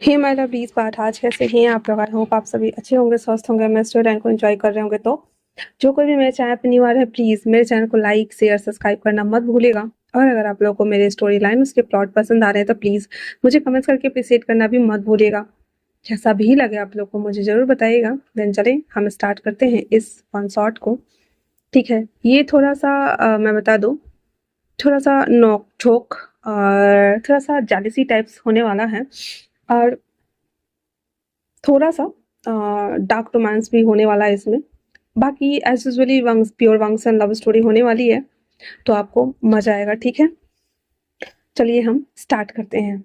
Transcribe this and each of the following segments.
Hey my lovelies part आज कैसे हैं आप लोग? आई होप आप सभी अच्छे होंगे, स्वस्थ होंगे, मैं स्टूडेंट को एंजॉय कर रहे होंगे। तो जो कोई भी मेरे चैनल पे न्यू आ रहा है, प्लीज़ मेरे चैनल को लाइक शेयर सब्सक्राइब करना मत भूलिएगा। और अगर आप लोगों को मेरे स्टोरी लाइन उसके प्लॉट पसंद आ रहे हैं तो प्लीज़ मुझे कमेंट्स करके अप्रिशिएट करना भी मत भूलिएगा। जैसा भी लगे आप लोग को मुझे ज़रूर बताइएगा। देन चलें हम स्टार्ट करते हैं इस वन शॉट को। ठीक है, ये थोड़ा सा मैं बता दूँ, थोड़ा सा नोक झोंक और थोड़ा सा जेलसी टाइप्स होने वाला है, और थोड़ा सा डार्क रोमांस भी होने वाला है इसमें। बाकी एज यूजुअली वंग्स प्योर वंग्स एंड लव स्टोरी होने वाली है, तो आपको मजा आएगा। ठीक है, चलिए हम स्टार्ट करते हैं।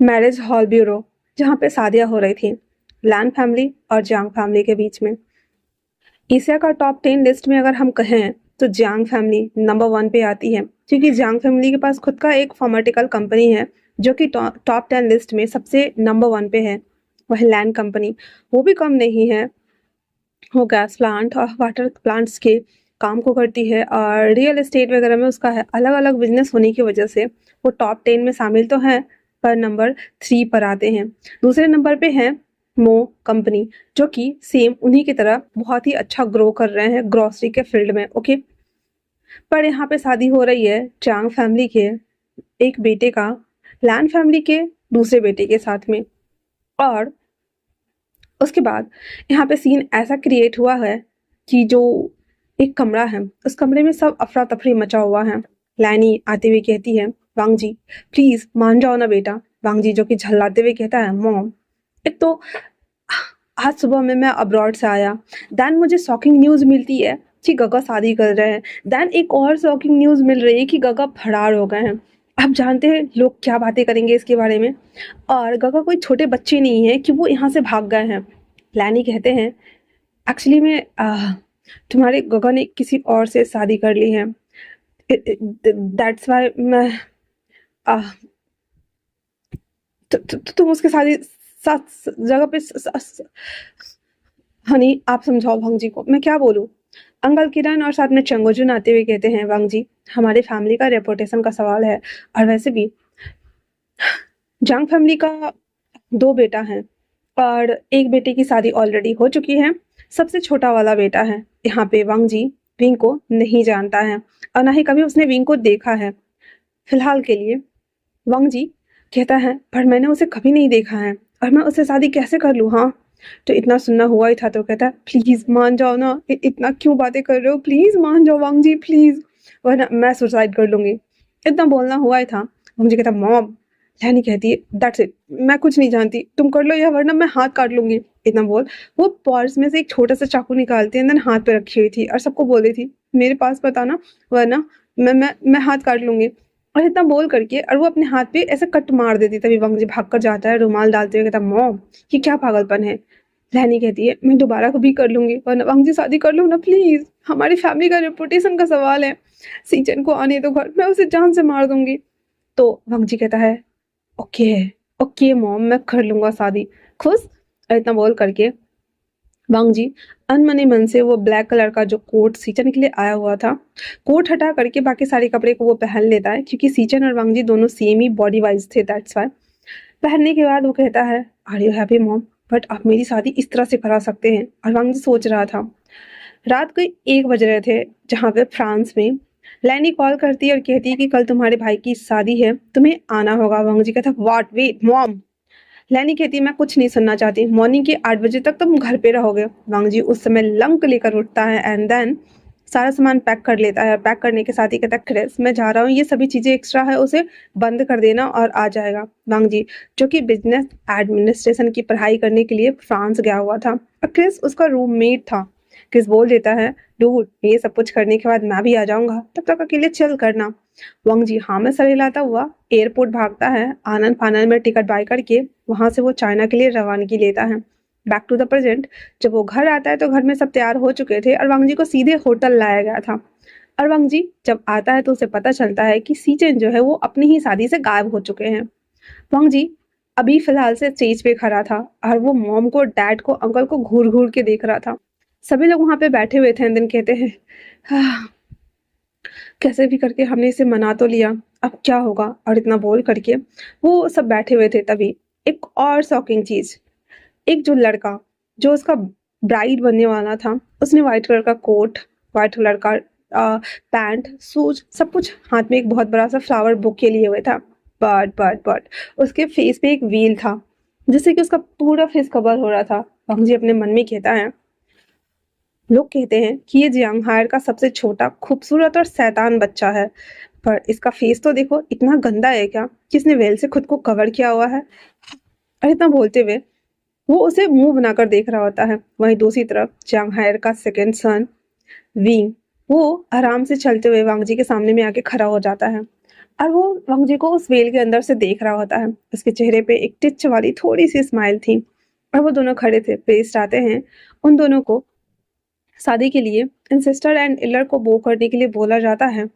मैरिज हॉल ब्यूरो, जहाँ पे शादियाँ हो रही थी लैन फैमिली और जियांग फैमिली के बीच में। एशिया का टॉप 10 लिस्ट में अगर हम कहें तो जियांग फैमिली नंबर 1 पे आती है, क्योंकि जियांग फैमिली के पास खुद का एक फार्मास्यूटिकल कंपनी है जो कि टॉप 10 लिस्ट में सबसे नंबर 1 पे है। वह लैंड कंपनी, वो भी कम नहीं है, वो गैस प्लांट और वाटर प्लांट्स के काम को करती है, और रियल एस्टेट वगैरह में उसका है। अलग अलग बिजनेस होने की वजह से वो टॉप 10 में शामिल तो हैं, पर नंबर 3 पर आते हैं। दूसरे नंबर पे है मो कंपनी, जो कि सेम उन्हीं की तरह बहुत ही अच्छा ग्रो कर रहे हैं ग्रोसरी के फील्ड में। ओके, पर यहाँ पे शादी हो रही है चांग फैमिली के एक बेटे का लैंड फैमिली के दूसरे बेटे के साथ में। और उसके बाद यहाँ पे सीन ऐसा क्रिएट हुआ है कि जो एक कमरा है, उस कमरे में सब अफरा तफरी मचा हुआ है। लैनी आते हुए कहती है, वांग जी प्लीज मान जाओ ना बेटा। वांग जी जो कि झल्लाते हुए कहता है, मॉम एक तो आज सुबह में मैं अब्रॉड से आया, देन मुझे शॉकिंग न्यूज़ मिलती है कि गगा शादी कर रहे हैं, देन एक और शॉकिंग न्यूज़ मिल रही है कि गगा फरार हो गए हैं। आप जानते हैं लोग क्या बातें करेंगे इसके बारे में, और गगा कोई छोटे बच्चे नहीं है कि वो यहाँ से भाग गए हैं। लैनी कहते हैं, एक्चुअली में तुम्हारे गगा ने किसी और से शादी कर ली है, दैट्स वाई मैं आह, तुम उसके शादी साथ जगह पे हनी आप समझाओ भंग जी को, मैं क्या बोलूँ। अंकल किरण और साथ में चंगोजुन आते हुए कहते हैं, वांग जी हमारी फैमिली का रेपुटेशन का सवाल है, और वैसे भी जांग फैमिली का 2 बेटा हैं और एक बेटे की शादी ऑलरेडी हो चुकी है। सबसे छोटा वाला बेटा है यहाँ पे वांग जी विंग को नहीं जानता है, और ना ही कभी उसने विंग को देखा है फिलहाल के लिए। वांग जी कहता है, पर मैंने उसे कभी नहीं देखा है और मैं उससे शादी कैसे कर लूँ। हाँ, तो इतना सुनना हुआ ही था तो कहता है, प्लीज मान जाओ ना, इतना क्यों बातें कर रहे हो, प्लीज मान जाओ वांग जी प्लीज, वरना मैं सुसाइड कर लूंगी। इतना बोलना हुआ ही था। वांग जी कहता, मॉम। लहनी कहती है, दैट्स इट, मैं कुछ नहीं जानती, तुम कर लो या वरना मैं हाथ काट लूंगी। इतना बोल वो पर्स में से एक छोटा सा चाकू निकालती है, देन हाथ पे रखी हुई थी और सबको बोल रही थी, मेरे पास बताना वरना मैं हाथ काट लूंगी। और इतना बोल करके और वो अपने हाथ पे ऐसे कट मार देती, तभी वंग जी भाग कर जाता है रुमाल डालते हुए, कहता, मॉम ये क्या पागलपन है। लहनी कहती है, मैं दोबारा कभी कर लूंगी, वरना वंग जी शादी कर लो ना प्लीज, हमारी फैमिली का रेपुटेशन का सवाल है। सीजन को आने दो घर, मैं उसे जान से मार दूंगी। तो वंग जी कहता है, ओके ओके मॉम मैं कर लूंगा शादी, खुश। और इतना बोल करके वांग जी अनमने मन से वो ब्लैक कलर का जो कोट सीचन के लिए आया हुआ था, कोट हटा करके बाकी सारे कपड़े को वो पहन लेता है, क्योंकि सीचन और वांग जी दोनों सेम ही बॉडी वाइज थे, दैट्स वाई। पहनने के बाद वो कहता है, are you happy mom, but आप मेरी शादी इस तरह से करा सकते हैं। और वांग जी सोच रहा था, रात को 1 बज रहे थे जहाँ पे फ्रांस में। लैनी कॉल करती है और कहती है कि कल तुम्हारे भाई की शादी है, तुम्हें आना होगा। वांग जी कहता है, व्हाट, वेट मॉम। लैनी कहती है, मैं कुछ नहीं सुनना चाहती, मॉर्निंग के 8 बजे तक तुम घर पे रहोगे। वांग जी उस समय लंक लेकर उठता है एंड देन सारा सामान पैक कर लेता है। पैक करने के साथ ही कहता है, क्रिस मैं जा रहा हूँ, ये सभी चीज़ें एक्स्ट्रा है उसे बंद कर देना और आ जाएगा। वांग जी जो कि बिजनेस एडमिनिस्ट्रेशन की पढ़ाई करने के लिए फ्रांस गया हुआ था, और क्रिस उसका रूममेट था। क्रिस बोल देता है, डूड ये सब कुछ करने के बाद मैं भी आ जाऊंगा, तब तक अकेले चिल करना। वांग जी हाँ में सर हिलाता हुआ एयरपोर्ट भागता है, आनंद फानंद में टिकट बाय करके वहां से वो चाइना के लिए रवानगी लेता है। बैक टू द प्रेजेंट, जब वो घर आता है तो घर में सब तैयार हो चुके थे और वांग जी को सीधे होटल लाया गया था। और वांग जी जब आता है तो उसे पता चलता है कि सीचन जो है वो अपनी ही शादी से गायब हो चुके हैं। वांग जी अभी फिलहाल से स्टेज पे खड़ा था और वो मॉम को, डैड को, अंकल को घूर घूर के देख रहा था। सभी लोग वहां पे बैठे हुए थे, दिन कहते हैं, "हाँ, कैसे भी करके हमने इसे मना तो लिया, अब क्या होगा। और इतना बोल करके वो सब बैठे हुए थे, तभी एक और शॉकिंग चीज, एक जो लड़का जो उसका ब्राइड बनने वाला था, उसने व्हाइट कलर का कोट, व्हाइट कलर का पैंट, शूज, सब कुछ, हाथ में एक बहुत बड़ा सा फ्लावर बुके लिए हुए था। बट उसके फेस पे एक व्हील था, जिससे कि उसका पूरा फेस कवर हो रहा था। वांग जी अपने मन में कहता है, लोग कहते हैं कि ये जियांग हायर का सबसे छोटा, खूबसूरत और शैतान बच्चा है, पर इसका फेस तो देखो, इतना गंदा है क्या कि इसने वेल से खुद को कवर किया हुआ है। और इतना बोलते हुए वो उसे मुंह बनाकर देख रहा होता है। वहीं दूसरी तरफ जियांग हायर का सेकंड सन विंग, वो आराम से चलते हुए वांग जी के सामने में आके खड़ा हो जाता है, और वो वांग जी को उस वेल के अंदर से देख रहा होता है। उसके चेहरे पे एक टिच वाली थोड़ी सी स्माइल थी, और वो दोनों खड़े थे। प्रीस्ट आते हैं, उन दोनों को शादी के लिए इन सिस्टर एंड इलर को बो करने के लिए बोला जाता है,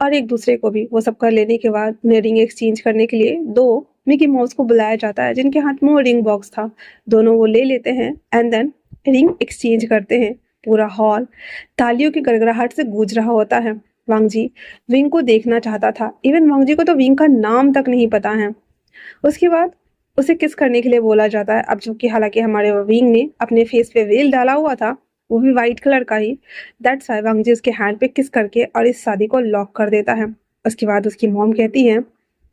और एक दूसरे को भी। वो सब कर लेने के बाद उन्हें रिंग एक्सचेंज करने के लिए दो मिकी माउस को बुलाया जाता है, जिनके हाथ में वो रिंग बॉक्स था। दोनों वो ले लेते हैं एंड देन रिंग एक्सचेंज करते हैं। पूरा हॉल तालियों की गड़गड़ाहट से गूंज रहा होता है। वांग जी विंग को देखना चाहता था, इवन वांग जी को तो विंग का नाम तक नहीं पता है। उसके बाद उसे किस करने के लिए बोला जाता है, अब जो कि हालांकि हमारे विंग ने अपने फेस पे वेल डाला हुआ था, वो भी वाइट कलर का ही। दैट्स व्हाई वांग जी उसके हैंड पे किस करके और इस शादी को लॉक कर देता है। उसके बाद उसकी मॉम कहती है,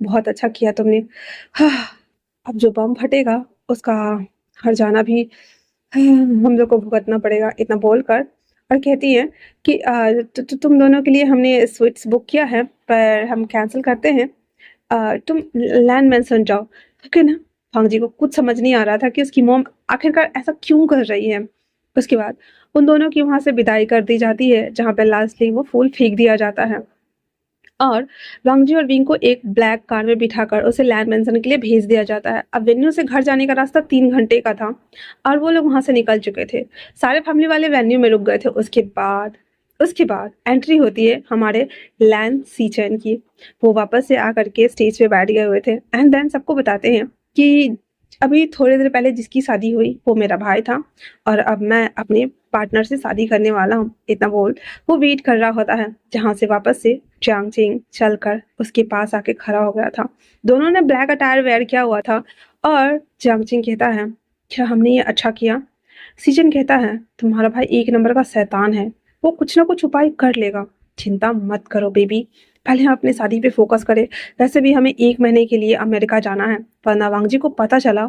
बहुत अच्छा किया तुमने, हाँ, अब जो बम फटेगा उसका हर जाना भी हम लोग को भुगतना पड़ेगा, इतना बोलकर। और कहती है कि तुम दोनों के लिए हमने स्वीट्स बुक किया है, पर हम कैंसिल करते हैं। तुम लैंड मेंशन जाओ, ओके ना। भांग जी को कुछ समझ नहीं आ रहा था कि उसकी मॉम आखिरकार ऐसा क्यों कर रही है। उसके बाद उन दोनों की वहां से विदाई कर दी जाती है, जहां पे लास्टली वो फूल फेंक दिया जाता है, और वांगजी और विंग को एक ब्लैक कार में बिठाकर उसे लैंड मेंशन के लिए भेज दिया जाता है। अब वेन्यू से घर जाने का रास्ता 3 घंटे का था, और वो लोग वहां से निकल चुके थे। सारे फैमिली वाले वेन्यू में रुक गए थे। उसके बाद एंट्री होती है हमारे लैन सीचैन की। वो वापस से आकर के स्टेज पे बैठ गए हुए थे, एंड देन सबको बताते हैं कि अभी थोड़ी देर पहले जिसकी शादी हुई वो मेरा भाई था, और अब मैं अपने पार्टनर से शादी करने वाला हूँ। इतना बोल वो वेट कर रहा होता है, जहाँ से वापस से चांग चिंग चलकर उसके पास आके खड़ा हो गया था। दोनों ने ब्लैक अटायर वेयर किया हुआ था, और चांग चिंग कहता है, क्या हमने ये अच्छा किया? सीजन कहता है, तुम्हारा भाई एक नंबर का शैतान है, वो कुछ ना कुछ उपाय कर लेगा, चिंता मत करो बेबी, पहले हम अपनी शादी पे फोकस करें। वैसे भी हमें 1 महीने के लिए अमेरिका जाना है, वरना वांग जी को पता चला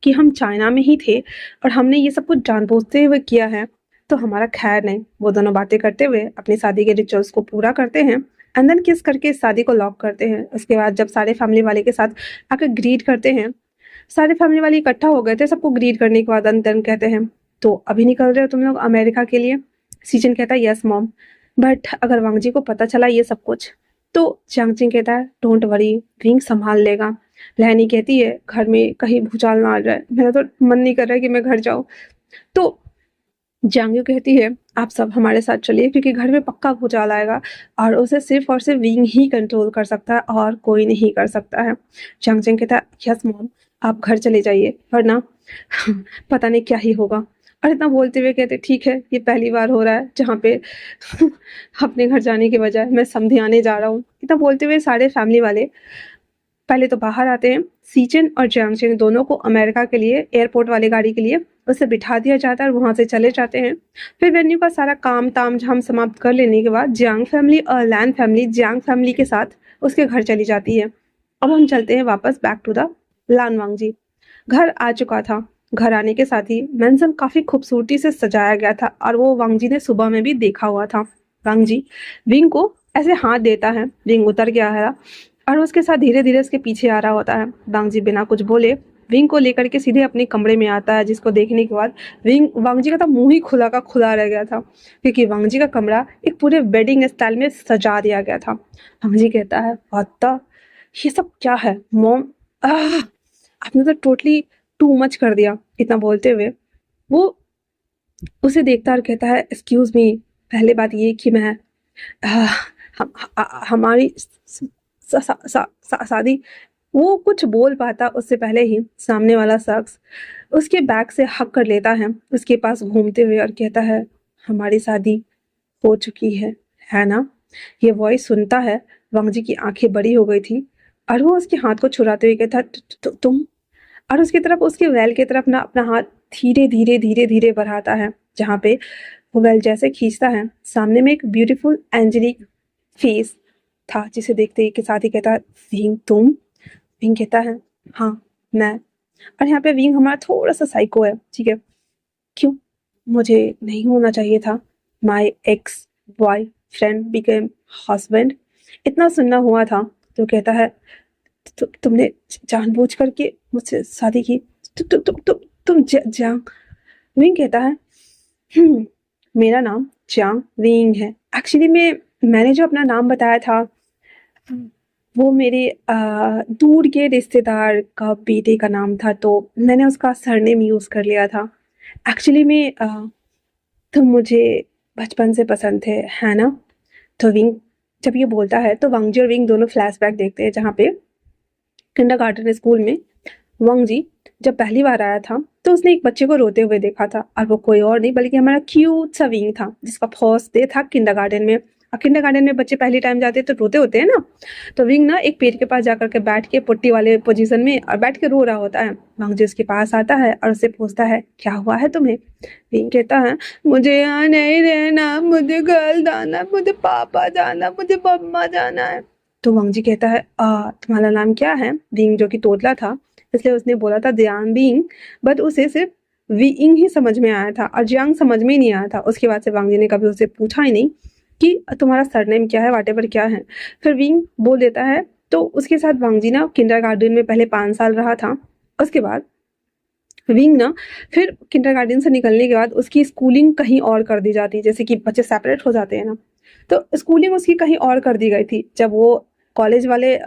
कि हम चाइना में ही थे और हमने ये सब कुछ जानबूझते हुए किया है, तो हमारा खैर नहीं। वो दोनों बातें करते हुए अपनी शादी के रिचुअल्स को पूरा करते हैं, एंड देन किस करके इस शादी को लॉक करते हैं। उसके बाद जब सारे फैमिली वाले के साथ आकर ग्रीट करते हैं, सारे फैमिली वाले इकट्ठा हो गए थे, सबको ग्रीट करने के बाद एंड देन कहते हैं, तो अभी निकल रहे हो तुम लोग अमेरिका के लिए? सीजन कहता है, यस मॉम, बट अगर वांग जी को पता चला ये सब कुछ, तो चांगचिंग कहता है, डोंट वरी, विंग संभाल लेगा। लहनी कहती है, घर में कहीं भूचाल ना आ जाए, मेरा तो मन नहीं कर रहा है कि मैं घर जाऊं। तो जांग्यू कहती है, आप सब हमारे साथ चलिए, क्योंकि घर में पक्का भूचाल आएगा, और उसे सिर्फ और सिर्फ विंग ही कंट्रोल कर सकता है और कोई नहीं कर सकता है। चांगचिंग कहता है, यस मॉम, आप घर चले जाइए, वरना पता नहीं क्या ही होगा। और इतना बोलते हुए कहते, ठीक है, ये पहली बार हो रहा है जहाँ पे अपने घर जाने के बजाय मैं समझाने जा रहा हूँ। इतना बोलते हुए सारे फैमिली वाले पहले तो बाहर आते हैं। सीचन और जियांगचेन दोनों को अमेरिका के लिए एयरपोर्ट वाली गाड़ी के लिए उसे बिठा दिया जाता है और वहां से चले जाते हैं। फिर वेन्यू का सारा काम ताम झाम समाप्त कर लेने के बाद जियांग फैमिली और लैन फैमिली जियांग फैमिली के साथ उसके घर चली जाती है। अब हम चलते हैं वापस बैक टू द लान वांगजी। घर आ चुका था। घर आने के साथ ही मेंशन काफी खूबसूरती से सजाया गया था, और वो वांगजी ने सुबह में भी देखा हुआ था। वांगजी विंग को ऐसे हाथ देता है, विंग उतर गया है, और उसके साथ धीरे धीरे उसके पीछे आ रहा होता है। वांगजी बिना कुछ बोले विंग को लेकर के सीधे अपने कमरे में आता है, जिसको देखने के बाद वांगजी का तो मुंह ही खुला का खुला रह गया था, क्योंकि वांगजी का कमरा एक पूरे वेडिंग स्टाइल में सजा दिया गया था। वांगजी कहता है, व्हाट द, ये सब क्या है मॉम, आपने तो टोटली टू मच कर दिया। इतना बोलते हुए वो उसे देखता और कहता है, एक्सक्यूज मी, पहले बात ये कि मैं हमारी शादी। वो कुछ बोल पाता उससे पहले ही सामने वाला शख्स उसके बैग से हक कर लेता है, उसके पास घूमते हुए, और कहता है, हमारी शादी हो चुकी है ना? ये वॉइस सुनता है, वांगजी की आंखें बड़ी हो गई थी, और वो उसके हाथ को छुड़ाते हुए कहता, तुम और उसकी तरफ, उसके वेल की तरफ ना अपना हाथ धीरे धीरे धीरे धीरे बढ़ाता है, जहाँ पे वो वेल जैसे खींचता है, सामने में एक ब्यूटीफुल एंजेलिक फेस था, जिसे देखते ही के साथ ही कहता है, विंग तुम? विंग कहता है, हाँ मैं। और यहाँ पे विंग हमारा थोड़ा सा साइको है, ठीक है। क्यों? मुझे नहीं होना चाहिए था। My ex boyfriend became husband, इतना सुनना हुआ था। तो कहता है, तुमने जानबूझ करके मुझसे शादी की? तुम जांग? विंग कहता है, मेरा नाम जांग विंग है। एक्चुअली मैंने जो अपना नाम बताया था, वो मेरे दूर के रिश्तेदार का बेटे का नाम था, तो मैंने उसका सरनेम यूज़ कर लिया था। एक्चुअली तुम मुझे बचपन से पसंद थे, है ना? तो विंग जब ये बोलता है तो वांगजी और विंग दोनों फ्लैशबैक देखते हैं, जहाँ पे किंडरगार्टन स्कूल में वांगजी जब पहली बार आया था तो उसने एक बच्चे को रोते हुए देखा था, और वो कोई और नहीं बल्कि हमारा क्यूट सा विंग था, जिसका फर्स्ट डे था किंडरगार्टन में। और किंडरगार्टन में बच्चे पहली टाइम जाते हैं तो रोते होते हैं ना। तो विंग ना एक पेड़ के पास जाकर के बैठ के पुट्टी वाले पोजीशन में और बैठ के रो रहा होता है। वांगजी उसके पास आता है और उससे पूछता है, क्या हुआ है तुम्हें? विंग कहता है, मुझे यहाँ नहीं रहना, मुझे घर जाना, मुझे पापा जाना, मुझे मम्मा जाना है। तो वांगजी कहता है, तुम्हारा नाम क्या है? विंग जो कि तोतला था, इसलिए उसने बोला था ध्यान बिंग, बट उसे सिर्फ विंग ही समझ में आया था और जियांग समझ में ही नहीं आया था। उसके बाद से वांगजी ने कभी उसे पूछा ही नहीं कि तुम्हारा सरनेम क्या है, वाटेवर क्या है। फिर विंग बोल देता है। तो उसके साथ वांगजी ना किंडरगार्टन में पहले 5 साल रहा था। उसके बाद विंग ना फिर किंडरगार्टन से निकलने के बाद उसकी स्कूलिंग कहीं और कर दी जाती, जैसे कि बच्चे सेपरेट हो जाते हैं ना, तो स्कूलिंग उसकी कहीं और कर दी गई थी। जब वो कॉलेज वाले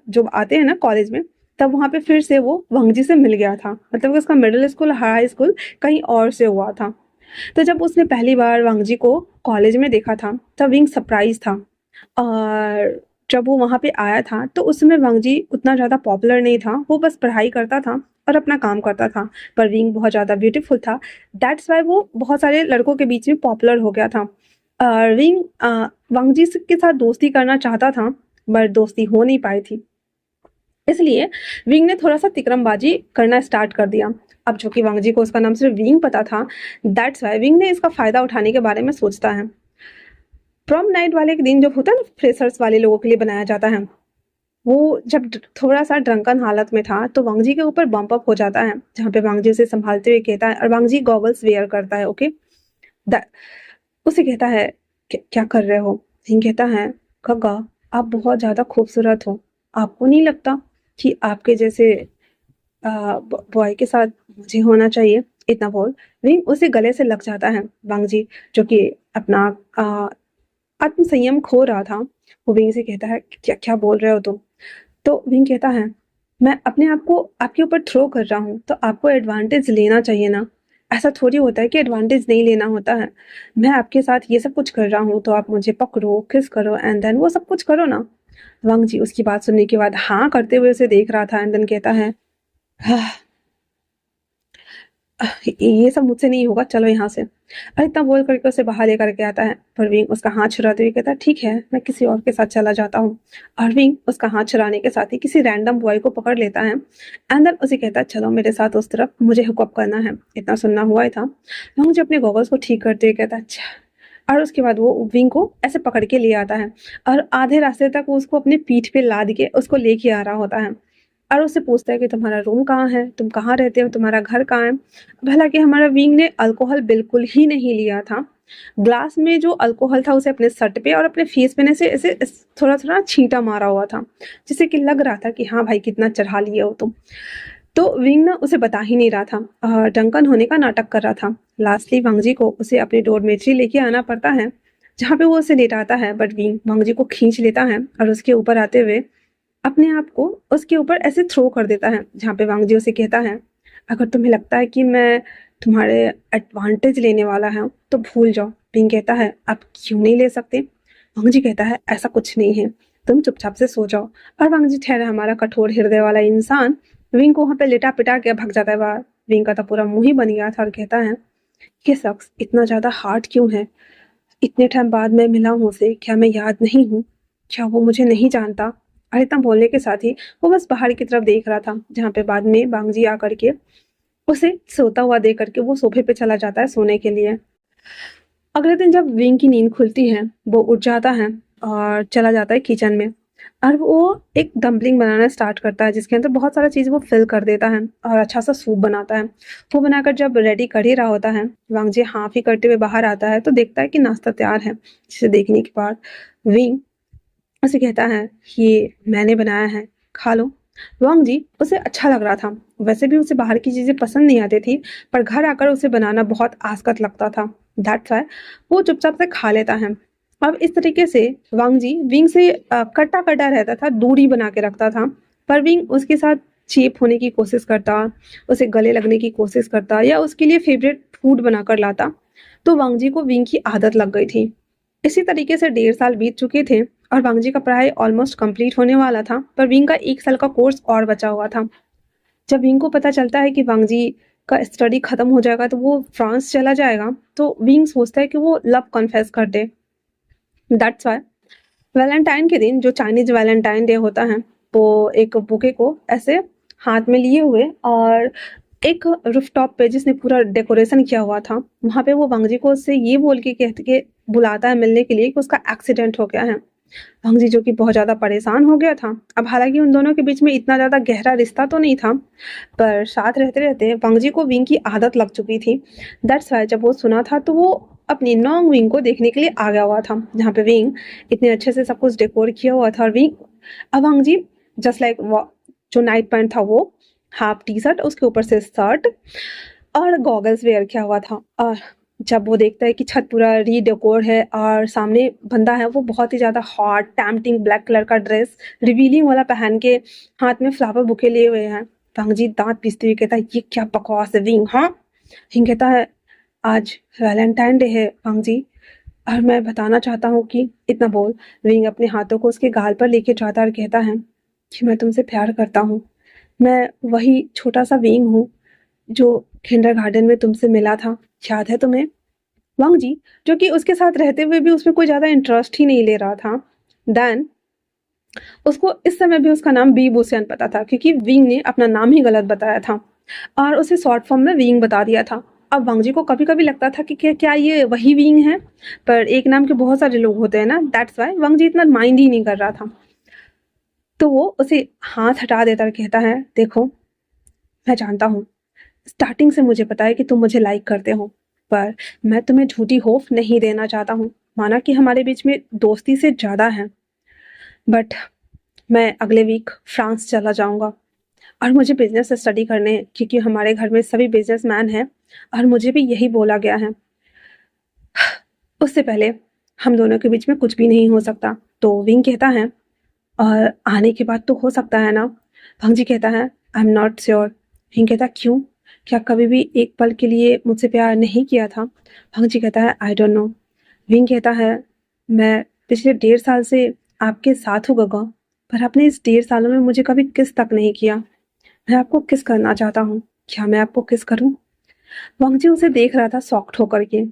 जो आते हैं ना कॉलेज में, तब वहाँ पे फिर से वो वांगजी से मिल गया था। मतलब उसका मिडिल स्कूल, हाई स्कूल कहीं और से हुआ था। तो जब उसने पहली बार वांगजी को कॉलेज में देखा था, तब विंग सरप्राइज था। और जब वो वहाँ पे आया था तो उस समय वांगजी उतना ज़्यादा पॉपुलर नहीं था, वो बस पढ़ाई करता था और अपना काम करता था। पर विंग बहुत ज़्यादा ब्यूटीफुल था, दैट्स वाई वो बहुत सारे लड़कों के बीच में पॉपुलर हो गया था। विंग वांगजी के साथ दोस्ती करना चाहता था, बट दोस्ती हो नहीं पाई थी, इसलिए विंग ने थोड़ा सा तिकड़मबाजी करना स्टार्ट कर दिया। अब जो कि वांगजी को उसका नाम सिर्फ विंग पता था, दैट्स वाई विंग ने इसका फायदा उठाने के बारे में सोचता है। प्रॉम नाइट वाले के दिन जो होता है ना, फ्रेशर्स वाले लोगों के लिए बनाया जाता है, वो जब थोड़ा सा ड्रंकन हालत में था तो वांगजी के ऊपर बम्प अप हो जाता है, जहाँ पे वांगजी उसे संभालते हुए कहता है, और वांगजी गॉगल्स वेयर करता है, ओके। उसे कहता है, क्या कर रहे हो? विंग कहता है, गग्गा आप बहुत ज़्यादा खूबसूरत हो, आपको नहीं लगता कि आपके जैसे बॉय के साथ मुझे होना चाहिए? इतना बोल विंग उसे गले से लग जाता है। वांगजी जो कि अपना आत्मसंयम खो रहा था, वो विंग से कहता है, क्या क्या बोल रहे हो तुम? तो विंग कहता है, मैं अपने आप को आपके ऊपर थ्रो कर रहा हूँ, तो आपको एडवांटेज लेना चाहिए ना। ऐसा थोड़ी होता है कि एडवांटेज नहीं लेना होता है। मैं आपके साथ ये सब कुछ कर रहा हूँ तो आप मुझे पकड़ो, किस करो, एंड देन वो सब कुछ करो ना। वांग जी उसकी बात सुनने के बाद हाँ करते हुए उसे देख रहा था, एंड देन कहता है, ये सब मुझसे नहीं होगा, चलो यहाँ से। और इतना बोल करके उसे बाहर लेकर के आता है। पर विंग उसका हाथ छुड़ाते हुए कहता है, ठीक है मैं किसी और के साथ चला जाता हूँ। और विंग उसका हाथ छुड़ाने के साथ ही किसी रैंडम बॉय को पकड़ लेता है, एंड देन उसे कहता है, चलो मेरे साथ उस तरफ, मुझे हुकअप करना है। इतना सुनना हुआ ही था। विंग जो अपने गॉगल्स को ठीक करते हुए कहता है, अच्छा। और उसके बाद वो विंग को ऐसे पकड़ के ले आता है और आधे रास्ते तक वो उसको अपने पीठ पे लाद के उसको लेके आ रहा होता है, और उससे पूछता है कि तुम्हारा रूम कहाँ है, तुम कहाँ रहते हो, तुम्हारा घर कहाँ है। भला कि हमारा विंग ने अल्कोहल बिल्कुल ही नहीं लिया था। ग्लास में जो अल्कोहल था उसे अपने शर्ट पे और अपने फेस पे ऐसे ऐसे थोड़ा थोड़ा छींटा मारा हुआ था, जिससे कि लग रहा था कि हाँ भाई कितना चढ़ा लिए हो तुम। तो विंग ना उसे बता ही नहीं रहा था, डंकन होने का नाटक कर रहा था। लास्टली वांगजी को उसे अपनी डोरमेट्री लेके आना पड़ता है, जहाँ पे वो उसे लेटाता है, बट विंग वांगजी को खींच लेता है और उसके ऊपर आते हुए अपने आप को उसके ऊपर ऐसे थ्रो कर देता है, जहाँ पे वांगजी उसे कहता है, अगर तुम्हें लगता है कि मैं तुम्हारे एडवांटेज लेने वाला है तो भूल जाओ। विंग कहता है, आप क्यों नहीं ले सकते? वांगजी कहता है, ऐसा कुछ नहीं है, तुम चुपचाप से सो जाओ। और वांगजी ठहरा हमारा कठोर हृदय वाला इंसान विंग को वहाँ पे लेटा पिटा के भाग जाता है बाहर। विंग का तो पूरा मुंह ही बन गया था और कहता है, ये शख्स इतना ज़्यादा हार्ड क्यों है? इतने टाइम बाद मैं मिला हूँ उसे, क्या मैं याद नहीं हूँ? क्या वो मुझे नहीं जानता? और इतना बोलने के साथ ही वो बस बाहर की तरफ देख रहा था, जहाँ पे बाद में वांग जी आकर के उसे सोता हुआ देख करके वो सोफे पे चला जाता है सोने के लिए। अगले दिन जब विंग की नींद खुलती है, वो उठ जाता है और चला जाता है किचन में, और वो एक डम्पलिंग बनाना स्टार्ट करता है, जिसके अंदर बहुत सारा चीज़ वो फिल कर देता है और अच्छा सा सूप बनाता है। वो बनाकर जब रेडी कर ही रहा होता है, वांग जी हाफ ही करते हुए बाहर आता है तो देखता है कि नाश्ता तैयार है, जिसे देखने के बाद विंग उसे कहता है, ये मैंने बनाया है, खा लो। वांग जी उसे अच्छा लग रहा था, वैसे भी उसे बाहर की चीज़ें पसंद नहीं आती थी, पर घर आकर उसे बनाना बहुत आसकत लगता था। दैट्स वाई वो चुपचाप से खा लेता है। अब इस तरीके से वांग जी विंग से कटा कटा रहता था, दूरी बना के रखता था, पर विंग उसके साथ चीप होने की कोशिश करता, उसे गले लगने की कोशिश करता या उसके लिए फेवरेट फूड बनाकर लाता। तो वांग जी को विंग की आदत लग गई थी। इसी तरीके से 1.5 साल बीत चुके थे और वांग जी का पढ़ाई ऑलमोस्ट कंप्लीट होने वाला था, पर विंग का 1 साल का कोर्स और बचा हुआ था। जब विंग को पता चलता है कि वांग जी का स्टडी खत्म हो जाएगा तो वो फ्रांस चला जाएगा, तो विंग सोचता है कि वो लव कन्फेस कर दे। दैट्स वाई वैलेंटाइन के दिन, जो चाइनीज वैलेंटाइन डे होता है, वो एक बुके को ऐसे हाथ में लिए हुए और एक रूफटॉप पे जिसने पूरा डेकोरेशन किया हुआ था, वहाँ पे वो वांग जी को उससे ये बोल के कहते के बुलाता है मिलने के लिए कि उसका एक्सीडेंट हो गया है। वांग जी जो कि बहुत ज़्यादा परेशान हो गया था। अब हालांकि उन दोनों के बीच में इतना ज़्यादा गहरा रिश्ता तो नहीं था, पर साथ रहते रहते वांग जी को विंग की आदत लग चुकी थी। दैट्स वाई जब वो सुना था तो वो अपनी नॉन्ग विंग को देखने के लिए आ गया हुआ था, जहाँ पे विंग इतने अच्छे से सब कुछ डेकोर किया हुआ था। और विंग अब वांग जी जस्ट लाइक जो नाइट पैंट था वो हाफ टी शर्ट, उसके ऊपर से शर्ट और गॉगल्स वेयर किया हुआ था। और जब वो देखता है कि छत पूरा रीडेकोर है और सामने बंदा है, वो बहुत ही ज़्यादा हॉट टैम्पटिंग ब्लैक कलर का ड्रेस रिवीलिंग वाला पहन के हाथ में फ्लावर बुके लिए हुए हैं। वांग जी दांत पीसते हुए कहता है, ये क्या बकवास है विंग। हाँ, विंग कहता है, आज वैलेंटाइन डे है वांग जी, और मैं बताना चाहता हूँ कि इतना बोल विंग अपने हाथों को उसके गाल पर लेके जाता और कहता है कि मैं तुमसे प्यार करता हूँ। मैं वही छोटा सा विंग हूँ जो किंडरगार्टन में तुमसे मिला था, याद है तुम्हें? वांग जी जो कि उसके साथ रहते हुए भी उसमें कोई ज़्यादा इंटरेस्ट ही नहीं ले रहा था, देन उसको इस समय भी उसका नाम बी बुसियन पता था, क्योंकि विंग ने अपना नाम ही गलत बताया था और उसे शॉर्ट फॉर्म में विंग बता दिया था। अब वांग जी को कभी कभी लगता था कि क्या ये वही विंग है, पर एक नाम के बहुत सारे लोग होते हैं ना, दैट्स वाई वांग जी इतना माइंड ही नहीं कर रहा था। तो वो उसे हाथ हटा देता और कहता है, देखो मैं जानता हूँ, स्टार्टिंग से मुझे पता है कि तुम मुझे लाइक करते हो, पर मैं तुम्हें झूठी होप नहीं देना चाहता हूँ। माना कि हमारे बीच में दोस्ती से ज़्यादा है, बट मैं अगले वीक फ्रांस चला जाऊँगा और मुझे बिजनेस स्टडी करने हैं, क्योंकि हमारे घर में सभी बिजनेसमैन हैं और मुझे भी यही बोला गया है। उससे पहले हम दोनों के बीच में कुछ भी नहीं हो सकता। तो विंग कहता है, और आने के बाद तो हो सकता है ना? भंग जी कहता है, I am not sure. Wing कहता, क्यों? क्या कभी भी एक पल के लिए मुझसे प्यार नहीं किया था? भंग जी कहता है, आई डोंट नो। विंग कहता है, मैं पिछले 1.5 साल से आपके साथ हूँ गगा, पर आपने इस 1.5 सालों में मुझे कभी किस तक नहीं किया। मैं आपको किस करना चाहता हूँ, क्या मैं आपको किस करूँ? वांग जी उसे देख रहा था शॉक्ड होकर के,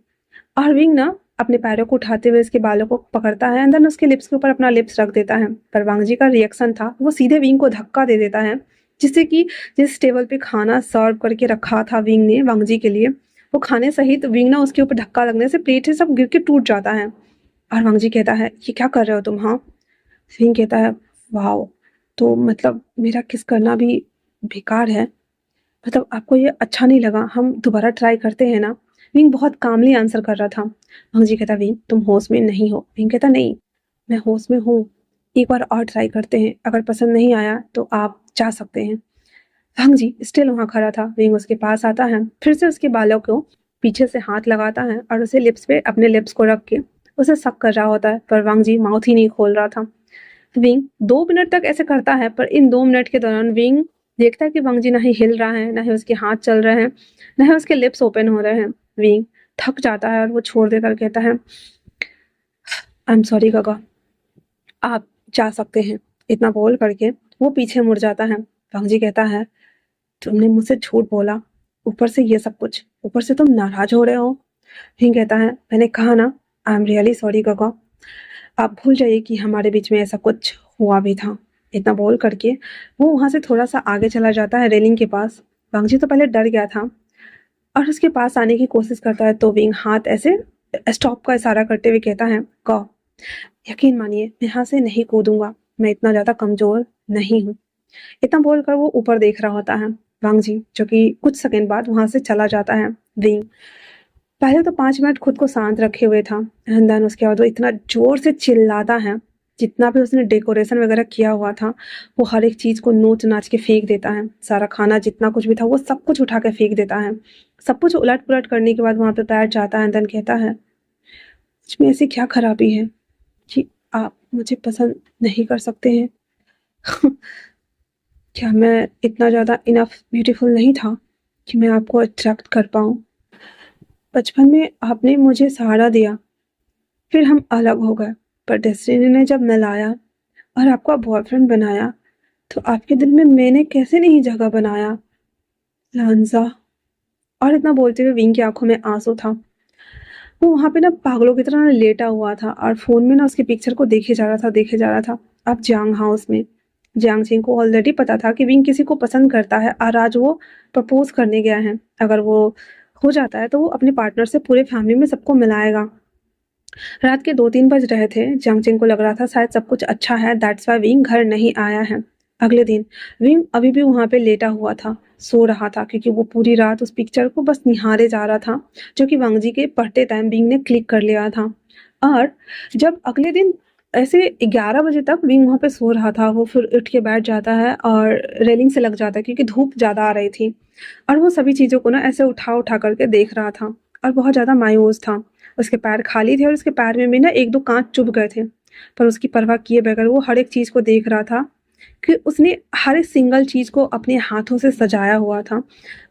और विंग ना अपने पैरों को उठाते हुए उसके बालों को पकड़ता है एंड देन उसके लिप्स के ऊपर अपना लिप्स रख देता है। पर वांग जी का रिएक्शन था, वो सीधे विंग को धक्का दे देता है, जिससे कि जिस टेबल पे खाना सर्व करके रखा था विंग ने वांग जी के लिए, वो खाने सहित विंग ना उसके ऊपर धक्का लगने से प्लेट से सब गिर के टूट जाता है। और वांग जी कहता है, ये क्या कर रहे हो तुम? हाँ। विंग कहता है, वाह, तो मतलब मेरा किस करना भी बेकार है? मतलब आपको ये अच्छा नहीं लगा? हम दोबारा ट्राई करते हैं ना? विंग बहुत कामली आंसर कर रहा था। वांग जी कहता, विंग तुम होश में नहीं हो। विंग कहता, नहीं, मैं होश में हूँ, एक बार और ट्राई करते हैं, अगर पसंद नहीं आया तो आप जा सकते हैं। वांग जी स्टिल वहाँ खड़ा था। विंग उसके पास आता है, फिर से उसके बालों को पीछे से हाथ लगाता है और उसे लिप्स पे अपने लिप्स को रख के उसे सक कर रहा होता है, पर वांग जी माउथ ही नहीं खोल रहा था। विंग 2 मिनट तक ऐसे करता है, पर इन 2 मिनट के दौरान विंग देखता है कि वांग जी ना ही हिल रहा है, ना ही उसके हाथ चल रहे हैं, ना ही उसके लिप्स ओपन हो रहे हैं। विंग थक जाता है और वो छोड़ देकर कहता है, आई एम सॉरी गगा, आप जा सकते हैं। इतना बोल करके वो पीछे मुड़ जाता है। वांग जी कहता है, तुमने मुझसे झूठ बोला, ऊपर से ये सब कुछ, ऊपर से तुम नाराज हो रहे हो। विंग कहता है, मैंने कहा ना, आई एम रियली सॉरी गगा, आप भूल जाइए कि हमारे बीच में ऐसा कुछ हुआ भी था। इतना बोल करके वो वहाँ से थोड़ा-सा आगे चला जाता है रेलिंग के पास। वांग जी तो पहले डर गया था और उसके पास आने की कोशिश करता है तो विंग हाथ ऐसे स्टॉप का इशारा करते हुए कहता है, "गो, यकीन मानिए मैं यहाँ से नहीं कूदूँगा, मैं इतना ज़्यादा कमज़ोर नहीं हूँ।" इतना बोलकर वो ऊपर देख रहा होता है वांग जी, जो कि कुछ सेकंड बाद वहाँ से चला जाता है। विंग पहले तो 5 मिनट खुद को शांत रखे हुए था एंड देन उसके बाद वो इतना ज़ोर से चिल्लाता है, जितना भी उसने डेकोरेशन वगैरह किया हुआ था, वो हर एक चीज़ को नोच-नाच के फेंक देता है। सारा खाना जितना कुछ भी था, वो सब कुछ उठा के फेंक देता है। सब कुछ उलट-पुलट करने के बाद वहाँ पे बैठ जाता है एंड देन कहता है, "मुझ में ऐसी क्या खराबी है कि आप मुझे पसंद नहीं कर सकते हैं? क्या मैं इतना ज़्यादा इनफ ब्यूटीफुल नहीं था कि मैं आपको अट्रैक्ट कर पाऊँ? बचपन में आपने मुझे सहारा दिया, फिर हम अलग हो गए, पर डेस्टिनी ने जब मिलाया और आपका बॉयफ्रेंड बनाया, तो आपके दिल में मैंने कैसे नहीं जगह बनाया, लांजा।" और इतना बोलते हुए विंग की आंखों में आंसू था। वो वहाँ पे ना पागलों की तरह लेटा हुआ था और फ़ोन में ना उसकी पिक्चर को देखे जा रहा था, देखे जा रहा था। अब जियांग हाउस में जियांग चेंग को ऑलरेडी पता था कि विंग किसी को पसंद करता है और आज वो प्रपोज़ करने गया है। अगर वो हो जाता है तो वो अपने पार्टनर से पूरे फैमिली में सबको मिलाएगा। रात के 2-3 बज रहे थे। जियांग चेंग को लग रहा था शायद सब कुछ अच्छा है, दैट्स व्हाई विंग घर नहीं आया है। अगले दिन विंग अभी भी वहाँ पे लेटा हुआ था, सो रहा था क्योंकि वो पूरी रात उस पिक्चर को बस निहारे जा रहा था, जो कि वांग जी के पढ़ते टाइम विंग ने क्लिक कर लिया था। और जब अगले दिन ऐसे 11 बजे तक विंग वहाँ पे सो रहा था, वो फिर उठ के बैठ जाता है और रेलिंग से लग जाता है क्योंकि धूप ज़्यादा आ रही थी और वो सभी चीज़ों को ना ऐसे उठा-उठा करके देख रहा था और बहुत ज़्यादा मायूस था। उसके पैर खाली थे और उसके पैर में भी ना 1-2 काँच चुभ गए थे, पर उसकी परवाह किए बगैर वो हर एक चीज़ को देख रहा था कि उसने हर एक सिंगल चीज़ को अपने हाथों से सजाया हुआ था।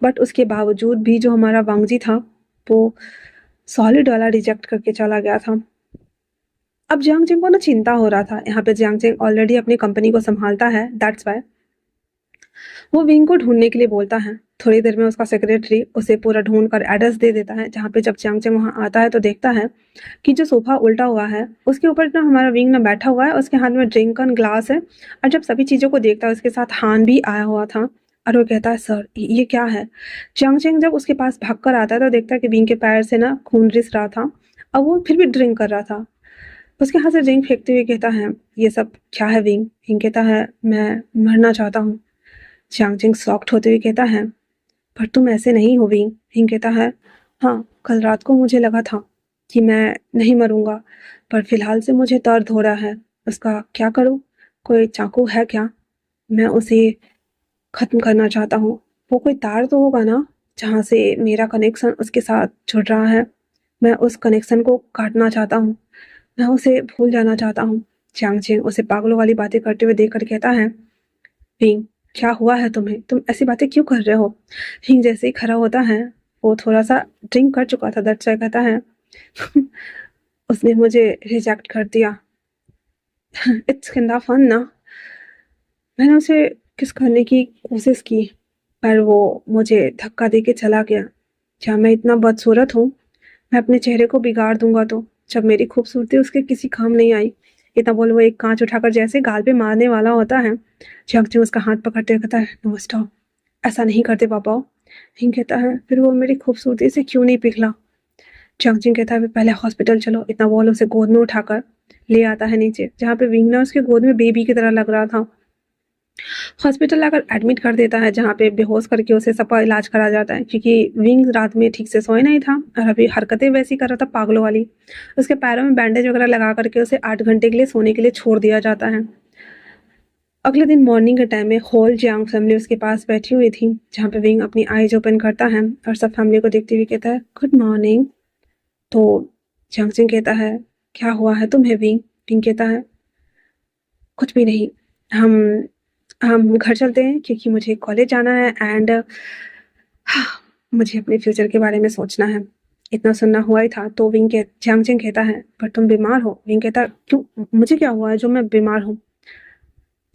बट उसके बावजूद भी जो हमारा वांग जी था, वो सॉलिड वाला रिजेक्ट करके चला गया था। अब जियांग चेंग को ना चिंता हो रहा था, यहाँ पे जियांग चेंग ऑलरेडी अपनी कंपनी को सँभालता है, दैट्स व्हाई वो विंग को ढूँढने के लिए बोलता है। थोड़ी देर में उसका सेक्रेटरी उसे पूरा ढूँढ कर एड्रेस दे देता है, जहाँ पे जब जियांग चेंग वहाँ आता है तो देखता है कि जो सोफ़ा उल्टा हुआ है, उसके ऊपर ना हमारा विंग ना बैठा हुआ है, उसके हाथ में ड्रिंक का ग्लास है और जब सभी चीज़ों को देखता है, उसके साथ हान भी आया हुआ था और वो कहता है, "सर, ये क्या है?" जियांग चेंग जब उसके पास भाग कर आता है तो देखता है कि विंग के पैर से ना खून रिस रहा था और वो फिर भी ड्रिंक कर रहा था। उसके हाथ से ड्रिंक फेंकते हुए कहता है, "ये सब क्या है विंग?" विंग कहता है, "मैं मरना चाहता हूँ।" जियांग चेंग शॉक्ड होते हुए कहता है, "पर तुम ऐसे नहीं हो विंग।" विंग कहता है, "हाँ, कल रात को मुझे लगा था कि मैं नहीं मरूँगा, पर फ़िलहाल से मुझे दर्द हो रहा है। उसका क्या करूँ? कोई चाकू है क्या? मैं उसे ख़त्म करना चाहता हूँ। वो कोई तार तो होगा ना, जहाँ से मेरा कनेक्शन उसके साथ जुड़ रहा है? मैं उस कनेक्शन को काटना चाहता हूँ। मैं उसे भूल जाना चाहता हूँ।" जियांग चेंग उसे पागलों वाली बातें करते हुए देखकर कहता है, "हिंग, क्या हुआ है तुम्हें? तुम ऐसी बातें क्यों कर रहे हो?" हिंग जैसे ही खड़ा होता है, वो थोड़ा-सा ड्रिंक कर चुका था, दैट्स व्हाई कहता है, "उसने मुझे रिजेक्ट कर दिया। इट्स काइंड ऑफ फन ना। मैंने उसे किस करने की कोशिश की, पर वो मुझे धक्का देके चला गया। क्या मैं इतना बदसूरत हूँ? मैं अपने चेहरे को बिगाड़ दूँगा तो, जब मेरी खूबसूरती उसके किसी काम नहीं आई।" इतना बोल वो एक काँच उठाकर जैसे गाल पे मारने वाला होता है, जियांग चेंग उसका हाथ पकड़ते हुए कहता है, "नो स्टॉप, ऐसा नहीं करते पापा।" हिंग कहता है, "फिर वो मेरी खूबसूरती से क्यों नहीं पिघला?" जियांग चेंग कहता है, "पहले हॉस्पिटल चलो।" इतना बोल उसे गोद में उठाकर ले आता है नीचे, जहाँ पे विंग ना उसके गोद में बेबी की तरह लग रहा था। हॉस्पिटल लाकर एडमिट कर देता है, जहाँ पे बेहोश करके उसे सबका इलाज करा जाता है क्योंकि विंग रात में ठीक से सोया नहीं था और अभी हरकतें वैसी कर रहा था पागलों वाली। उसके पैरों में बैंडेज वगैरह लगा करके उसे 8 घंटे के लिए सोने के लिए छोड़ दिया जाता है। अगले दिन मॉर्निंग के टाइम में होल जियांग फैमिली उसके पास बैठी हुई थी, जहाँ पे विंग अपनी आईज ओपन करता है और सब फैमिली को देखते हुए कहता है, "गुड मॉर्निंग।" तो जियांग चेंग कहता है, "क्या हुआ है तुम्हें विंग?" विंग कहता है, "कुछ भी नहीं, हम हम घर चलते हैं क्योंकि मुझे कॉलेज जाना है एंड मुझे अपने फ्यूचर के बारे में सोचना है।" इतना सुनना हुआ ही था तो जियांग चेंग कहता है, "पर तुम बीमार हो?" विंग कहता है, "क्यों? मुझे क्या हुआ है जो मैं बीमार हूँ?"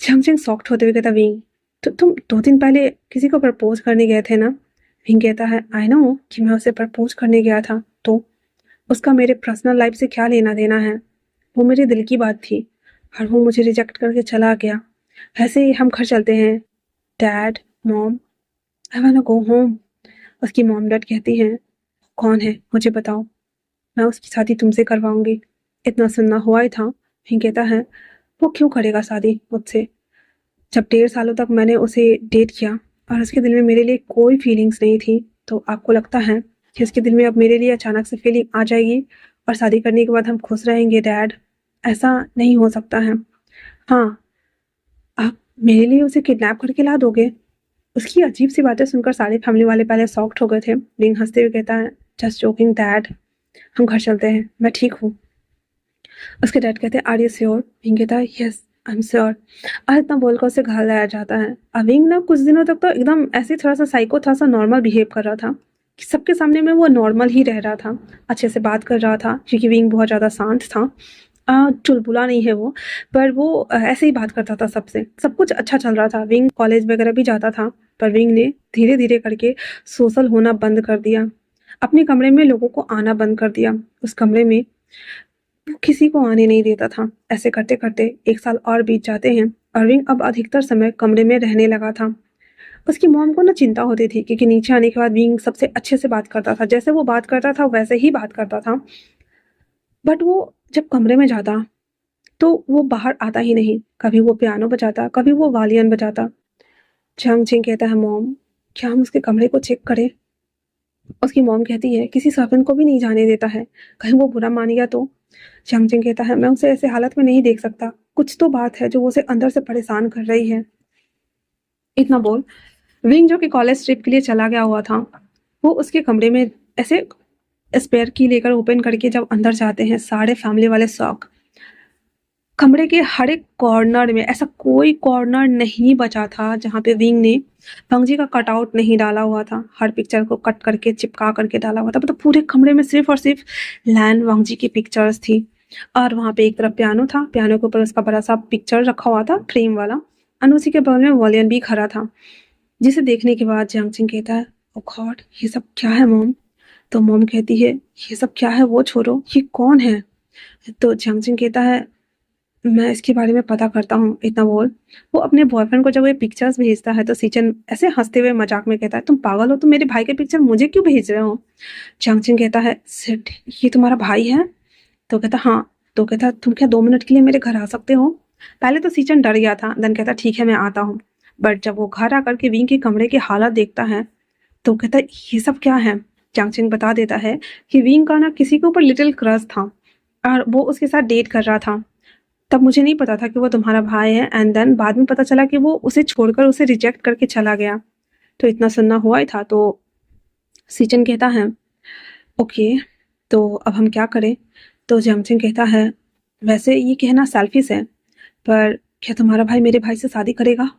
जियांग चेंग शॉक्ड होते हुए कहता, "विंग, तो तुम 2 दिन पहले किसी को प्रपोज़ करने गए थे ना?" विंग कहता है, "आई नो कि मैं उसे प्रपोज़ करने गया था, तो उसका मेरे पर्सनल लाइफ़ से क्या लेना-देना है? वो मेरे दिल की बात थी और वो मुझे रिजेक्ट करके चला गया। वैसे हम घर चलते हैं। Dad, mom, I want go home. उसकी मॉम डैड कहती हैं, कौन है मुझे बताओ, मैं उसकी शादी तुमसे करवाऊंगी। इतना सुनना हुआ ही था। फिर कहता है, वो क्यों करेगा शादी मुझसे, जब 1.5 सालों तक मैंने उसे डेट किया और उसके दिल में मेरे लिए कोई फीलिंग्स नहीं थी, तो आपको लगता है कि उसके दिल में अब मेरे लिए अचानक से फीलिंग आ जाएगी और शादी करने के बाद हम खुश रहेंगे? डैड, ऐसा नहीं हो सकता है। हाँ, आप मेरे लिए उसे किडनैप करके ला दोगे? उसकी अजीब सी बातें सुनकर सारे फैमिली वाले पहले शॉक्ड हो गए थे। रिंग हंसते हुए कहता है, जस्ट जोकिंग डैड, हम घर चलते हैं, मैं ठीक हूँ। उसके डैड कहते हैं, आर यू श्योर? विंग कहता है, यस आई एम श्योर। और इतना बोलकर उसे घर लाया जाता है। और विंग ना कुछ दिनों तक तो एकदम ऐसे थोड़ा सा साइको था, सा नॉर्मल बिहेव कर रहा था कि सबके सामने में वो नॉर्मल ही रह रहा था, अच्छे से बात कर रहा था, क्योंकि विंग बहुत ज़्यादा शांत था। चुलबुला नहीं है वो, पर वो ऐसे ही बात करता था सबसे, सब कुछ अच्छा चल रहा था। विंग कॉलेज वगैरह भी जाता था, पर विंग ने धीरे धीरे करके सोशल होना बंद कर दिया, अपने कमरे में लोगों को आना बंद कर दिया। उस कमरे में वो किसी को आने नहीं देता था। ऐसे करते करते 1 साल और बीत जाते हैं और विंग अब अधिकतर समय कमरे में रहने लगा था। उसकी मॉम को ना चिंता होती थी, क्योंकि नीचे आने के बाद विंग सबसे अच्छे से बात करता था, जैसे वो बात करता था वैसे ही बात करता था। बट वो जब कमरे में जाता तो वो बाहर आता ही नहीं। कभी वो पियानो बजाता, कभी वो वालियन बजाता। चंग चिंग कहता है, मॉम क्या हम उसके कमरे को चेक करें? उसकी मॉम कहती है, किसी सर्वेंट को भी नहीं जाने देता है, कहीं वो बुरा मान गया तो। चंग चिंग कहता है, मैं उसे ऐसे हालत में नहीं देख सकता, कुछ तो बात है जो उसे अंदर से परेशान कर रही है। इतना बोल विंग, जो कि कॉलेज ट्रिप के लिए चला गया हुआ था, वो उसके कमरे में ऐसे स्पेयर की लेकर ओपन करके जब अंदर जाते हैं, सारे फैमिली वाले शॉक। कमरे के हर एक कॉर्नर में ऐसा कोई कॉर्नर नहीं बचा था जहाँ पे विंग ने फंगजी का कटआउट नहीं डाला हुआ था। हर पिक्चर को कट करके चिपका करके डाला हुआ था। मतलब पूरे कमरे में सिर्फ और सिर्फ लैन वांगजी की पिक्चर्स थी। और वहाँ पे एक तरफ पियानो था, पियानो के ऊपर उसका बड़ा सा पिक्चर रखा हुआ था फ्रेम वाला, और उसी के बगल में वॉलियन भी खड़ा था। जिसे देखने के बाद जंगचिंग कहता है, ओ गॉड, ये सब क्या है मॉम? तो मॉम कहती है, ये सब क्या है वो छोड़ो, ये कौन है? तो जंगचिंग कहता है, मैं इसके बारे में पता करता हूँ। इतना बोल वो अपने बॉयफ्रेंड को जब ये पिक्चर्स भेजता है तो सीचन ऐसे हंसते हुए मजाक में कहता है, तुम पागल हो, तुम मेरे भाई के पिक्चर मुझे क्यों भेज रहे हो? चांगचिंग कहता है, सिट, ये तुम्हारा भाई है? तो कहता हाँ। तो कहता, तुम क्या 2 मिनट के लिए मेरे घर आ सकते हो? पहले तो सीचन डर गया था, देन कहता ठीक है मैं आता हूँ। बट जब वो घर आकर के विंग के कमरे की हालत देखता है तो कहता है, ये सब क्या है? चांगचिंग बता देता है कि विंग का ना किसी के ऊपर लिटिल क्रश था और वो उसके साथ डेट कर रहा था। तब मुझे नहीं पता था कि वो तुम्हारा भाई है, एंड देन बाद में पता चला कि वो उसे छोड़कर उसे रिजेक्ट करके चला गया। तो इतना सुनना हुआ ही था। तो सीचन कहता है, ओके, तो अब हम क्या करें? तो जमचिंग कहता है, वैसे ये कहना सेल्फिश है, पर क्या तुम्हारा भाई मेरे भाई से शादी करेगा?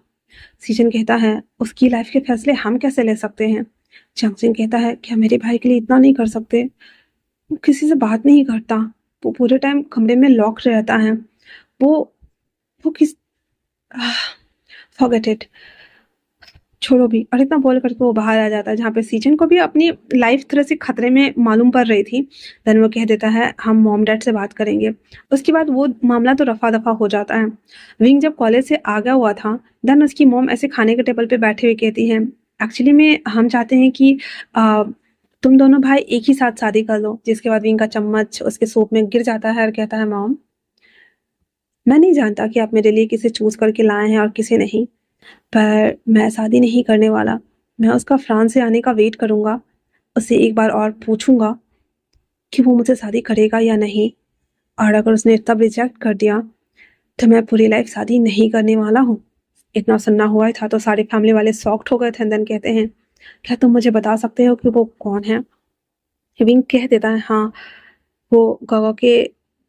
सीचन कहता है, उसकी लाइफ के फैसले हम कैसे ले सकते हैं? जमचिंग कहता है, क्या मेरे भाई के लिए इतना नहीं कर सकते? वो किसी से बात नहीं करता, वो पूरे टाइम कमरे में लॉक रहता है। वो वो किस फॉरगेट इट, छोड़ो भी। और इतना बोल करके वो बाहर आ जाता है, जहाँ पे सीजन को भी अपनी लाइफ थोड़ी सी खतरे में मालूम पड़ रही थी। देन वो कह देता है, हम मॉम डैड से बात करेंगे। उसके बाद वो मामला तो रफा दफा हो जाता है। विंग जब कॉलेज से आ गया हुआ था, देन उसकी मॉम ऐसे खाने के टेबल पे बैठे हुए कहती हैं, एक्चुअली में हम चाहते हैं कि तुम दोनों भाई एक ही साथ शादी कर लो। जिसके बाद विंग का चम्मच उसके सूप में गिर जाता है और कहता है, मॉम मैं नहीं जानता कि आप मेरे लिए किसे चूज करके लाए हैं और किसे नहीं, पर मैं शादी नहीं करने वाला। मैं उसका फ्रांस से आने का वेट करूँगा, उससे एक बार और पूछूंगा कि वो मुझसे शादी करेगा या नहीं। और अगर उसने तब रिजेक्ट कर दिया तो मैं पूरी लाइफ शादी नहीं करने वाला हूँ। इतना सुनना हुआ ही था तो सारे फैमिली वाले शॉक्ड हो गए थे। देन कहते हैं, क्या तुम मुझे बता सकते हो कि वो कौन है? विंग कह देता है, हाँ, वो गगो के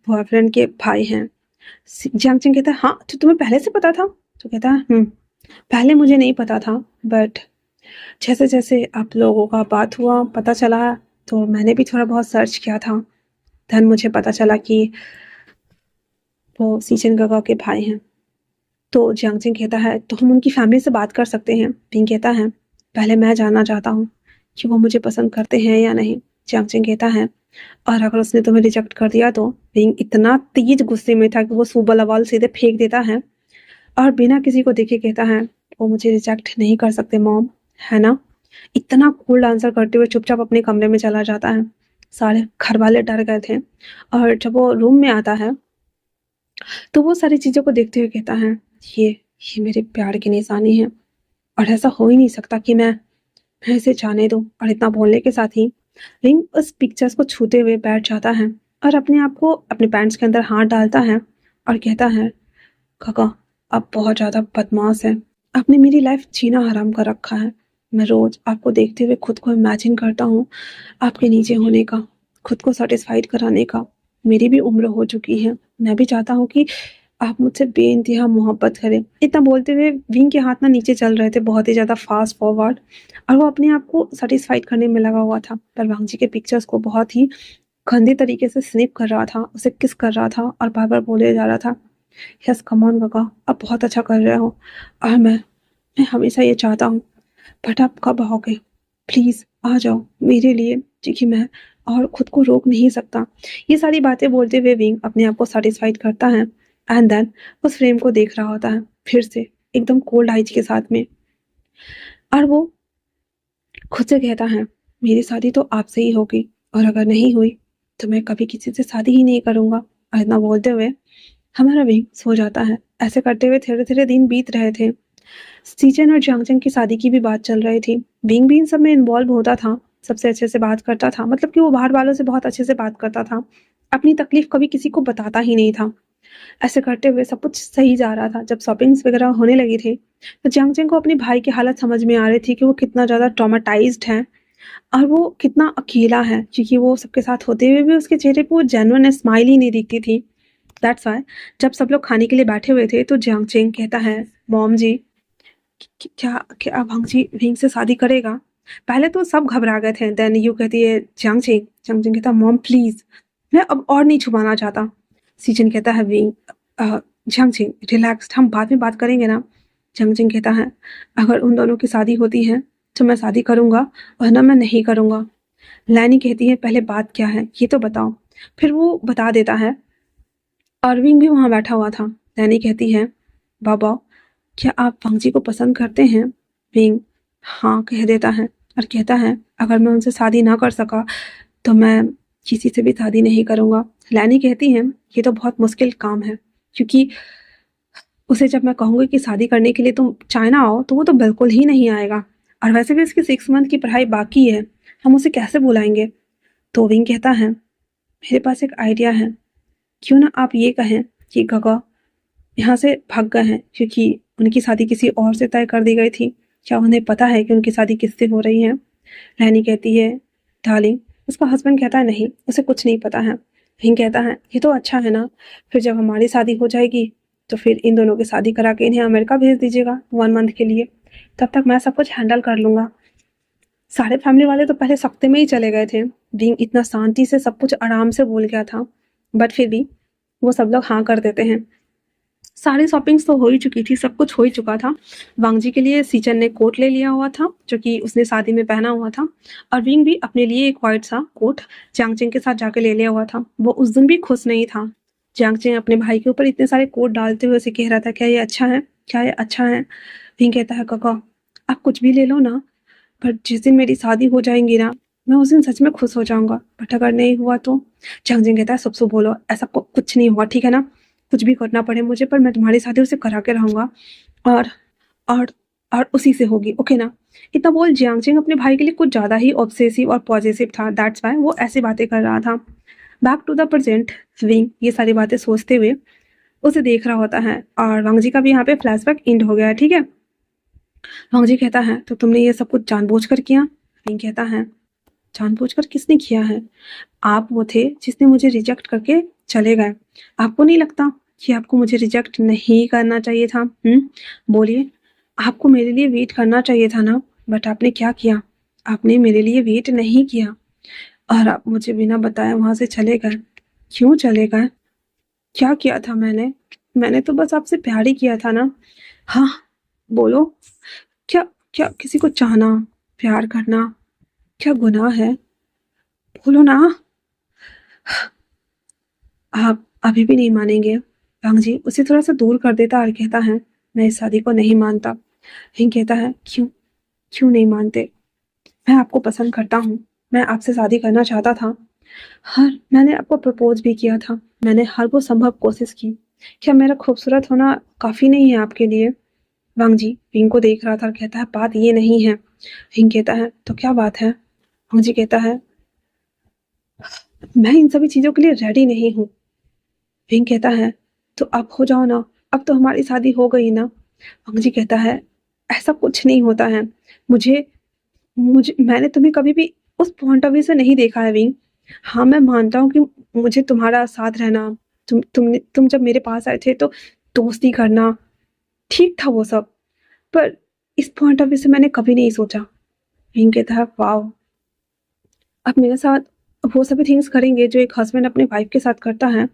बॉयफ्रेंड के भाई हैं। जियांगचिंग कहता है, हाँ, तो तुम्हें पहले से पता था? तो कहता है, पहले मुझे नहीं पता था, बट जैसे जैसे आप लोगों का बात हुआ, पता चला, तो मैंने भी थोड़ा बहुत सर्च किया था। धन मुझे पता चला कि वो सीचन गगा के भाई हैं। तो जियांगचिंग कहता है, तो हम उनकी फैमिली से बात कर सकते हैं? पिंग कहता है, पहले मैं जानना चाहता हूँ कि वो मुझे पसंद करते हैं या नहीं। जियांगचिंग कहता है, और अगर उसने तुम्हें रिजेक्ट कर दिया तो? पिंग इतना तेज गुस्से में था कि वो सूबा लवाल सीधे फेंक देता है, और बिना किसी को देखे कहता है, वो मुझे रिजेक्ट नहीं कर सकते मॉम, है ना? इतना कोल्ड आंसर करते हुए चुपचाप अपने कमरे में चला जाता है। सारे घर वाले डर गए थे और जब वो रूम में आता है तो वो सारी चीज़ों को देखते हुए कहता है, ये ये मेरे प्यार की निशानी है और ऐसा हो ही नहीं सकता कि मैं इसे जाने दूँ। और इतना बोलने के साथ ही रिंग उस पिक्चर्स को छूते हुए बैठ जाता है और अपने आप को अपने पैंट्स के अंदर हाथ डालता है और कहता है, काका आप बहुत ज़्यादा बदमाश हैं। आपने मेरी लाइफ जीना हराम कर रखा है। मैं रोज़ आपको देखते हुए खुद को इमेजिन करता हूँ आपके नीचे होने का, खुद को सैटिस्फाइड कराने का। मेरी भी उम्र हो चुकी है। मैं भी चाहता हूँ कि आप मुझसे बेइंतहा मोहब्बत करें। इतना बोलते हुए विंग के हाथ ना नीचे चल रहे थे बहुत ही ज़्यादा फास्ट फॉरवर्ड और वो अपने आप को सैटिस्फाइड करने में लगा हुआ था। पर वांग जी के पिक्चर्स को बहुत ही गंदे तरीके से स्निप कर रहा था, उसे किस कर रहा था और बार-बार बोले जा रहा था, यस कम ऑन काका, आप बहुत अच्छा कर रहे हो और मैं हमेशा ये चाहता हूँ, बट आप कब आओगे? प्लीज़ आ जाओ मेरे लिए, क्योंकि मैं और खुद को रोक नहीं सकता। ये सारी बातें बोलते हुए विंग अपने आप को सैटिस्फाइड करता है एंड देन उस फ्रेम को देख रहा होता है फिर से एकदम कोल्ड आइज के साथ में और वो खुद से कहता है, मेरी शादी तो आपसे ही होगी और अगर नहीं हुई तो मैं कभी किसी से शादी ही नहीं करूँगा। और इतना बोलते हुए हमारा विंग सो जाता है। ऐसे करते हुए धीरे-धीरे दिन बीत रहे थे। सीजन और जांगचंग की शादी की भी बात चल रही थी। विंग भी इन सब में इन्वॉल्व होता था, सबसे अच्छे से बात करता था, मतलब कि वो बाहर वालों से बहुत अच्छे से बात करता था। अपनी तकलीफ कभी किसी को बताता ही नहीं था। ऐसे करते हुए सब कुछ सही जा रहा था। जब शॉपिंग्स वगैरह होने लगी थी, तो जांगचंग को अपने भाई की हालत समझ में आ रही थी कि वो कितना ज़्यादा ट्रॉमाटाइज़्ड है और वो कितना अकेला है, क्योंकि वो सबके साथ होते हुए भी उसके चेहरे पे वो जेन्युइन स्माइल ही नहीं दिखती थी। दैट्स व्हाई जब सब लोग खाने के लिए बैठे हुए थे तो जांगचंग कहता है, मॉम जी क्या क्या भांग जी विंग से शादी करेगा? पहले तो सब घबरा गए थे। देन यू कहती है, जांगचंग जांगचंग कहता, मॉम प्लीज मैं अब और नहीं छुपाना चाहता। सीजन कहता है, विंग जांगचंग रिलैक्स, हम बाद में बात करेंगे ना। जांगचंग कहता है, अगर उन दोनों की शादी होती है तो मैं शादी करूंगा वरना मैं नहीं करूंगा। लैनी कहती है, पहले बात क्या है ये तो बताओ। फिर वो बता देता है और विंग भी वहां बैठा हुआ था। लैनी कहती है, बाबा क्या आप वांगजी को पसंद करते हैं? विंग हाँ कह देता है और कहता है, अगर मैं उनसे शादी ना कर सका तो मैं किसी से भी शादी नहीं करूँगा। लैनी कहती है, ये तो बहुत मुश्किल काम है, क्योंकि उसे जब मैं कहूँगी कि शादी करने के लिए तुम चाइना आओ तो वो तो बिल्कुल ही नहीं आएगा और वैसे भी उसकी 6 मंथ की पढ़ाई बाकी है, हम उसे कैसे बुलाएंगे? तो विंग कहता है, मेरे पास एक आइडिया है, क्यों ना आप ये कहें कि गगा यहाँ से भाग गए हैं क्योंकि उनकी शादी किसी और से तय कर दी गई थी। क्या उन्हें पता है कि उनकी शादी किससे हो रही है? रैनी कहती है, डार्लिंग। उसका हस्बैंड कहता है, नहीं उसे कुछ नहीं पता है। हिंग कहता है, ये तो अच्छा है ना, फिर जब हमारी शादी हो जाएगी तो फिर इन दोनों की शादी करा के इन्हें अमेरिका भेज दीजिएगा 1 मंथ के लिए, तब तक मैं सब कुछ हैंडल कर लूँगा। सारे फैमिली वाले तो पहले सख्ते में ही चले गए थे। विंग इतना शांति से सब कुछ आराम से बोल गया था, बट फिर भी वो सब लोग हाँ कर देते हैं। सारी शॉपिंग्स तो हो ही चुकी थी, सब कुछ हो ही चुका था। वांगजी के लिए सीचन ने कोट ले लिया हुआ था जो कि उसने शादी में पहना हुआ था और विंग भी अपने लिए एक वाइट सा कोट जांगचेंग के साथ जाके ले लिया हुआ था। वो उस दिन भी खुश नहीं था। जांगचेंग अपने भाई के ऊपर इतने सारे कोट डालते हुए उसे कह रहा था, क्या ये अच्छा है, क्या ये अच्छा है? विंग कहता है, काका आप कुछ भी ले लो ना, पर जिस दिन मेरी शादी हो जाएगी ना, मैं उस दिन सच में खुश हो जाऊंगा, बट अगर नहीं हुआ तो? जांगचेंग कहता है, सब बोलो ऐसा कुछ नहीं हुआ, ठीक है ना? कुछ भी करना पड़े मुझे, पर मैं तुम्हारी शादी उसे करा के रहूंगा और और और उसी से होगी, ओके ना? इतना बोल जियांगचिंग अपने भाई के लिए कुछ ज़्यादा ही ऑब्सेसिव और पॉजिटिव था। दैट्स वाई वो ऐसी बातें कर रहा था। Back to the present, Wing ये सारी बातें सोचते हुए उसे देख रहा होता है और वांगजी का भी यहाँ पे फ्लैशबैक एंड हो गया है, ठीक है? वांगजी कहता है, तो तुमने ये सब कुछ जानबूझकर किया? विंग कहता है, जानबूझकर किसने किया है? आप वो थे जिसने मुझे रिजेक्ट करके चले गए। आपको नहीं लगता कि आपको मुझे रिजेक्ट नहीं करना चाहिए था? बोलिए, आपको मेरे लिए वेट करना चाहिए था ना, बट आपने क्या किया? आपने मेरे लिए वेट नहीं किया और आप मुझे बिना बताए वहां से चले गए। क्यों चले गए? क्या किया था मैंने? मैंने तो बस आपसे प्यार ही किया था ना। हाँ, बोलो। क्या क्या किसी को चाहना, प्यार करना क्या गुनाह है? बोलो ना। आप अभी भी नहीं मानेंगे? वांग जी उसे थोड़ा सा दूर कर देता और कहता है, मैं इस शादी को नहीं मानता। विंग कहता है क्यों, क्यों नहीं मानते? मैं आपको पसंद करता हूँ, मैं आपसे शादी करना चाहता था। मैंने आपको प्रपोज भी किया था, मैंने हर वो संभव कोशिश की। क्या मेरा खूबसूरत होना काफी नहीं है आपके लिए? वांग जी विंग को देख रहा था और कहता है बात ये नहीं है। विंग कहता है तो क्या बात है? वांग जी कहता है मैं इन सभी चीजों के लिए रेडी नहीं हूँ। विंग कहता है तो अब हो जाओ ना, अब तो हमारी शादी हो गई ना। वांग जी कहता है ऐसा कुछ नहीं होता है। मुझे मुझे मैंने तुम्हें कभी भी उस पॉइंट ऑफ व्यू से नहीं देखा है विंग। हाँ मैं मानता हूँ कि मुझे तुम्हारा साथ रहना, तुम जब मेरे पास आए थे तो दोस्ती करना ठीक था वो सब, पर इस पॉइंट ऑफ व्यू से मैंने कभी नहीं सोचा। विंग कहता है वाओ, आप मेरे साथ वो सभी थिंग्स करेंगे जो एक हस्बैंड अपने वाइफ के साथ करता है,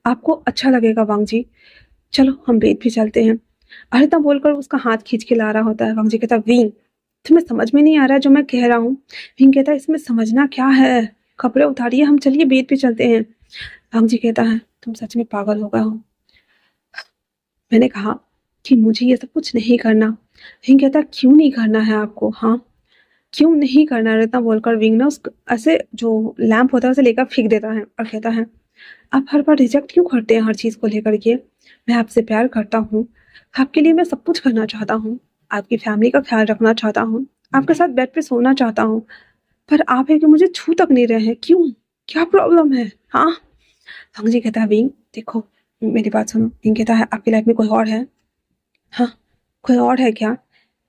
आपको अच्छा लगेगा वांग जी। चलो हम बेड पे चलते हैं। अरिता बोलकर उसका हाथ खींच के ला रहा होता है। वांग जी कहता विंग तुम्हें समझ में नहीं आ रहा है जो मैं कह रहा हूँ? विंग कहता है इसमें समझना क्या है, कपड़े उतारिए, हम चलिए बेड पे चलते हैं। वांग जी कहता है तुम सच में पागल हो गए हो, मैंने कहा कि मुझे ये सब कुछ नहीं करना। विंग कहता क्यों नहीं करना है आपको? हाँ क्यों नहीं करना है? इतना बोलकर विंग ना उस ऐसे जो लैंप होता है उसे लेकर फेंक देता है और कहता है आप हर बार रिजेक्ट क्यों करते हैं हर चीज को लेकर के? मैं आपसे प्यार करता हूँ, आपके लिए मैं सब कुछ करना चाहता हूँ, आपकी फैमिली का ख्याल रखना चाहता हूँ, आपके साथ बेड पे सोना चाहता हूँ, पर आप है कि मुझे छू तक नहीं रहे हैं, क्यों, क्या प्रॉब्लम है? हाँ वांग जी कहता है विंग देखो मेरी बात सुनो। विंग कहता है आपकी लाइफ में कोई और है? हाँ कोई और है क्या?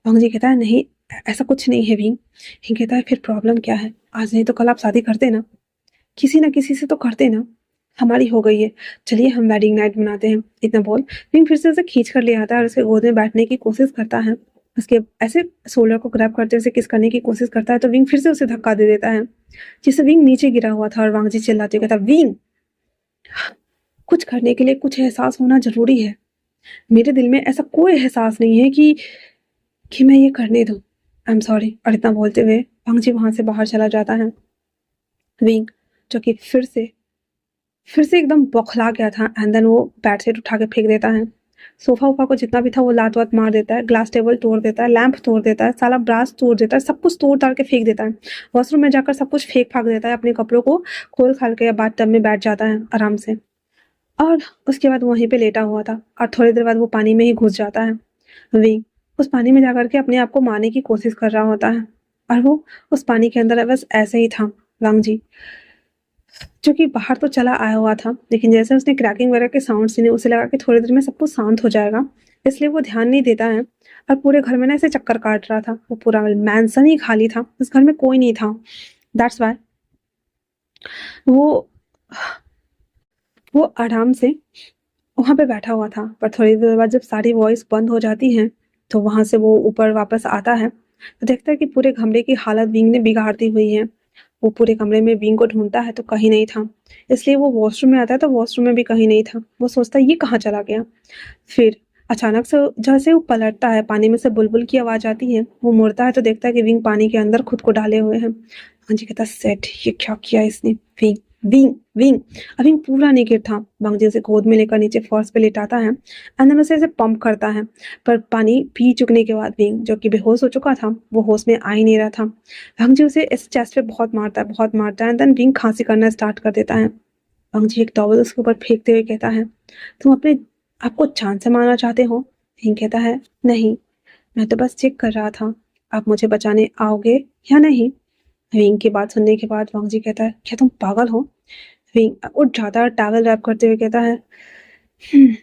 वांग जी कहता है नहीं ऐसा कुछ नहीं है विंग। विंग कहता है फिर प्रॉब्लम क्या है? आज नहीं तो कल आप शादी करते ना, किसी ना किसी से तो करते ना। हमारी हो गई है, चलिए हम वेडिंग नाइट मनाते हैं। इतना बोल विंग फिर से उसे खींच कर ले आता है और उसके गोद में बैठने की कोशिश करता है। उसके ऐसे शोल्डर को ग्रैब करते हुए किस करने की कोशिश करता है तो विंग फिर से उसे धक्का दे देता है, जिससे विंग नीचे गिरा हुआ था। और वांग जी चिल्लाते हुए कहता विंग कुछ करने के लिए कुछ एहसास होना जरूरी है, मेरे दिल में ऐसा कोई एहसास नहीं है कि मैं ये करने दूं। I am sorry. और इतना बोलते हुए वांग जी वहां से बाहर चला जाता है। विंग जो कि फिर से एकदम बौखला गया था एंड देन वो बेड शीट उठा के फेंक देता है। सोफा वोफा को जितना भी था वो लात वात मार देता है, ग्लास टेबल तोड़ देता है, लैंप तोड़ देता है, साला ब्रास तोड़ देता है, सब कुछ तोड़ ताड़ के फेंक देता है। वॉशरूम में जाकर सब कुछ फेंक फाक देता है, अपने कपड़ों को खोल खाल के बाथ टब में बैठ जाता है आराम से। और उसके बाद वहीं पे लेटा हुआ था और थोड़ी देर बाद वो पानी में ही घुस जाता है। विंग उस पानी में जाकर के अपने आप को मारने की कोशिश कर रहा होता है और वो उस पानी के अंदर बस ऐसे ही था। वांग जी जो कि बाहर तो चला आया हुआ था, लेकिन जैसे उसने क्रैकिंग वगैरह के साउंड सुने उसे लगा कि थोड़ी देर में सब कुछ शांत हो जाएगा, इसलिए वो ध्यान नहीं देता है। और पूरे घर में ना ऐसे चक्कर काट रहा था। वो पूरा मैंसन ही खाली था, उस घर में कोई नहीं था। दैट्स वाई वो वो आराम से वहां पे बैठा हुआ था। पर थोड़ी देर बाद जब सारी वॉइस बंद हो जाती है तो वहां से वो ऊपर वापस आता है तो देखता है कि पूरे कमरे की हालत विंग ने बिगाड़ दी हुई है। वो पूरे कमरे में विंग को ढूंढता है तो कहीं नहीं था, इसलिए वो वॉशरूम में आता है तो वॉशरूम में भी कहीं नहीं था। वो सोचता है ये कहाँ चला गया। फिर अचानक से जैसे वो पलटता है, पानी में से बुलबुल की आवाज आती है। वो मुड़ता है तो देखता है कि विंग पानी के अंदर खुद को डाले हुए हैं। हाँ जी कहता सेट, ये क्या किया इसने? विंग विंग विंग अब विंग पूरा नेकेड था। वांग जी उसे गोद में लेकर नीचे फर्श पे लेटाता है एंड देन उसे ऐसे पंप करता है। पर पानी पी चुकने के बाद विंग जो कि बेहोश हो चुका था वो होश में आ ही नहीं रहा था। वांग जी उसे इस चेस्ट पे बहुत मारता है एंड देन विंग खांसी करना स्टार्ट कर देता है। वांग जी एक टॉवल उसके ऊपर फेंकते हुए कहता है तुम अपने आपको जान से मारना चाहते हो? विंग कहता है नहीं, मैं तो बस चेक कर रहा था आप मुझे बचाने आओगे या नहीं। विंग की बात सुनने के बाद वांग जी कहता है क्या तुम पागल हो? विंग उठ जाता है, टॉवल रैप करते हुए कहता है "हम्म,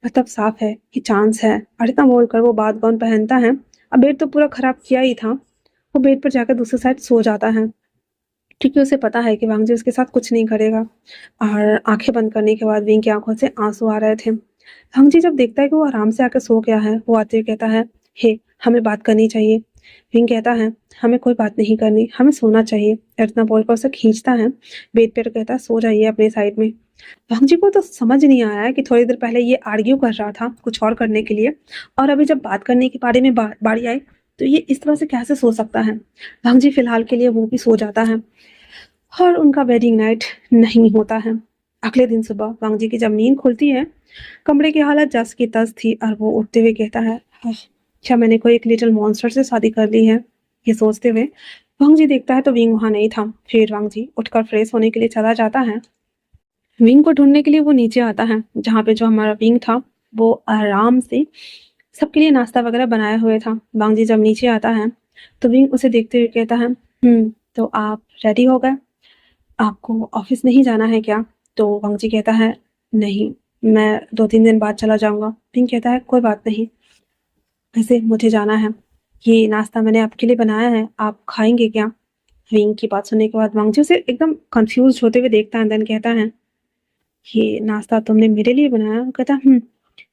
मतलब साफ है कि चांस है। और इतना बोलकर वो बात गाउन पहनता है। अब बेड तो पूरा खराब किया ही था। वो बेड पर जाकर दूसरी साइड सो जाता है क्योंकि उसे पता है कि वांग जी उसके साथ कुछ नहीं करेगा। और आंखें बंद करने के बाद विंग की आंखों से आंसू आ रहे थे। वांग जी जब देखता है कि वो आराम से आकर सो गया है, वो आते हुए कहता है हे हमें बात करनी चाहिए। विंग कहता है हमें कोई बात नहीं करनी, हमें सोना चाहिए। इतना बोलकर उसे खींचता है बेड पे, कहता है सो जाइए अपने साइड में। वांग जी को तो समझ नहीं आया है कि थोड़ी देर पहले ये आर्ग्यू कर रहा था कुछ और करने के लिए, और अभी जब बात करने के बारे में बारी आई तो ये इस तरह से कैसे सो सकता है। वांग जी फिलहाल के लिए वो भी सो जाता है और उनका वेडिंग नाइट नहीं होता है। अगले दिन सुबह वांग जी की जब नींद खुलती है, कमरे की हालत जस की तस थी और वो उठते हुए कहता है, क्या मैंने कोई एक लिटिल मॉन्स्टर से शादी कर ली है? ये सोचते हुए वांग जी देखता है तो विंग वहां नहीं था। फिर वांग जी उठकर फ्रेश होने के लिए चला जाता है। विंग को ढूंढने के लिए वो नीचे आता है, जहाँ पे जो हमारा विंग था वो आराम से सबके लिए नाश्ता वगैरह बनाया हुए था। वांग जी जब नीचे आता है तो विंग उसे देखते हुए कहता है, तो आप रेडी हो गए? आपको ऑफिस नहीं जाना है क्या? तो वांग जी कहता है, नहीं, मैं 2-3 दिन बाद चला जाऊंगा। विंग कहता है, कोई बात नहीं, वैसे मुझे जाना है। ये नाश्ता मैंने आपके लिए बनाया है, आप खाएंगे क्या? विंग की बात सुनने के बाद वांग जी उसे एकदम कंफ्यूज होते हुए देखता है, देन कहता है, ये नाश्ता तुमने मेरे लिए बनाया? वो कहता है,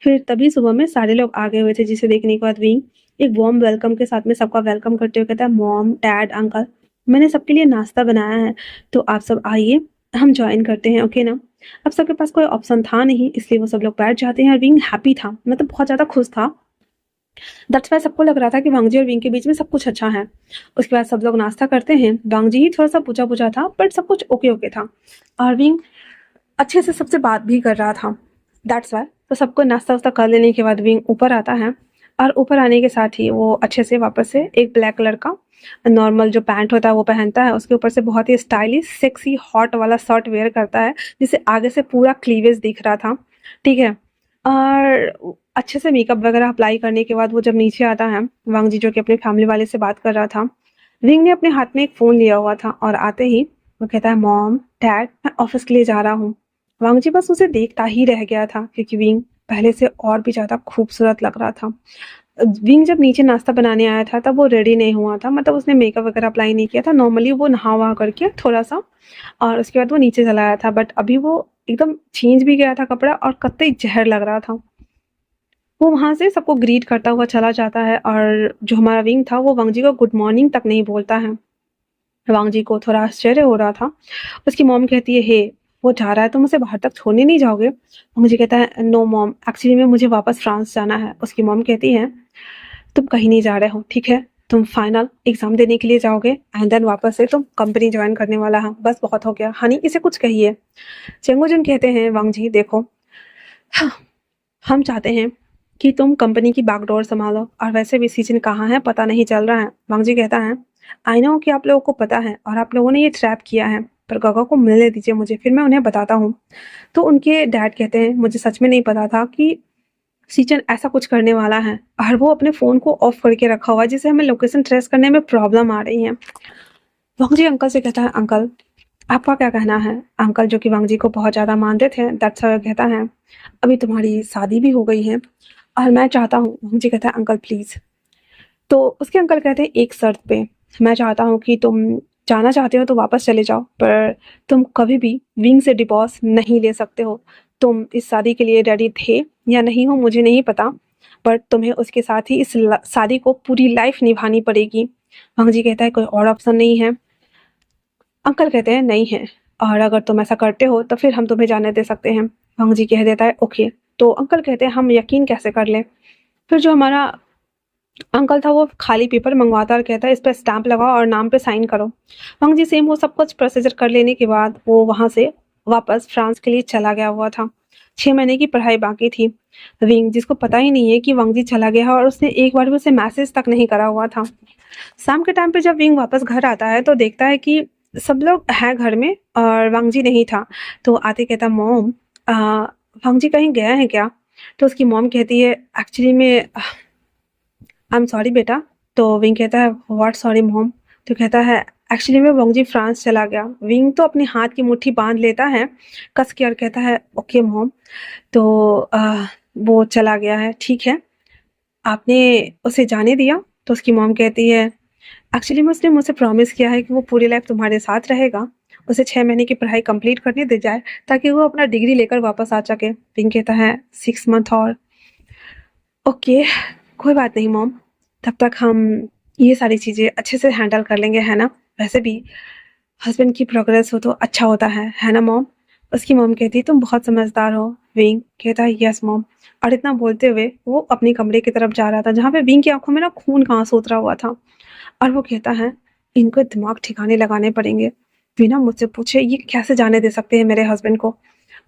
फिर तभी सुबह में सारे लोग आ गए हुए थे, जिसे देखने के बाद विंग एक वार्म वेलकम के साथ में सबका वेलकम करते हुए कहता है, मॉम, डैड, अंकल, मैंने सबके लिए नाश्ता बनाया है, तो आप सब आइए, हम ज्वाइन करते हैं, ओके ना? अब सबके पास कोई ऑप्शन था नहीं, इसलिए वो सब लोग बैठ जाते हैं और विंग हैप्पी था, मतलब बहुत ज़्यादा खुश था। दैट्स वाई सबको लग रहा था कि वांग जी और विंग के बीच में सब कुछ अच्छा है। उसके बाद सब लोग नाश्ता करते हैं। वांग जी ही थोड़ा सा पूछा पूछा था, बट सब कुछ ओके ओके था और विंग अच्छे से सबसे बात भी कर रहा था। दैट्स वाई तो सबको नाश्ता वास्ता कर लेने के बाद विंग ऊपर आता है और ऊपर आने के साथ ही वो अच्छे से वापस से एक ब्लैक कलर का नॉर्मल जो पैंट होता है वो पहनता है। उसके ऊपर से बहुत ही स्टाइलिश सेक्सी हॉट वाला शर्ट वेयर करता है, जिससे आगे से पूरा क्लीवेज दिख रहा था, ठीक है। और अच्छे से मेकअप वगैरह अप्लाई करने के बाद वो जब नीचे आता है, वांग जी जो कि अपने फैमिली वाले से बात कर रहा था, विंग ने अपने हाथ में एक फ़ोन लिया हुआ था और आते ही वो कहता है, मॉम, डैड, मैं ऑफिस के लिए जा रहा हूँ। वांग जी बस उसे देखता ही रह गया था, क्योंकि विंग पहले से और भी ज़्यादा खूबसूरत लग रहा था। विंग जब नीचे नाश्ता बनाने आया था तब वो रेडी नहीं हुआ था, मतलब उसने मेकअप वगैरह अप्लाई नहीं किया था, नॉर्मली वो नहा वहा करके थोड़ा सा और उसके बाद वो नीचे चला आया था। बट अभी वो एकदम चेंज भी गया था कपड़ा और कतई जहर लग रहा था। वो वहां से सबको ग्रीट करता हुआ चला जाता है और जो हमारा विंग था वो वांग जी को गुड मॉर्निंग तक नहीं बोलता है। वांग जी को थोड़ा आश्चर्य हो रहा था। उसकी मॉम कहती है, हे, वो जा रहा है, तुम उसे बाहर तक छोड़ने नहीं जाओगे? वांग जी कहता है, नो मॉम, एक्चुअली में मुझे वापस फ्रांस जाना है। उसकी मॉम कहती है, तुम कहीं नहीं जा रहे हो, ठीक है, तुम फाइनल एग्जाम देने के लिए जाओगे एंड देन वापस से तुम कंपनी ज्वाइन करने वाला है, बस बहुत हो गया, हनी इसे कुछ कहिए। चेंगोजुन कहते हैं, वांग जी देखो, हाँ, हम चाहते हैं कि तुम कंपनी की बैकडोर संभालो और वैसे भी सीजन कहाँ है पता नहीं चल रहा है। वांग जी कहता है, आई नो कि आप लोगों को पता है और आप लोगों ने ये ट्रैप किया है, पर गगा को मिलने दीजिए मुझे, फिर मैं उन्हें बताता हूँ। तो उनके डैड कहते हैं, मुझे सच में नहीं पता था कि सीजन ऐसा कुछ करने वाला है और वो अपने फ़ोन को ऑफ करके रखा हुआ है, जिससे हमें लोकेशन ट्रेस करने में प्रॉब्लम आ रही है। वांग जी अंकल से कहता है, अंकल, आपका क्या कहना है? अंकल जो कि वांग जी को बहुत ज़्यादा मानते थे, दैट्स व्हाई कहता है, अभी तुम्हारी शादी भी हो गई है और मैं चाहता हूँ। वांग जी कहता है, अंकल प्लीज़। तो उसके अंकल कहते हैं, एक शर्त पे, मैं चाहता हूँ कि तुम जाना चाहते हो तो वापस चले जाओ, पर तुम कभी भी विंग से डिवोर्स नहीं ले सकते हो। तुम इस शादी के लिए रेडी थे या नहीं हो मुझे नहीं पता, बट तुम्हें उसके साथ ही इस शादी को पूरी लाइफ निभानी पड़ेगी। वांग जी कहता है, कोई और ऑप्शन नहीं है? अंकल कहते हैं, नहीं है, और अगर तुम ऐसा करते हो तो फिर हम तुम्हें जाने दे सकते हैं। वांग जी कह देता है, ओके। तो अंकल कहते हैं, हम यकीन कैसे कर लें? फिर जो हमारा अंकल था वो खाली पेपर मंगवाता और कहता है, इस पर स्टैंप लगाओ और नाम पे साइन करो। वांग जी सेम वो सब कुछ प्रोसीजर कर लेने के बाद वो वहां से वापस फ्रांस के लिए चला गया हुआ था। 6 महीने की पढ़ाई बाकी थी। विंग, जिसको पता ही नहीं है कि वांग जी चला गया है और उसने एक बार भी उसे मैसेज तक नहीं करा हुआ था। शाम के टाइम पे जब विंग वापस घर आता है तो देखता है कि सब लोग हैं घर में और वांग जी नहीं था। तो आते कहता, मॉम, वांग जी कहीं गया है क्या? तो उसकी मॉम कहती है, एक्चुअली में आई एम सॉरी बेटा। तो विंग कहता है, व्हाट सॉरी मॉम? तो कहता है, एक्चुअली में वांग जी फ्रांस चला गया। विंग तो अपने हाथ की मुट्ठी बांध लेता है कस के और कहता है, ओके मॉम, तो वो चला गया है, ठीक है, आपने उसे जाने दिया? तो उसकी मॉम कहती है, एक्चुअली में उसने मुझसे प्रॉमिस किया है कि वो पूरी लाइफ तुम्हारे साथ रहेगा। उसे 6 महीने की पढ़ाई कंप्लीट करने दे जाए ताकि वो अपना डिग्री लेकर वापस आ सके। विंग कहता है, 6 मंथ और, ओके, कोई बात नहीं मॉम, तब तक हम ये सारी चीज़ें अच्छे से हैंडल कर लेंगे, है ना? वैसे भी हस्बैंड की प्रोग्रेस हो तो अच्छा होता है ना मॉम? उसकी मॉम कहती, तुम बहुत समझदार हो। विंग कहता है, यस मॉम। और इतना बोलते हुए वो अपने कमरे की तरफ जा रहा था, जहाँ पे विंग की आंखों में ना खून का आंसू उतरा हुआ था। और वो कहता है, इनको दिमाग ठिकाने लगाने पड़ेंगे, बिना मुझसे पूछे ये कैसे जाने दे सकते हैं मेरे हस्बैंड को?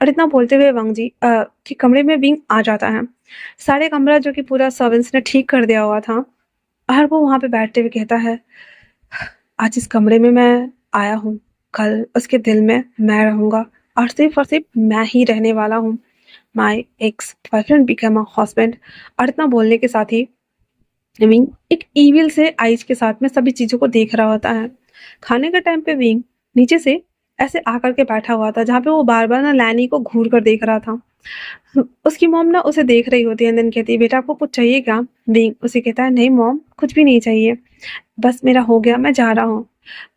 और इतना बोलते हुए वांग जी के कमरे में विंग आ जाता है। सारे कमरा जो कि पूरा सर्वेंट्स ने ठीक कर दिया हुआ था, और वो वहाँ पे बैठते हुए कहता है, आज इस कमरे में मैं आया हूँ, कल उसके दिल में मैं रहूँगा और सिर्फ मैं ही रहने वाला हूँ। My ex boyfriend become a husband. और इतना बोलने के साथ ही विंग एक ईविल से आइज के साथ में सभी चीज़ों को देख रहा होता है। खाने के टाइम पे विंग नीचे से ऐसे आकर के बैठा हुआ था, जहाँ पे वो बार-बार ना लैनी को घूर कर देख रहा था। उसकी मॉम ना उसे देख रही होती है, देन कहती है, बेटा आपको कुछ चाहिए क्या? विंग उसे कहता है, नहीं मॉम, कुछ भी नहीं चाहिए, बस मेरा हो गया, मैं जा रहा हूँ।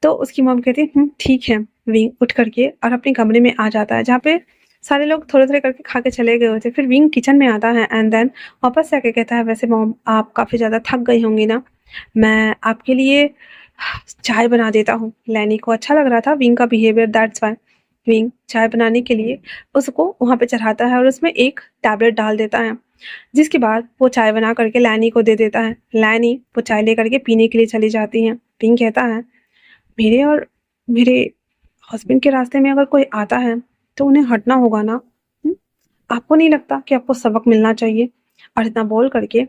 तो उसकी मॉम कहती है, ठीक है। विंग उठ करके और अपने कमरे में आ जाता है, जहाँ पे सारे लोग थोड़े-थोड़े करके खा के चले गए होते हैं। फिर विंग किचन में आता है एंड देन वापस से आके कहता है, वैसे मॉम आप काफ़ी ज़्यादा थक गई होंगी ना, मैं आपके लिए चाय बना देता हूँ। लैनी को अच्छा लग रहा था विंग का बिहेवियर, दैट्स व्हाई विंग चाय बनाने के लिए उसको वहाँ पे चढ़ाता है और उसमें एक टैबलेट डाल देता है, जिसके बाद वो चाय बना करके लैनी को दे देता है। लैनी वो चाय लेकर के पीने के लिए चली जाती है। विंग कहता है, मेरे और मेरे हस्बैंड के रास्ते में अगर कोई आता है तो उन्हें हटना होगा ना। हुँ? आपको नहीं लगता कि आपको सबक मिलना चाहिए? और इतना बोल करके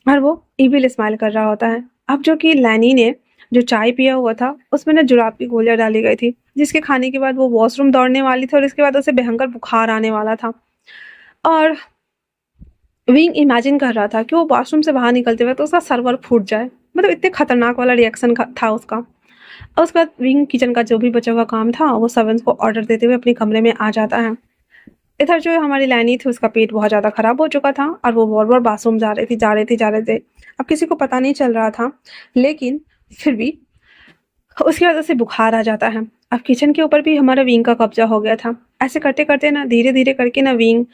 और वो इविल स्माइल कर रहा होता है। अब जो कि लैनी ने जो चाय पिया हुआ था, उसमें ना जुलाब की गोलियाँ डाली गई थी, जिसके खाने के बाद वो वॉशरूम दौड़ने वाली थी और इसके बाद उसे भयंकर बुखार आने वाला था। और विंग इमेजिन कर रहा था कि वो वॉशरूम से बाहर निकलते वक़्त उसका सर्वर फूट जाए। मतलब इतने खतरनाक वाला रिएक्शन था उसका। और उसके बाद विंग किचन का जो भी बचा हुआ काम था, वो सर्वेंट्स को ऑर्डर देते हुए अपने कमरे में आ जाता है। इधर जो हमारी लैनी थी, उसका पेट बहुत ज़्यादा खराब हो चुका था और वो बार-बार बाथरूम जा रहे थे। अब किसी को पता नहीं चल रहा था, लेकिन फिर भी उसके बाद उसे बुखार आ जाता है। अब किचन के ऊपर भी हमारा विंग का कब्जा हो गया था। ऐसे करते-करते ना धीरे-धीरे करके ना विंग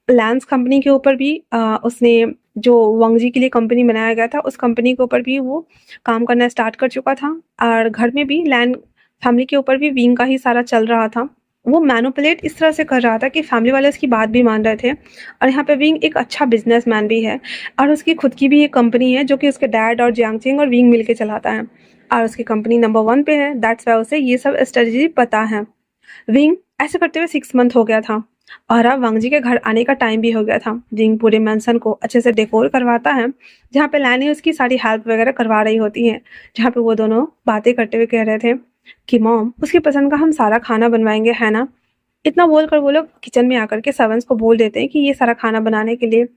लैंस कंपनी के ऊपर भी उसने जो वांग जी के लिए कंपनी बनाया गया था, उस कंपनी के ऊपर भी वो काम करना स्टार्ट कर चुका था और घर में भी लैन फैमिली के ऊपर भी विंग का ही सारा चल रहा था। वो मैनिपुलेट इस तरह से कर रहा था कि फैमिली वाले उसकी बात भी मान रहे थे और यहाँ पे विंग एक अच्छा बिज़नेसमैन भी है और उसकी खुद की भी एक कंपनी है, जो कि उसके डैड और जियांगचेंग और विंग मिलके चलाता है और उसकी कंपनी नंबर 1 पे है। दैट्स व्हाई उसे ये सब स्ट्रेटजी पता है। विंग ऐसे करते हुए 6 मंथ हो गया था और अब वांग जी के घर आने का टाइम भी हो गया था। विंग पूरे मैंसन को अच्छे से डेकोर करवाता है, जहाँ पे लैनी उसकी सारी हेल्प वगैरह करवा रही होती है, जहाँ पे वो दोनों बातें करते हुए कह रहे थे कि मॉम उसकी पसंद का हम सारा खाना बनवाएंगे, है ना? इतना बोलकर वो लोग किचन में आकर के सर्वेंट्स को बोल देते हैं कि ये सारा खाना बनाने के लिए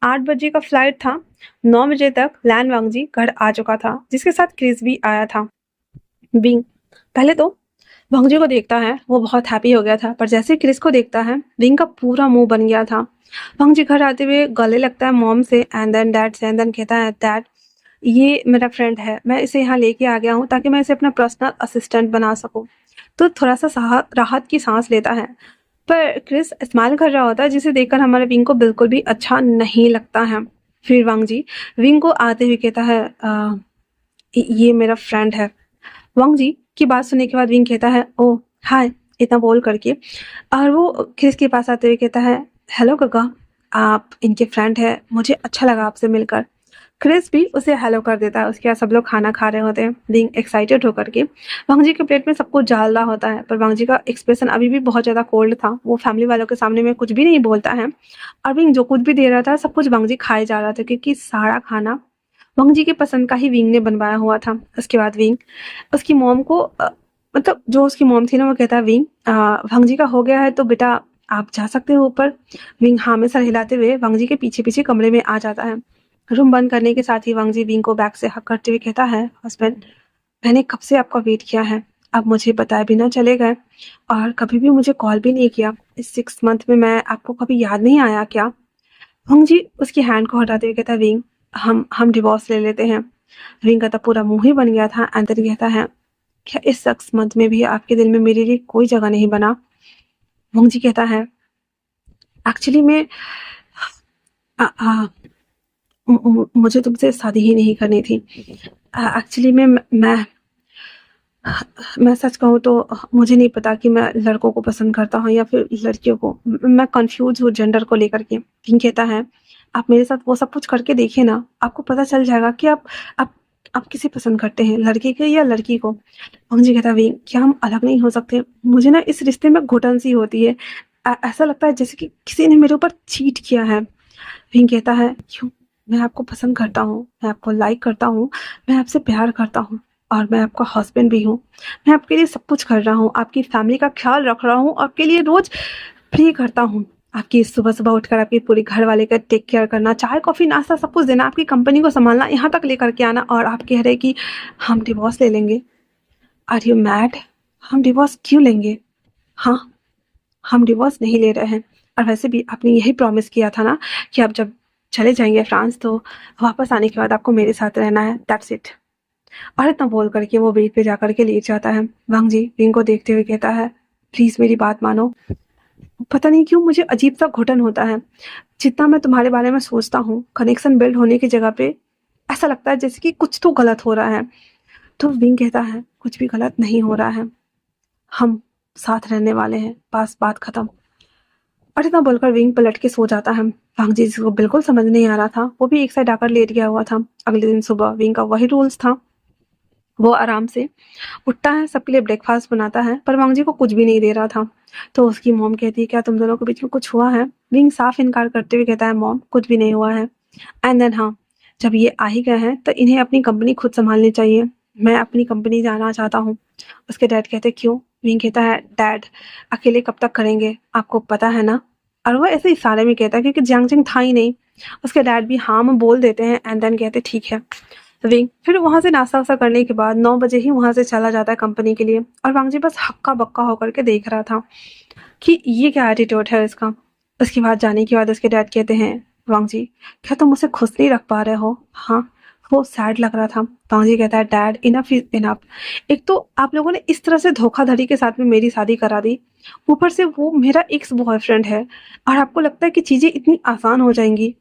8 बजे का फ्लाइट था। 9 बजे तक लैन वांग जी घर आ चुका था, जिसके साथ क्रिस भी आया था। विंग पहले तो वांग जी को देखता है, वो बहुत हैप्पी हो गया था, पर जैसे ही क्रिस को देखता है, विंग का पूरा मुंह बन गया था। वांग जी घर आते हुए गले लगता है मॉम से एंड देन डैड से एंड देन कहता है, डैड ये मेरा फ्रेंड है, मैं इसे यहाँ लेके आ गया हूँ ताकि मैं इसे अपना पर्सनल असिस्टेंट बना सकूँ। तो थोड़ा सा राहत की सांस लेता है, पर क्रिस स्माइल कर रहा होता है, जिसे देखकर हमारे विंग को बिल्कुल भी अच्छा नहीं लगता है। फिर वांग जी विंग को आते हुए कहता है, ये मेरा फ्रेंड है। वांग जी की बात सुनने के बाद विंग कहता है, ओह हाय, इतना बोल करके और वो क्रिस के पास आते हुए कहता है, हेलो काका, आप इनके फ्रेंड है, मुझे अच्छा लगा आपसे मिलकर। क्रिस भी उसे हेलो कर देता है। उसके बाद सब लोग खाना खा रहे होते हैं, विंग एक्साइटेड होकर के वांग जी के प्लेट में सब कुछ डाल रहा होता है, पर वांग जी का एक्सप्रेशन अभी भी बहुत ज़्यादा कोल्ड था। वो फैमिली वालों के सामने में कुछ भी नहीं बोलता है और विंग जो कुछ भी दे रहा था, सब कुछ वांग जी खाए जा रहा था, क्योंकि सारा खाना वांग जी की पसंद का ही विंग ने बनवाया हुआ था। उसके बाद विंग उसकी मॉम को मतलब जो उसकी मॉम थी ना, वो कहता है, विंग वांग जी का हो गया है तो बेटा आप जा सकते हो ऊपर। विंग हाँ में सर हिलाते हुए वांग जी के पीछे पीछे कमरे में आ जाता है। रूम बंद करने के साथ ही वांग जी विंग को बैक से हक करते हुए कहता है, हस्बैंड मैंने कब से आपका वेट किया है, आप मुझे बताए बिना चले गए और कभी भी मुझे कॉल भी नहीं किया। इस 6 मंथ में मैं आपको कभी याद नहीं आया क्या? वांग जी उसकी हैंड को हटाते हुए कहता है, विंग हम डिवोर्स ले लेते हैं। विंग का तो पूरा मुंह ही बन गया था। एंथनी कहता है, क्या इस 6 मंथ में भी आपके दिल में मेरे लिए कोई जगह नहीं बना? वांग जी कहता है, एक्चुअली मैं आ, आ, मुझे तुमसे शादी ही नहीं करनी थी। एक्चुअली मैं सच कहूँ तो मुझे नहीं पता कि मैं लड़कों को पसंद करता हूँ या फिर लड़कियों को। मैं कंफ्यूज हूँ जेंडर को लेकर के। किंग कहता है, आप मेरे साथ वो सब कुछ करके देखिए ना, आपको पता चल जाएगा कि आप आप किसे पसंद करते हैं, लड़के को या लड़की को। वांग जी कहता है, क्या हम अलग नहीं हो सकते? मुझे ना इस रिश्ते में घुटन सी होती है। ऐसा लगता है जैसे कि किसी ने मेरे ऊपर चीट किया है। विंग कहता है, क्यों? मैं आपको पसंद करता हूँ, मैं आपको लाइक करता हूँ, मैं आपसे प्यार करता हूँ और मैं आपका हस्बैंड भी हूँ। मैं आपके लिए सब कुछ कर रहा हूँ, आपकी फैमिली का ख्याल रख रहा हूँ, आपके लिए रोज प्रे करता हूँ। आपकी सुबह सुबह उठकर आपके पूरे घर वाले का टेक केयर करना, चाय कॉफी नाश्ता सब कुछ देना, आपकी कंपनी को संभालना, यहाँ तक लेकर के आना, और आप कह रहे कि हम डिवोर्स ले लेंगे। Are you mad? हम डिवोर्स क्यों लेंगे? हाँ, हम डिवोर्स नहीं ले रहे हैं। और वैसे भी आपने यही प्रॉमिस किया था ना कि आप जब चले जाएंगे फ्रांस तो वापस आने के बाद आपको मेरे साथ रहना है, दैट्स इट। और इतना बोल करके वो बेड पे जाकर के लेट जाता है। वांग जी विंग को देखते हुए कहता है, प्लीज मेरी बात मानो। पता नहीं क्यों मुझे अजीब सा घुटन होता है। जितना मैं तुम्हारे बारे में सोचता हूँ, कनेक्शन बिल्ड होने की जगह पे ऐसा लगता है जैसे कि कुछ तो गलत हो रहा है। तो विंग कहता है, कुछ भी गलत नहीं हो रहा है, हम साथ रहने वाले हैं, बस बात खत्म। और इतना बोलकर विंग पलट के सो जाता है। वांग जी जिसको बिल्कुल समझ नहीं आ रहा था, वो भी एक साइड आकर लेट गया हुआ था। अगले दिन सुबह विंग का वही रूल्स था। वो आराम से उठता है, सबके लिए ब्रेकफास्ट बनाता है, पर वांग जी को कुछ भी नहीं दे रहा था। तो उसकी मॉम कहती है, क्या तुम दोनों के बीच में कुछ हुआ है? विंग साफ इनकार करते हुए कहता है, मॉम कुछ भी नहीं हुआ है। एंड देन हाँ, जब ये आ ही गए हैं तो इन्हें अपनी कंपनी खुद संभालनी चाहिए। मैं अपनी कंपनी जाना चाहता हूँ। उसके डैड कहते, क्यों? विंग कहता है, डैड अकेले कब तक करेंगे, आपको पता है ना। और वो ऐसे इशारे में कहता है क्योंकि जियांगजिंग था ही नहीं। उसके डैड भी हाँ में बोल देते हैं एंड देन कहते ठीक है। विंग फिर वहां से नाश्ता वास्ता करने के बाद 9 बजे ही वहां से चला जाता है कंपनी के लिए। और वांग जी बस हक्का बक्का होकर के देख रहा था कि ये क्या एटीट्यूड है इसका। उसके बाद जाने के बाद उसके डैड कहते हैं, वांग जी क्या तुम मुझसे खुश नहीं रख पा रहे हो? हाँ, वो सैड लग रहा था। वांग जी कहता है, डैड इनफ इज इनफ। एक तो आप लोगों ने इस तरह से धोखाधड़ी के साथ में मेरी शादी करा दी, ऊपर से वो मेरा एक्स बॉयफ्रेंड है, और आपको लगता है कि चीजें इतनी आसान हो जाएंगी।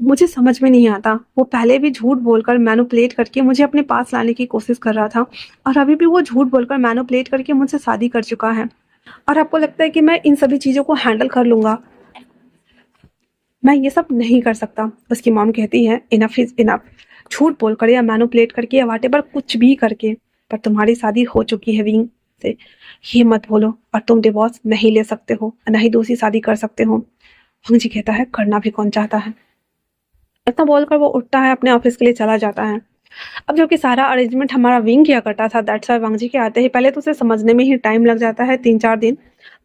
मुझे समझ में नहीं आता, वो पहले भी झूठ बोलकर मैनिपुलेट करके मुझे अपने पास लाने की कोशिश कर रहा था, और अभी भी वो झूठ बोलकर मैनिपुलेट करके मुझसे शादी कर चुका है। और आपको लगता है कि मैं इन सभी चीज़ों को हैंडल कर लूँगा? मैं ये सब नहीं कर सकता। उसकी मॉम कहती है, इनफ इज़ इनफ। झूठ बोलकर या मैनिपुलेट करके या व्हाटएवर कुछ भी करके, पर तुम्हारी शादी हो चुकी है विंग से, ये मत बोलो। और तुम डिवोर्स नहीं ले सकते हो, ना ही दूसरी शादी कर सकते हो। विंग जी कहता है, करना भी कौन चाहता है। इतना बोलकर वो उठता है, अपने ऑफिस के लिए चला जाता है। अब जो कि सारा अरेंजमेंट हमारा विंग किया करता था, दैट्स वाई वांग जी के आते ही पहले तो उसे समझने में ही टाइम लग जाता है 3-4 दिन।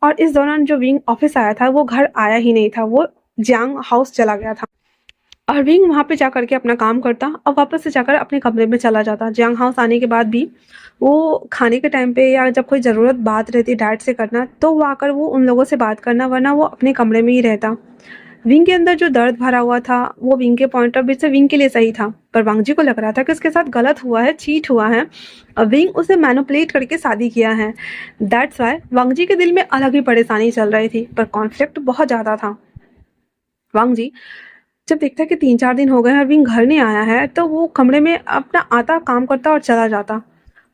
और इस दौरान जो विंग ऑफिस आया था वो घर आया ही नहीं था, वो जियांग हाउस चला गया था। और विंग वहां पे जाकर के अपना काम करता और वापस से जाकर अपने कमरे में चला जाता। जियांग हाउस आने के बाद भी वो खाने के टाइम पे या जब कोई ज़रूरत बात रहती डैड से करना, तो वो आकर वो उन लोगों से बात करना, वरना वो अपने कमरे में ही रहता। विंग के अंदर जो दर्द भरा हुआ था वो विंग के पॉइंट ऑफ व्यू से विंग के लिए सही था, पर वांग जी को लग रहा था कि उसके साथ गलत हुआ है, चीट हुआ है, और विंग उसे मैनिपुलेट करके शादी किया है। दैट्स वाई वांग जी के दिल में अलग ही परेशानी चल रही थी, पर कॉन्फ्लिक्ट बहुत ज़्यादा था। वांग जी जब देखता कि 3-4 दिन हो गए और विंग घर नहीं आया है, तो वो कमरे में अपना आता, काम करता और चला जाता।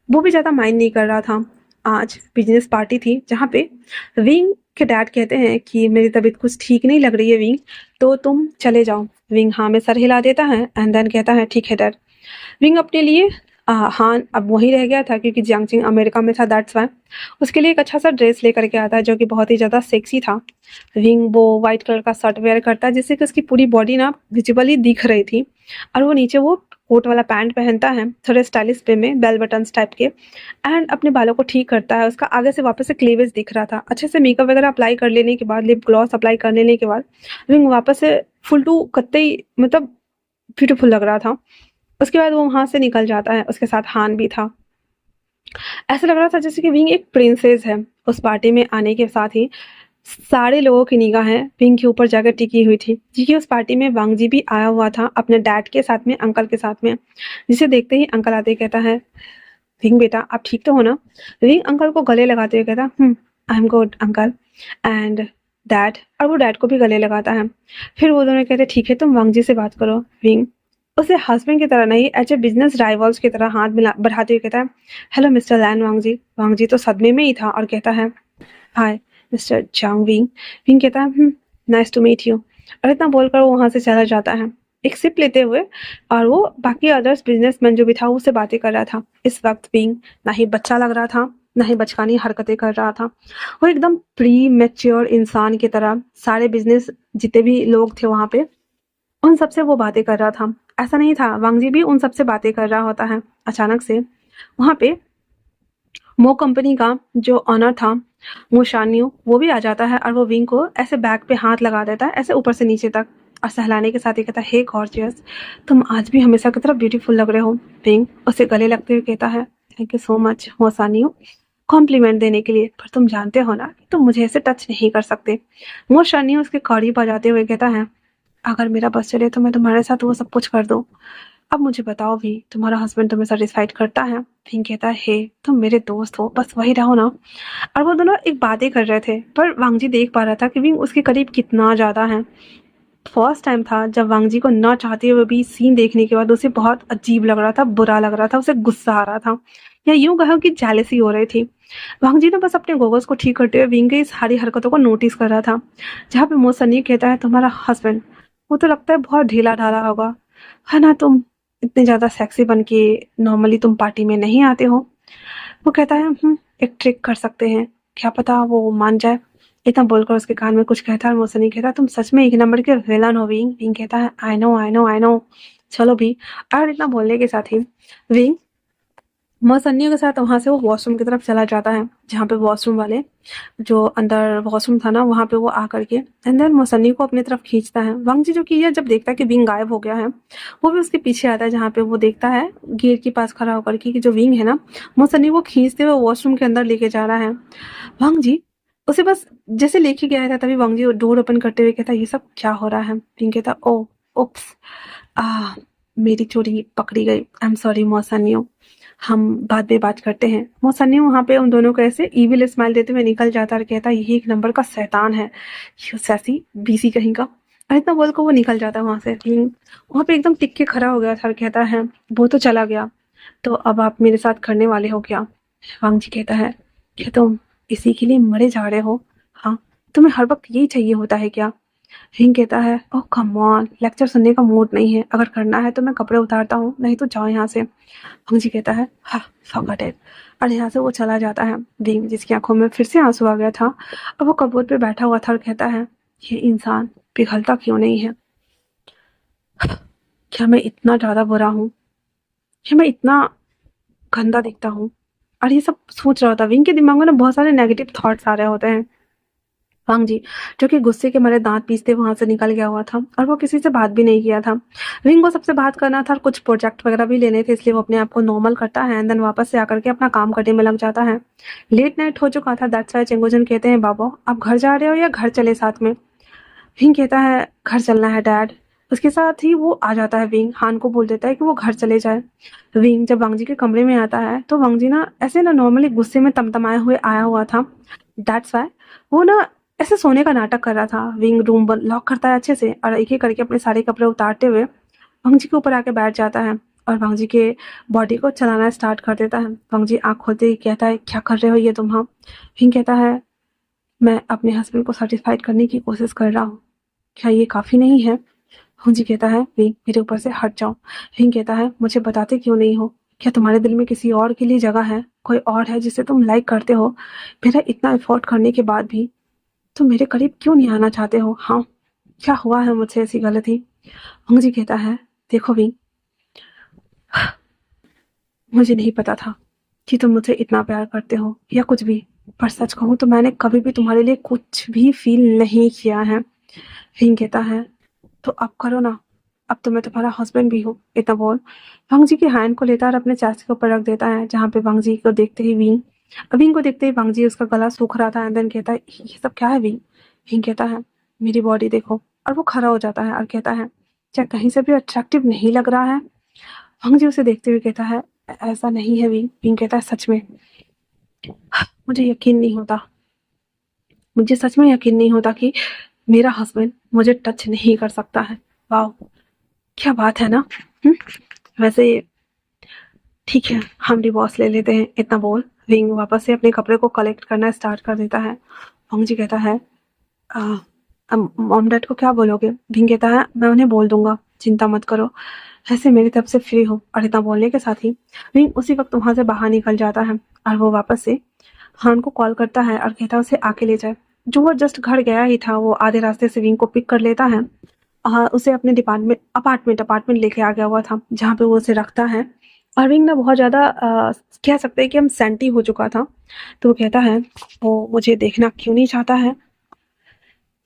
वो भी ज़्यादा माइंड नहीं कर रहा था। आज बिजनेस पार्टी थी जहाँ पे विंग के डैड कहते हैं कि मेरी तबीयत कुछ ठीक नहीं लग रही है विंग, तो तुम चले जाओ। विंग हाँ में सर हिला देता है एंड देन कहता है, ठीक है डैड। विंग अपने लिए हाँ अब वहीं रह गया था क्योंकि जियांगजिंग अमेरिका में था, दैट्स वाई उसके लिए एक अच्छा सा ड्रेस लेकर के आता है जो कि बहुत ही ज़्यादा सेक्सी था। विंग वो वाइट कलर का शर्ट वेयर करता है जिससे कि उसकी पूरी बॉडी ना विजिबली दिख रही थी, और वो नीचे वो कोट वाला पैंट पहनता है थोड़े स्टाइलिश वे में, बेल बटन्स टाइप के, एंड अपने बालों को ठीक करता है। उसका आगे से वापस से क्लीवेज दिख रहा था। अच्छे से मेकअप वगैरह अप्लाई कर लेने के बाद, लिप ग्लॉस अप्लाई कर लेने के बाद विंग वापस से फुल टू कत्ते मतलब ब्यूटीफुल लग रहा था। उसके बाद वो वहां से निकल जाता है, उसके साथ हान भी था। ऐसा लग रहा था जैसे कि विंग एक प्रिंसेस है। उस पार्टी में आने के साथ ही सारे लोगों की निगाहें विंग के ऊपर जाकर टिकी हुई थी, क्योंकि उस पार्टी में वांग जी भी आया हुआ था अपने डैड के साथ में, अंकल के साथ में, जिसे देखते ही अंकल आते ही कहता है, विंग बेटा आप ठीक तो हो ना? विंग अंकल को गले लगाते हुए कहता, I am good uncle and dad, और वो डैड को भी गले लगाता है। फिर वो दोनों कहते, ठीक है तुम वांग जी से बात करो। विंग उसे हस्बैंड की तरह नहीं, एज ए बिजनेस राइवल्स की तरह हाथ मिला बढ़ाते हुए कहता है, हेलो मिस्टर लैन वांग जी। वांग जी तो सदमे में ही था और कहता है, हाय मिस्टर चांग विंग। विंग कहता है, नाइस टू मीट यू, और इतना बोलकर वो वहां से चला जाता है एक सिप लेते हुए। और वो बाकी अदर्स बिजनेसमैन जो भी था उससे बातें कर रहा था। इस वक्त विंग ना ही बच्चा लग रहा था, ना ही बचकानी हरकतें कर रहा था। वो एकदम प्री मैच्योर इंसान की तरह सारे बिजनेस जितने भी लोग थे वहां पे उन सबसे वो बातें कर रहा था। ऐसा नहीं था, वांग जी भी उन सबसे बातें कर रहा होता है। अचानक से वहां पे मो कंपनी का जो ऑनर था मो शान्यू वो भी आ जाता है और वो विंग को ऐसे बैक पे हाथ लगा देता है, ऐसे ऊपर से नीचे तक, और सहलाने के साथ ही कहता है, हे गॉर्जियस, तुम आज भी हमेशा की तरह ब्यूटीफुल लग रहे हो। विंग उसे गले लगते हुए कहता है, थैंक यू सो मच मो शान्यू कॉम्प्लीमेंट देने के लिए, पर तुम जानते हो ना कि तुम मुझे ऐसे टच नहीं कर सकते। मो शान्यू उसके कड़ी बजाते हुए कहता है, अगर मेरा बस चले तो मैं तुम्हारे साथ वो सब कुछ कर दूं। अब मुझे बताओ भी, तुम्हारा हस्बैंड तुम्हें सेटिस्फाइड करता है? फिंग कहता है, हे तुम मेरे दोस्त हो, बस वही रहो ना। और वो दोनों एक बातें कर रहे थे, पर वांगजी देख पा रहा था कि विंग उसके करीब कितना ज्यादा है। फर्स्ट टाइम था जब वांगजी को न चाहते हुए भी सीन देखने के बाद उसे बहुत अजीब लग रहा था, बुरा लग रहा था, उसे गुस्सा आ रहा था, या यूं कहो कि जेलसी हो रही थी। वांगजी ने बस अपने गोगल्स को ठीक करते हुए विंग की सारी हरकतों को नोटिस कर रहा था। जहाँ पे मोसनी कहता है, तुम्हारा हस्बैंड वो तो लगता है बहुत ढीला ढाला होगा, है ना? तुम इतने ज्यादा सेक्सी बन के नॉर्मली तुम पार्टी में नहीं आते हो। वो कहता है, एक ट्रिक कर सकते हैं, क्या पता वो मान जाए। इतना बोलकर उसके कान में कुछ कहता है और मुझसे नहीं कहता, तुम सच में एक नंबर के विलन हो विंग। विंग कहता है, I know I know I know, चलो भी। और इतना बोलने के साथ ही विंग मौसन्नियों के साथ वहां से वो वॉशरूम की तरफ चला जाता है, जहाँ पे वॉशरूम वाले जो अंदर वॉशरूम था ना वहां पे वो आकर के एंड देन मौसन्नी को अपनी तरफ खींचता है। वांग जी जो कि ये जब देखता है कि विंग गायब हो गया है, वो भी उसके पीछे आता है, जहाँ पे वो देखता है गेट के पास खड़ा होकर के कि जो विंग है ना मौसन्नी को खींचते हुए वॉशरूम के अंदर लेके जा रहा है। वांग जी उसे बस जैसे लेके गया था तभी वांग जी डोर ओपन करते हुए कहता, ये सब क्या हो रहा है? विंग कहता, ओ उप्स, आ मेरी चोरी पकड़ी गई, आई एम सॉरी मौसन्नियों, हम बाद में बात करते हैं। मौसन्नी वहां पे उन दोनों को ऐसे इविल स्माइल देते हुए निकल जाता और कहता, यही एक नंबर का शैतान है, सैसी बीसी कहीं का। और इतना बोल कर वो निकल जाता है वहां से। वहां पे एकदम टिक के खड़ा हो गया था और कहता है, वो तो चला गया, तो अब आप मेरे साथ करने वाले हो क्या? वांग जी कहता है, क्या तुम इसी के लिए मरे जा रहे हो? हाँ, तुम्हें हर वक्त यही चाहिए होता है क्या? हिंग कहता है, ओह कम ऑन, लेक्चर सुनने का मूड नहीं है, अगर करना है तो मैं कपड़े उतारता हूँ, नहीं तो जाओ यहाँ से। हंग जी कहता है, हाँ फॉरगॉट इट, और यहाँ से वो चला जाता है। विंग जिसकी आंखों में फिर से आंसू आ गया था और वो कबूत पे बैठा हुआ था और कहता है, ये इंसान पिघलता क्यों नहीं है? क्या मैं इतना ज्यादा बुरा हूँ? क्या मैं इतना गंदा दिखता हूँ? और ये सब सोच रहा था। विंग के दिमाग में ना बहुत सारे नेगेटिव थॉट्स आ रहे होते हैं। वांग जी जो कि गुस्से के मारे दांत पीसते वहां से निकल गया हुआ था और वो किसी से बात भी नहीं किया था। विंग को सबसे बात करना था और कुछ प्रोजेक्ट वगैरह भी लेने थे, इसलिए वो अपने आप को नॉर्मल करता है एंड देन वापस से आकर के अपना काम करने में लग जाता है। लेट नाइट हो चुका था, दैट्स व्हाई चेंगोजन कहते हैं, बाबू आप घर जा रहे हो या घर चले साथ में? विंग कहता है, घर चलना है डैड। उसके साथ ही वो आ जाता है। विंग हान को बोल देता है कि वो घर चले जाए। विंग जब वांग जी के कमरे में आता है तो वांग जी ना ऐसे ना नॉर्मली गुस्से में तमतमाए हुए आया हुआ था, दैट्स वाई वो ना ऐसे सोने का नाटक कर रहा था। विंग रूम लॉक करता है अच्छे से और एक एक करके अपने सारे कपड़े उतारते हुए वांग जी के ऊपर आके बैठ जाता है और वांग जी के बॉडी को चलाना स्टार्ट कर देता है। वांग जी आँख खोलते ही कहता है, क्या कर रहे हो ये तुम? हाँ। विंग कहता है, मैं अपने हस्बैंड को सेटिस्फाइड करने की कोशिश कर रहा हूँ, क्या ये काफी नहीं है? जी कहता है, विंग मेरे ऊपर से हट जाओ। विंग कहता है, मुझे बताते क्यों नहीं हो? क्या तुम्हारे दिल में किसी और के लिए जगह है? कोई और है जिसे तुम लाइक करते हो? मेरा इतना एफर्ट करने के बाद भी तुम मेरे करीब क्यों नहीं आना चाहते हो? हाँ, क्या हुआ है मुझसे ऐसी गलती? जी कहता है, देखो विंग, मुझे नहीं पता था कि तुम मुझे इतना प्यार करते हो या कुछ भी, पर सच कहूँ तो मैंने कभी भी तुम्हारे लिए कुछ भी फील नहीं किया है। विंग कहता है, तो अब करो ना, अब तो मैं तुम्हारा हस्बैंड भी हूँ। इतना बोल वांग जी की हैंड को लेता और अपने चेस्ट के ऊपर रख देता है, जहाँ पे वांग जी को देखते ही विंग को देखते ही वांग जी उसका गला सूख रहा था एंड देन कहता है, ये सब क्या है विंग? विंग कहता है, मेरी बॉडी देखो। और वो खड़ा हो जाता है और कहता है, क्या कहीं से भी अट्रैक्टिव नहीं लग रहा है? वांग जी उसे देखते हुए कहता है, ऐसा नहीं है विंग। विंग कहता है, सच में मुझे यकीन नहीं होता, मुझे सच में यकीन नहीं होता कि मेरा हस्बैंड मुझे टच नहीं कर सकता है। वाह, क्या बात है ना। हम्म, वैसे ठीक है, हम डिवोर्स ले लेते हैं। इतना बोल विंग वापस से अपने कपड़े को कलेक्ट करना स्टार्ट कर देता है। वांग जी कहता है, मॉम डैड को क्या बोलोगे? विंग कहता है, मैं उन्हें बोल दूंगा, चिंता मत करो, ऐसे मेरी तरफ से फ्री हो। और इतना बोलने के साथ ही विंग उसी वक्त वहां से बाहर निकल जाता है और वो वापस से हान को कॉल करता है और कहता है उसे आके ले जाए। जो वो जस्ट घर गया ही था वो आधे रास्ते से विंग को पिक कर लेता है। उसे अपने अपार्टमेंट लेके आ गया हुआ था जहाँ पे वो उसे रखता है। और विंग ना बहुत ज़्यादा कह सकते हैं कि हम सेंटी हो चुका था। तो वो कहता है वो मुझे देखना क्यों नहीं चाहता है।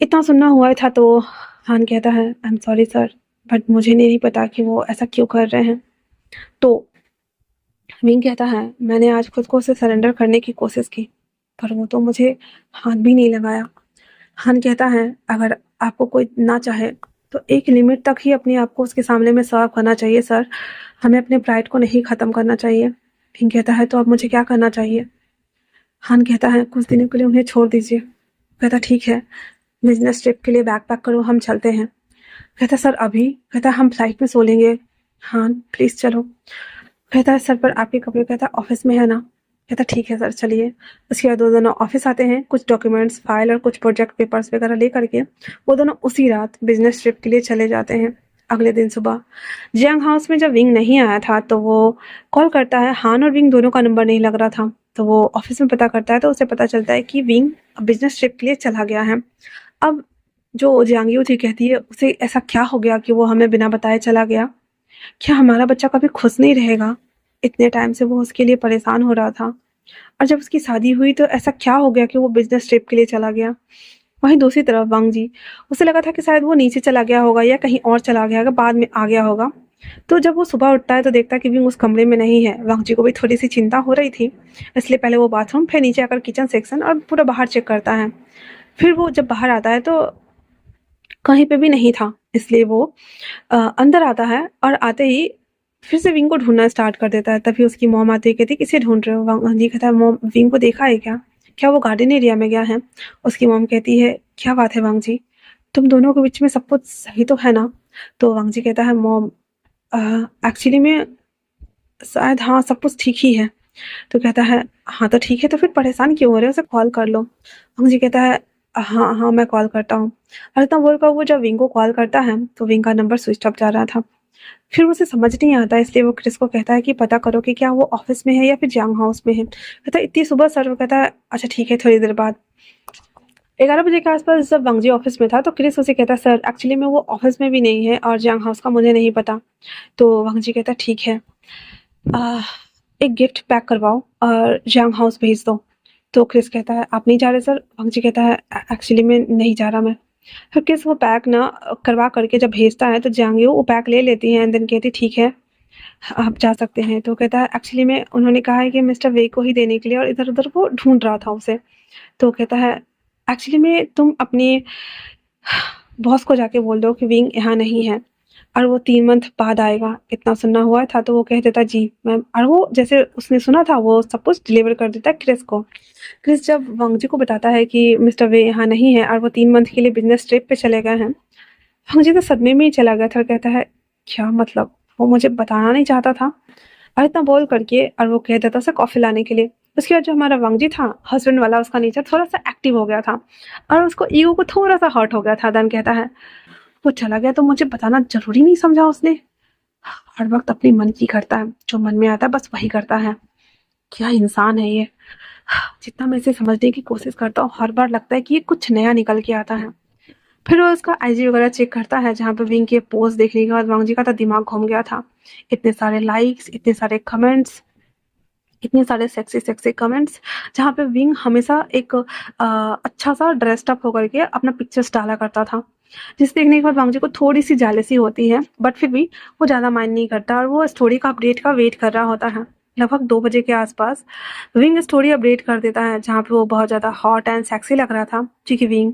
इतना सुनना हुआ था तो हान कहता है I am sorry sir, but मुझे नहीं पता कि वो ऐसा क्यों कर रहे हैं। तो विंग कहता है मैंने आज खुद को उसे सरेंडर करने की कोशिश की पर वो तो मुझे हाथ भी नहीं लगाया। हान कहता है अगर आपको कोई ना चाहे तो एक लिमिट तक ही अपने आप को उसके सामने में सर्व करना चाहिए सर, हमें अपने प्राइड को नहीं ख़त्म करना चाहिए। विंग कहता है तो अब मुझे क्या करना चाहिए। हान कहता है कुछ दिनों के लिए उन्हें छोड़ दीजिए। कहता ठीक है, बिजनेस ट्रिप के लिए बैग पैक करो, हम चलते हैं। कहता सर अभी। कहता हम फ्लाइट में सो लेंगे। हान प्लीज़ चलो। कहता है सर पर आपके कपड़े। कहता ऑफिस में है ना। कहता ठीक है सर चलिए। उसके बाद वो दोनों ऑफिस आते हैं, कुछ डॉक्यूमेंट्स फाइल और कुछ प्रोजेक्ट पेपर्स वगैरह ले करके वो दोनों उसी रात बिजनेस ट्रिप के लिए चले जाते हैं। अगले दिन सुबह जियांग हाउस में जब विंग नहीं आया था तो वो कॉल करता है। हान और विंग दोनों का नंबर नहीं लग रहा था तो वो ऑफिस में पता करता है तो उसे पता चलता है कि विंग बिजनेस ट्रिप के लिए चला गया है। अब जो जियांग थी कहती है उसे ऐसा क्या हो गया कि वो हमें बिना बताए चला गया। क्या हमारा बच्चा कभी खुश नहीं रहेगा। इतने टाइम से वो उसके लिए परेशान हो रहा था और जब उसकी शादी हुई तो ऐसा क्या हो गया कि वो बिजनेस ट्रिप के लिए चला गया। वहीं दूसरी तरफ वांग जी, उसे लगा था कि शायद वो नीचे चला गया होगा या कहीं और चला गया होगा, बाद में आ गया होगा। तो जब वो सुबह उठता है तो देखता है कि विंग उस कमरे में नहीं है। वांग जी को भी थोड़ी सी चिंता हो रही थी, इसलिए पहले वो बाथरूम फिर नीचे आकर किचन सेक्शन और पूरा बाहर चेक करता है। फिर वो जब बाहर आता है तो कहीं पे भी नहीं था, इसलिए वो अंदर आता है और आते ही फिर से विंग को ढूंढना स्टार्ट कर देता है। तभी उसकी मॉम आती है, कहती किसे ढूंढ रहे हो। वांग जी कहता है मॉम विंग को देखा है क्या, क्या वो गार्डन एरिया में गया है। उसकी मॉम कहती है क्या बात है वांग जी, तुम दोनों के बीच में सब कुछ सही तो है ना। तो वांग जी कहता है मॉम एक्चुअली में शायद हाँ सब कुछ ठीक ही है। तो कहता है हाँ तो ठीक है तो फिर परेशान क्यों हो रहे हो, उसे कॉल कर लो। वांग जी कहता है हाँ हाँ मैं कॉल करता हूँ। और इतना बोलकर वो जब विंग को कॉल करता है तो विंग का नंबर स्विच ऑफ जा रहा था। फिर उसे समझ नहीं आता, इसलिए वो क्रिस को कहता है कि पता करो कि क्या वो ऑफिस में है या फिर जियांग हाउस में है। कहता है इतनी सुबह सर। वो कहता है अच्छा ठीक है। थोड़ी देर बाद 11 बजे के आसपास जब वांग जी ऑफिस में था तो क्रिस उसे कहता है सर एक्चुअली में वो ऑफिस में भी नहीं है और जियांग हाउस का मुझे नहीं पता। तो वांग जी कहता है ठीक है, एक गिफ्ट पैक करवाओ और जियांग हाउस भेज दो। तो क्रिस कहता है आप नहीं जा रहे सर। वांग जी कहता है एक्चुअली में नहीं जा रहा मैं। फिर क्रिस वो पैक ना करवा करके जब भेजता है तो जियांग वो पैक ले लेती है एंड देन कहती ठीक है आप जा सकते हैं। तो कहता है एक्चुअली में उन्होंने कहा है कि मिस्टर वे को ही देने के लिए और इधर उधर वो ढूंढ रहा था उसे। तो कहता है एक्चुअली में तुम अपने बॉस को जाके बोल दो कि विंग यहाँ नहीं है और वो 3 मंथ बाद आएगा। इतना सुनना हुआ था तो वो कह देता जी मैम, और वो जैसे उसने सुना था वो सब कुछ डिलीवर कर देता है क्रिस को। क्रिस जब वांग जी को बताता है कि मिस्टर वे यहाँ नहीं है और वो 3 मंथ के लिए बिजनेस ट्रिप पे चले गए हैं, वांग जी तो सदमे में ही चला गया था और कहता है क्या मतलब, वो मुझे बताना नहीं चाहता था। और इतना बोल करके और वो कह देता उसे कॉफ़ी लाने के लिए। उसके बाद जो हमारा वांग जी था हस्बैंड वाला, उसका नेचर थोड़ा सा एक्टिव हो गया था और उसको ईगो को थोड़ा सा हर्ट हो गया था। देन कहता है वो चला गया तो मुझे बताना जरूरी नहीं समझा उसने। हर वक्त अपनी मन की करता है, जो मन में आता है बस वही करता है। क्या इंसान है ये। जितना मैं इसे समझने की कोशिश करता हूँ हर बार लगता है कि ये कुछ नया निकल के आता है। फिर वो उसका आईजी वगैरह चेक करता है जहाँ पे विंग के पोस्ट देखने के बाद वांग जी का तो दिमाग घूम गया था। इतने सारे लाइक्स, इतने सारे कमेंट्स, इतने सारे सेक्सी सेक्सी कमेंट्स, जहाँ पे विंग हमेशा एक अच्छा सा ड्रेस्ड अप होकर के अपना पिक्चर्स डाला करता था, जिसे देखने के बाद वांग जी को थोड़ी सी जेलसी होती है बट फिर भी वो ज़्यादा माइंड नहीं करता और वो स्टोरी का अपडेट का वेट कर रहा होता है। लगभग 2 बजे के आसपास विंग स्टोरी अपडेट कर देता है जहाँ पे वो बहुत ज़्यादा हॉट एंड सेक्सी लग रहा था, क्योंकि विंग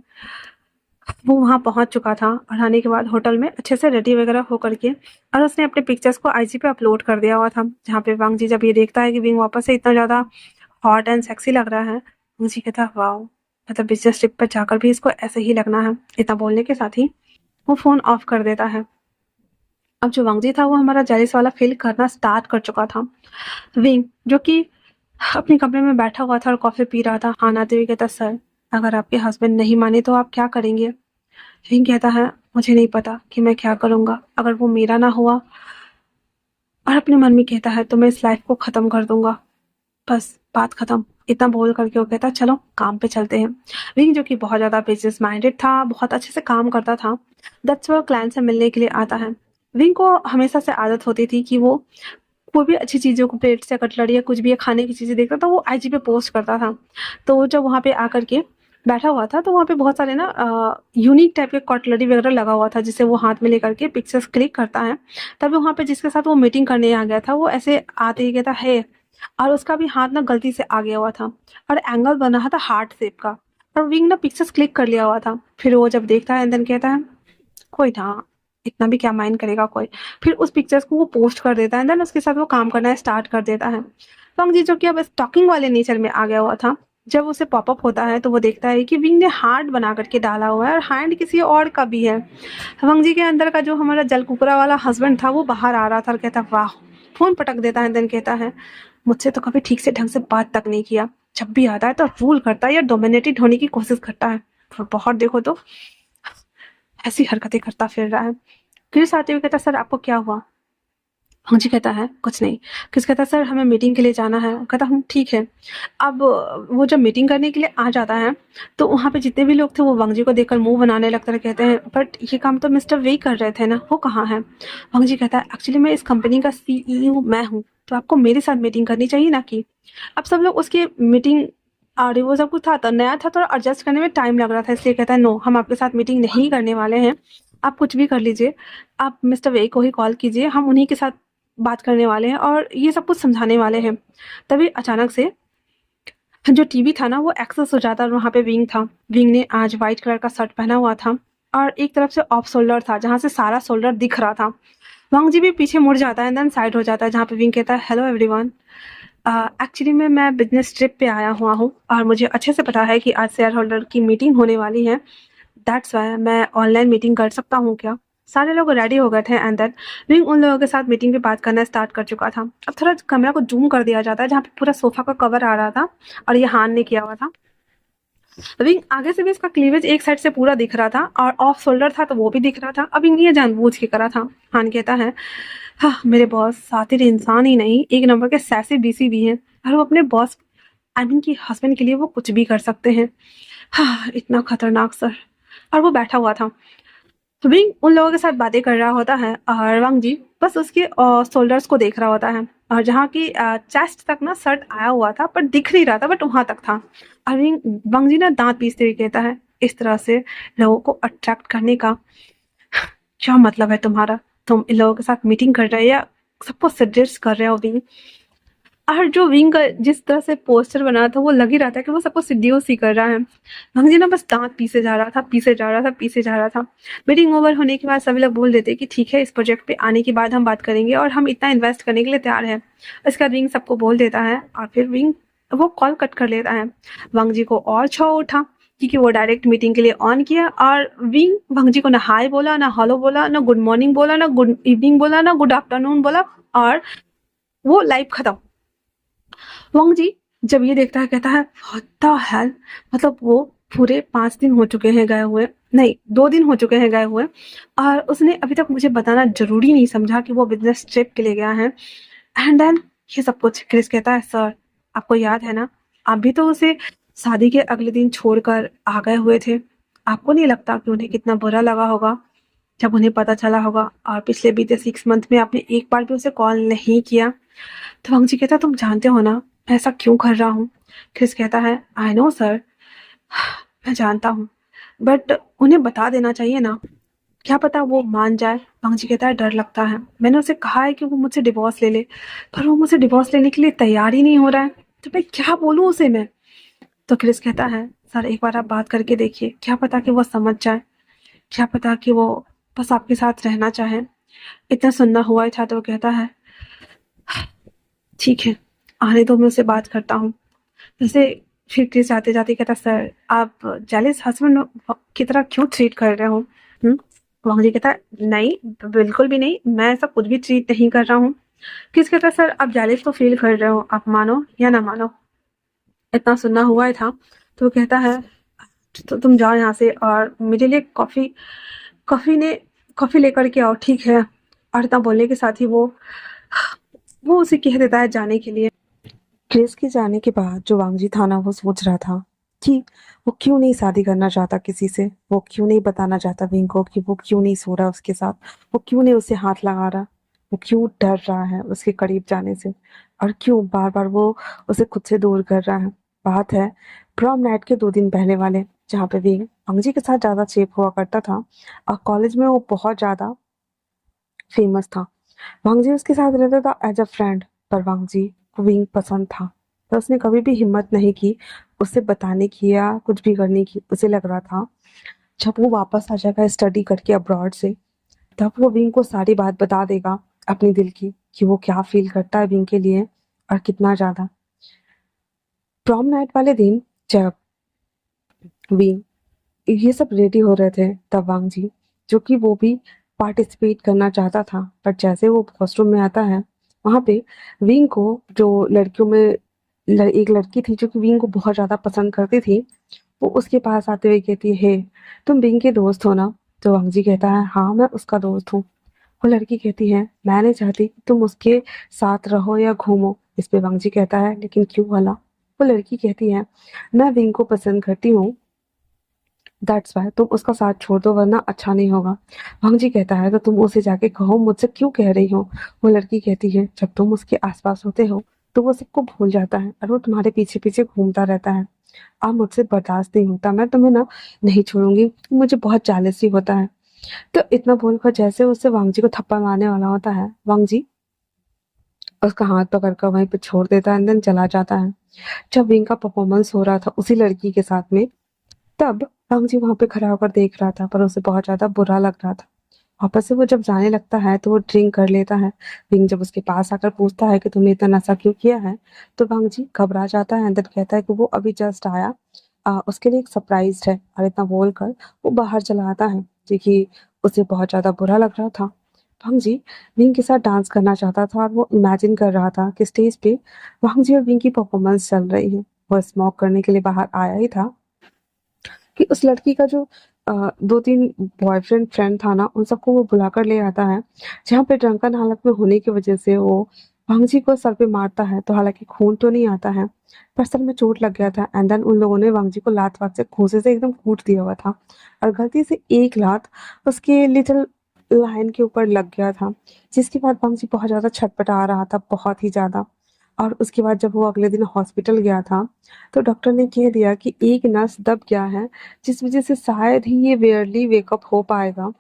वो वहाँ पहुँच चुका था और आने के बाद होटल में अच्छे से रेडी वगैरह होकर के और उसने अपने पिक्चर्स को आईजी पे अपलोड कर दिया हुआ था। जहाँ पे वांग जी जब ये देखता है कि विंग वापस से इतना ज़्यादा हॉट एंड सेक्सी लग रहा है, वांग जी कहता है वाओ, मतलब बिजनेस ट्रिप पर जाकर भी इसको ऐसे ही लगना है। इतना बोलने के साथ ही वो फ़ोन ऑफ कर देता है। अब जो वांग जी था वो हमारा जेलिस वाला फील करना स्टार्ट कर चुका था। विंग जो कि अपने कमरे में बैठा हुआ था और कॉफ़ी पी रहा था, हान आते हुए कहता सर अगर आपके हस्बैंड नहीं माने तो आप क्या करेंगे। विंग कहता है मुझे नहीं पता कि मैं क्या करूँगा, अगर वो मेरा ना हुआ। और अपने मन में कहता है तो मैं इस लाइफ को ख़त्म कर दूंगा, बस बात खत्म। इतना बोल करके वो कहता चलो काम पे चलते हैं। विंग जो कि बहुत ज़्यादा बिजनेस माइंडेड था, बहुत अच्छे से काम करता था, दैट्स वो क्लाइंट से मिलने के लिए आता है। विंग को हमेशा से आदत होती थी कि वो कोई भी अच्छी चीज़ों को, प्लेट से कटलरी या कुछ भी खाने की चीज़ें देखता था, वो आईजी पे पोस्ट करता था। तो वो जब वहाँ पे आकर के बैठा हुआ था, तो वहाँ पे बहुत सारे ना यूनिक टाइप के कटलरी वगैरह लगा हुआ था, जिसे वो हाथ में लेकर के पिक्चर्स क्लिक करता है। तभी वहाँ पे जिसके साथ वो मीटिंग करने आ गया था, वो ऐसे आते ही कहता है, और उसका भी हाथ ना गलती से आ गया हुआ था और एंगल बना था हार्ट शेप का, और विंग ना पिक्चर्स क्लिक कर लिया हुआ था। फिर वो जब देखता है देन कहता है कोई ना, इतना भी क्या माइंड करेगा कोई। फिर उस पिक्चर्स को वो पोस्ट कर देता है, देन उसके साथ वो काम करना स्टार्ट कर देता है। फंग जी जो कि अब स्टॉकिंग वाले नेचर में आ गया हुआ था, जब उसे पॉपअप होता है तो वो देखता है कि विंग ने हार्ट बना करके डाला हुआ है और हैंड किसी और का भी है। फंग जी के अंदर का जो हमारा जलकुकरा वाला हस्बैंड था वो बाहर आ रहा था और कहता वाह, फोन पटक देता है। देन कहता है मुझसे तो कभी ठीक से ढंग से बात तक नहीं किया, जब भी आता है तो रूल करता है या डोमिनेटेड होने की कोशिश करता है, और बहुत देखो तो ऐसी हरकतें करता फिर रहा है। क्रिस आते हुए कहता सर आपको क्या हुआ। मुझे कहता है कुछ नहीं। क्रिस कहता सर हमें मीटिंग के लिए जाना है। कहता हूँ ठीक है। अब वो जब मीटिंग करने के लिए आ जाता है तो वहाँ पे जितने भी लोग थे वो वांगजी को देखकर मुंह बनाने लगता है, कहते हैं बट ये काम तो मिस्टर वे कर रहे थे ना, वो कहाँ है। वांगजी कहता है एक्चुअली मैं इस कंपनी का CEO मैं हूँ, तो आपको मेरे साथ मीटिंग करनी चाहिए ना कि। अब सब लोग उसके मीटिंग और वो सब कुछ था तो नया था, थोड़ा एडजस्ट करने में टाइम लग रहा था, इसलिए कहता है नो हम आपके साथ मीटिंग नहीं करने वाले हैं, आप कुछ भी कर लीजिए, आप मिस्टर वे को ही कॉल कीजिए, हम उन्हीं के साथ बात करने वाले हैं और ये सब कुछ समझाने वाले हैं। तभी अचानक से जो टीवी था ना वो एक्सेस हो जाता है और वहाँ पे विंग था। विंग ने आज व्हाइट कलर का शर्ट पहना हुआ था और एक तरफ से ऑफ शोल्डर था जहाँ से सारा शोल्डर दिख रहा था। वांग जी भी पीछे मुड़ जाता है, देन साइड हो जाता है, जहाँ पे विंग कहता है हेलो एवरीवन, एक्चुअली मैं बिजनेस ट्रिप पे आया हुआ हूँ और मुझे अच्छे से पता है कि आज शेयर होल्डर की मीटिंग होने वाली है, दैट्स वाई मैं ऑनलाइन मीटिंग कर सकता हूँ क्या। सारे लोग रेडी हो गए थे एंड देन विंग उन लोगों के साथ मीटिंग पे बात करना स्टार्ट कर चुका था। अब थोड़ा कैमरा को जूम कर दिया जाता है जहाँ पे पूरा सोफा का कवर आ रहा था और ये हान ने किया हुआ था। विंग आगे से भी इसका क्लीवेज एक साइड से पूरा दिख रहा था और ऑफ शोल्डर था तो वो भी दिख रहा था। अब विंग ये जानबूझ के करा था। हान कहता है हाँ मेरे बॉस सातिर इंसान ही नहीं, एक नंबर के सैसे बीसी भी हैं और वो अपने बॉस आई मीन की हस्बैंड के लिए वो कुछ भी कर सकते हैं। हाँ इतना खतरनाक सर। और वो बैठा हुआ था। तो विंग उन लोगों के साथ बातें कर रहा होता है और वांग जी बस उसके शोल्डर्स को देख रहा होता है और जहाँ की चेस्ट तक ना शर्ट आया हुआ था पर दिख नहीं रहा था, बट वहां तक था। और वांग जी ना दांत पीसते हुए कहता है इस तरह से लोगों को अट्रैक्ट करने का क्या मतलब है तुम्हारा, तुम इन लोगों के साथ मीटिंग कर रहे हो या सबको सजेस्ट कर रहे हो विंग। और जो विंग का जिस तरह से पोस्टर बना था वो लग ही रहा था कि वो सबको सीडीओ सी कर रहा है। वांग जी ना बस दांत पीसे जा रहा था, पीसे जा रहा था, पीसे जा रहा था। मीटिंग ओवर होने के बाद सभी लोग बोल देते कि ठीक है इस प्रोजेक्ट पे आने के बाद हम बात करेंगे और हम इतना इन्वेस्ट करने के लिए तैयार है। इसके बाद विंग सबको बोल देता है और फिर विंग वो कॉल कट कर लेता है। वांग जी को और छो उठा क्योंकि वो डायरेक्ट मीटिंग के लिए ऑन किया और विंग वांग जी को ना हाय बोला, ना हेलो बोला, ना गुड मॉर्निंग बोला, ना गुड इवनिंग बोला, ना गुड आफ्टरनून बोला, और वो लाइव खत्म। वांग जी जब ये देखता है कहता है व्हाट द हेल, मतलब वो पूरे 5 दिन हो चुके हैं गए हुए, नहीं 2 दिन हो चुके हैं गए हुए और उसने अभी तक मुझे बताना जरूरी नहीं समझा कि वो बिजनेस ट्रिप के लिए गया है। एंड देन ये सब कुछ। क्रिस कहता है सर आपको याद है ना, आप भी तो उसे शादी के अगले दिन छोड़कर आ गए हुए थे, आपको नहीं लगता कि उन्हें कितना बुरा लगा होगा जब उन्हें पता चला होगा, और पिछले बीते 6 मंथ में आपने एक बार भी उसे कॉल नहीं किया। तो वांग जी कहता तुम जानते हो ना मैं ऐसा क्यों कर रहा हूँ। क्रिस कहता है आई नो सर, मैं जानता हूँ, बट उन्हें बता देना चाहिए ना, क्या पता वो मान जाए। वांग जी कहता है डर लगता है, मैंने उसे कहा है कि वो मुझसे डिवोर्स ले ले पर वो मुझसे डिवोर्स लेने के लिए तैयार ही नहीं हो रहा है, तो मैं क्या बोलूँ उसे मैं। तो क्रिस कहता है सर एक बार आप बात करके देखिए, क्या पता कि वो समझ जाए, क्या पता कि वो बस आपके साथ रहना चाहे। इतना सुनना हुआ ही था तो वो कहता है ठीक है आने दो, मैं उससे बात करता हूँ। जैसे फिर क्रिस जाते जाते कहता सर आप जेलिस हस्बैंड की तरह क्यों ट्रीट कर रहे हो। वांग जी कहता नहीं बिल्कुल भी नहीं, मैं ऐसा कुछ भी ट्रीट नहीं कर रहा हूँ। क्रिस कहता सर आप जेलिस तो फील कर रहे हो, आप मानो या ना मानो। इतना सुनना हुआ ही था तो वो कहता है तो तुम जाओ यहाँ से और मेरे लिए कॉफी लेकर के आओ ठीक है। और इतना बोलने के साथ ही वो उसे कह देता है जाने के लिए। क्रिस के जाने के बाद जो वांगजी था ना वो सोच रहा था कि वो क्यों नहीं शादी करना चाहता किसी से। वो क्यों नहीं बताना चाहता विंग को कि वो क्यों नहीं सो रहा उसके साथ। वो क्यों नहीं उसे हाथ लगा रहा। वो क्यों डर रहा है उसके करीब जाने से। और क्यों बार बार वो उसे खुद से दूर कर रहा है। बात है प्रॉम नाइट के 2 दिन पहले वाले, जहाँ पे विंग वांगजी के साथ ज्यादा चेप हुआ करता था और कॉलेज में वो बहुत ज्यादा फेमस था। वांगजी उसके साथ रहता था एज अ फ्रेंड, पर वांगजी को विंग पसंद था। तो उसने कभी भी हिम्मत नहीं की उसे बताने की या कुछ भी करने की। उसे लग रहा था जब वो वापस आ जाएगा स्टडी करके अब्रॉड से, तब वो विंग को सारी बात बता देगा अपनी दिल की, कि वो क्या फील करता है विंग के लिए और कितना ज्यादा। प्रॉम नाइट वाले दिन जब विंग ये सब रेडी हो रहे थे, तब वांगजी, जो कि वो भी पार्टिसिपेट करना चाहता था, पर जैसे वो वॉशरूम में आता है, वहां पे विंग को, जो लड़कियों में एक लड़की थी जो कि विंग को बहुत ज्यादा पसंद करती थी, वो उसके पास आते हुए कहती है, "हे, तुम विंग के दोस्त हो ना?" तो वांगजी कहता है, हाँ मैं उसका दोस्त हूँ। वो लड़की कहती है, मैं नहीं चाहती कि तुम उसके साथ रहो या घूमो। इस पे वांगजी कहता है, लेकिन क्यों भला? वो लड़की कहती है, मैं विंग को पसंद करती हूँ, दैट्स वाई तुम उसका साथ छोड़ दो वरना अच्छा नहीं होगा। भांगजी कहता है, तो तुम उसे जाके कहो, मुझसे क्यों कह रही हो? वो लड़की कहती है, जब तुम उसके आसपास होते हो तो वो सबको भूल जाता है और वो तुम्हारे पीछे पीछे घूमता रहता है। अब मुझसे बर्दाश्त नहीं होता, मैं तुम्हें ना नहीं छोड़ूंगी, मुझे बहुत जालसी होता है। तो इतना बोलकर जैसे उससे वांगजी को थप्पड़ मारने वाला होता है, वांगजी उसका हाथ पकड़कर वहीं पे छोड़ देता है, देन चला जाता है। जब विंग का परफॉर्मेंस हो रहा था उसी लड़की के साथ में, तब रामजी वहां पे खड़ा होकर देख रहा था, पर उसे बहुत ज्यादा बुरा लग रहा था। वापस से वो जब जाने लगता है तो वो ड्रिंक कर लेता है। विंग जब उसके पास आकर पूछता है कि तुमने इतना नशा क्यों किया है, तो वांगजी घबरा जाता है, अंदर कहता है कि वो अभी जस्ट आया, उसके लिए एक सरप्राइज है, और इतना बोलकर वो बाहर चला आता है, क्योंकि उसे बहुत ज्यादा बुरा लग रहा था। वांगजी विंग के साथ डांस करना चाहता था और वो इमेजिन कर रहा था कि स्टेज पे वांगजी और विंग की परफॉर्मेंस चल रही है। वो स्मोक करने के लिए बाहर आया ही था कि उस लड़की का जो 2-3 बॉयफ्रेंड फ्रेंड था ना, उन सबको वो बुलाकर ले आता है, जहाँ पे ड्रंकन हालत में होने की वजह से वो वांगजी को सर पे मारता है। तो हालांकि खून तो नहीं आता है, पर सर में चोट लग गया था, एंड देन उन लोगों ने वांगजी को लात वात से घूंसे से एकदम कूट दिया हुआ था, और गलती से एक लात उसके लिटिल लाइन के ऊपर लग गया था, जिसके बाद वांगजी बहुत ज्यादा छटपटा रहा था, बहुत ही ज्यादा। और उसके बाद जब वो अगले दिन हॉस्पिटल गया था, तो डॉक्टर ने कह दिया कि एक नस दब गया है, जिस वजह से शायद ही ये वेयरली वेकअप हो पाएगा,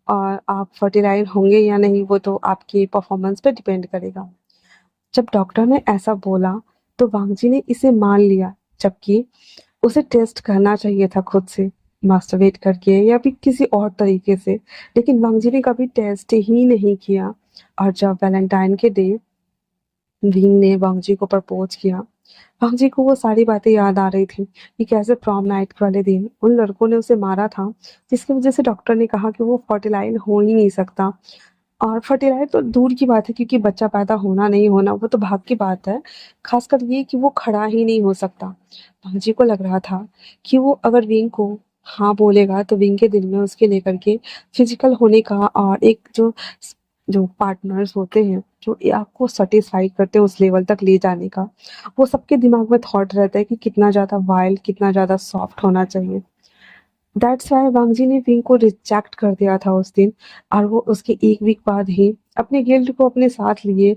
और आप फर्टिलाइज होंगे या नहीं वो तो आपके परफॉर्मेंस पे डिपेंड करेगा। जब डॉक्टर ने ऐसा बोला, तो वांगजी ने इसे मान लिया, जबकि उसे टेस्ट करना चाहिए था खुद से, मास्टरबेट करके या फिर किसी और तरीके से, लेकिन वांगजी ने कभी टेस्ट ही नहीं किया। और जब वैलेंटाइन के डे विंग ने वांगजी को प्रपोज किया, वांगजी को वो सारी बातें याद आ रही थी कि कैसे प्रॉम नाइट वाले दिन उन लड़कों ने उसे मारा था, जिसकी वजह से डॉक्टर ने कहा कि वो फर्टिलाइज हो ही नहीं सकता। और फर्टिलाइज तो दूर की बात है, क्योंकि बच्चा पैदा होना नहीं होना वो तो भाग की बात है, खासकर ये कि वो खड़ा ही नहीं हो सकता। वांगजी को लग रहा था कि वो अगर विंग को हाँ बोलेगा, तो विंग के दिल में उसके लेकर के फिजिकल होने का और एक जो पार्टनर्स होते हैं जो ये आपको सेटिस्फाई करते हैं उस लेवल तक ले जाने का, वो सबके दिमाग में थॉट रहता है कि कितना ज्यादा वाइल्ड, कितना ज्यादा सॉफ्ट होना चाहिए। दैट्स वाई वांगजी ने विंग को रिजेक्ट कर दिया था उस दिन, और वो उसके एक वीक बाद ही अपने गिल्ड को अपने साथ लिए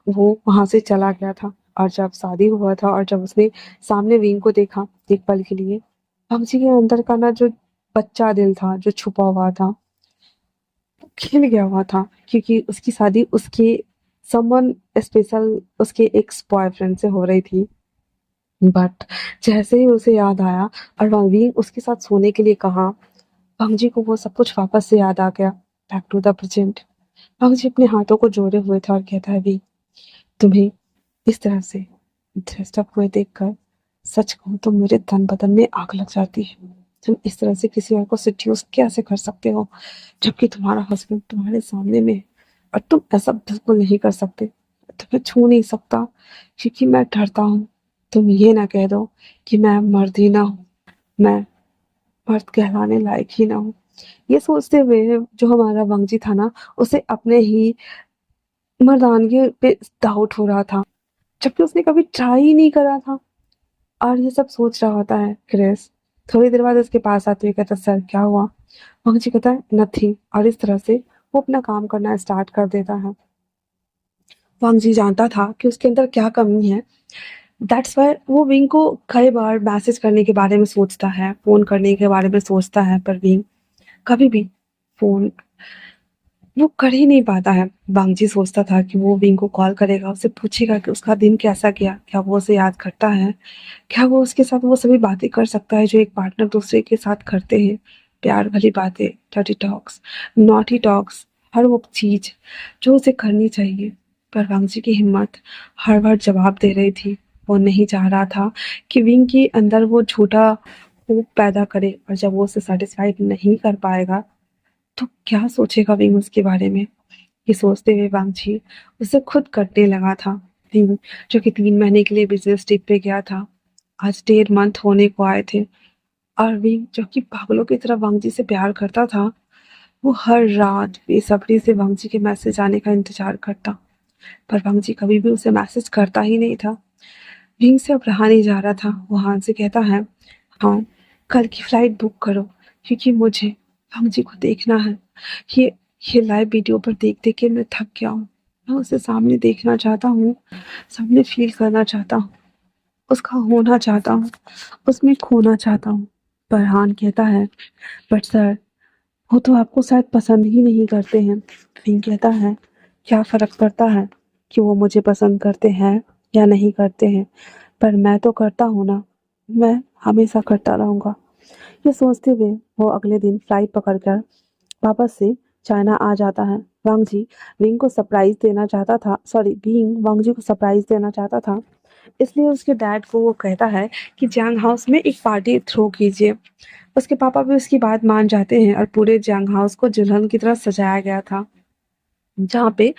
वो वहां से चला गया था। और जब शादी हुआ था और जब उसने सामने विंग को देखा एक पल के लिए, वांगजी के अंदर का ना जो बच्चा दिल था जो छुपा हुआ था, खिल गया हुआ था, क्योंकि उसकी शादी उसके समवन स्पेशल, उसके एक्स बॉयफ्रेंड से हो रही थी। बट जैसे ही उसे याद आया और रणवीर उसके साथ सोने के लिए कहा, भांजी को वो सब कुछ वापस से याद आ गया, बैक टू द प्रेजेंट। भांजी अपने हाथों को जोड़े हुए था और कहता है, भी तुम्हें इस तरह से ड्रेस्ड अप हुए देखकर सच कहूं तो मेरे तन बदन में आग लग जाती है। तुम इस तरह से किसी और को सिट्यूस कैसे कर सकते हो, जबकि तुम्हारा हस्बैंड तुम्हारे सामने में है, और तुम ऐसा बिल्कुल नहीं कर सकते। तुम्हें छू नहीं सकता क्योंकि मैं डरता हूँ तुम ये ना कह दो कि मैं मर्द ही ना हूँ, मैं मर्द कहलाने लायक ही ना हूँ। ये सोचते हुए जो हमारा वंगजी था ना, उसे अपने ही मर्दानगी पे डाउट हो रहा था। जबकि उसने कभी ट्राई ही नहीं करा था। और ये सब सोच रहा होता है क्रिस। थोड़ी देर बाद उसके पास आते हुए कहता, सर क्या हुआ? वांग जी कहता है, नथिंग। और इस तरह से वो अपना काम करना स्टार्ट कर देता है। वांग जी जानता था कि उसके अंदर क्या कमी है। दैट्स वाई वो विंग को कई बार मैसेज करने के बारे में सोचता है, फोन करने के बारे में सोचता है, पर विंग कभी भी फोन वो कर ही नहीं पाता है। वांगजी सोचता था कि वो विंग को कॉल करेगा, उससे पूछेगा कि उसका दिन कैसा गया, क्या वो उसे याद करता है, क्या वो उसके साथ वो सभी बातें कर सकता है जो एक पार्टनर दूसरे के साथ करते हैं। प्यार भरी बातें, डर्टी टॉक्स, नॉटी टॉक्स, हर वो चीज जो उसे करनी चाहिए। पर वांगजी की हिम्मत हर बार जवाब दे रही थी। वो नहीं चाह रहा था कि विंग के अंदर वो झूठा होप पैदा करे, और जब वो उसे सेटिस्फाइड नहीं कर पाएगा तो क्या सोचेगा विंग उसके बारे में। ये सोचते हुए वांगजी उसे खुद करने लगा था। विंग जो कि 3 महीने के लिए बिजनेस ट्रिप पे गया था, आज 1.5 मंथ होने को आए थे। और विंग जो कि पागलों की तरह वांगजी से प्यार करता था, वो हर रात बेसब्री से वांगजी के मैसेज आने का इंतजार करता। पर वांगजी कभी भी उसे मैसेज करता ही नहीं था। विंग से अब रहा नहीं जा रहा था। वो हान से कहता है, हाँ कल की फ्लाइट बुक करो, क्योंकि मुझे वांगजी को देखना है। ये ये लाइव वीडियो पर देख देख के मैं थक गया हूँ। मैं उसे सामने देखना चाहता हूँ, सामने फील करना चाहता हूँ, उसका होना चाहता हूँ, उसमें खोना चाहता हूँ। पर हान कहता है, बट सर वो तो आपको शायद पसंद ही नहीं करते हैं। विंग कहता है, क्या फर्क पड़ता है कि वो मुझे पसंद करते हैं या नहीं करते हैं, पर मैं तो करता हूँ ना, मैं हमेशा करता रहूंगा। ये सोचते हुए वो अगले दिन फ्लाइट पकड़कर वापस से चाइना आ जाता है। वांग जी विंग को सरप्राइज देना चाहता था, सॉरी विंग वांग जी को सरप्राइज देना चाहता था, इसलिए उसके डैड को वो कहता है कि जैंग हाउस में एक पार्टी थ्रो कीजिए। उसके पापा भी उसकी बात मान जाते हैं और पूरे जैंग हाउस को दुल्हन की तरह सजाया गया था, जहाँ पे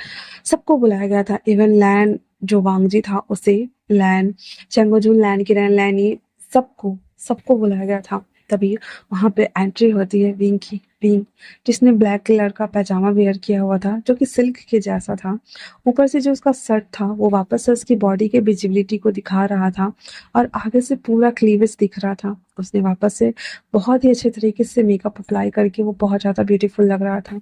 सबको बुलाया गया था। इवन लैन जो वांगजी था उसे, लैन चंगोजुन, लैन की रैन, लैनी, सबको सबको बुलाया गया था। तभी वहां पे एंट्री होती है विंग की। विंग जिसने ब्लैक कलर का पैजामा वेयर किया हुआ था जो कि सिल्क के जैसा था, ऊपर से जो उसका शर्ट था वो वापस से उसकी बॉडी के विजिबिलिटी को दिखा रहा था, और आगे से पूरा क्लीवेज दिख रहा था। उसने वापस से बहुत ही अच्छे तरीके से मेकअप अप्लाई करके वो बहुत ज्यादा ब्यूटीफुल लग रहा था।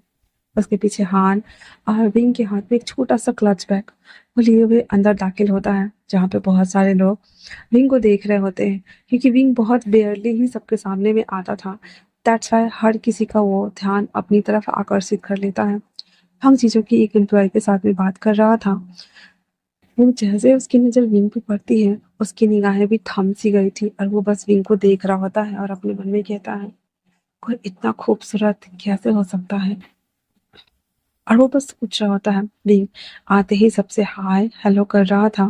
उसके पीछे हान और विंग के हाथ में एक छोटा सा क्लच बैग वो लिए हुए अंदर दाखिल होता है, जहाँ पे बहुत सारे लोग विंग को देख रहे होते हैं, क्योंकि विंग बहुत बेयरली ही सबके सामने में आता था। दैट्स वाई हर किसी का वो ध्यान अपनी तरफ आकर्षित कर लेता है। हम चीजों की एक एम्प्लॉय के साथ में बात कर रहा था। वो जैसे उसकी नजर विंग पे पड़ती है, उसकी निगाहें भी थम सी गई थी, और वो बस विंग को देख रहा होता है और अपने मन में कहता है, कोई इतना खूबसूरत कैसे हो सकता है। और वो बस सोच रहा होता है। विंग आते ही सबसे हाय हेलो कर रहा था,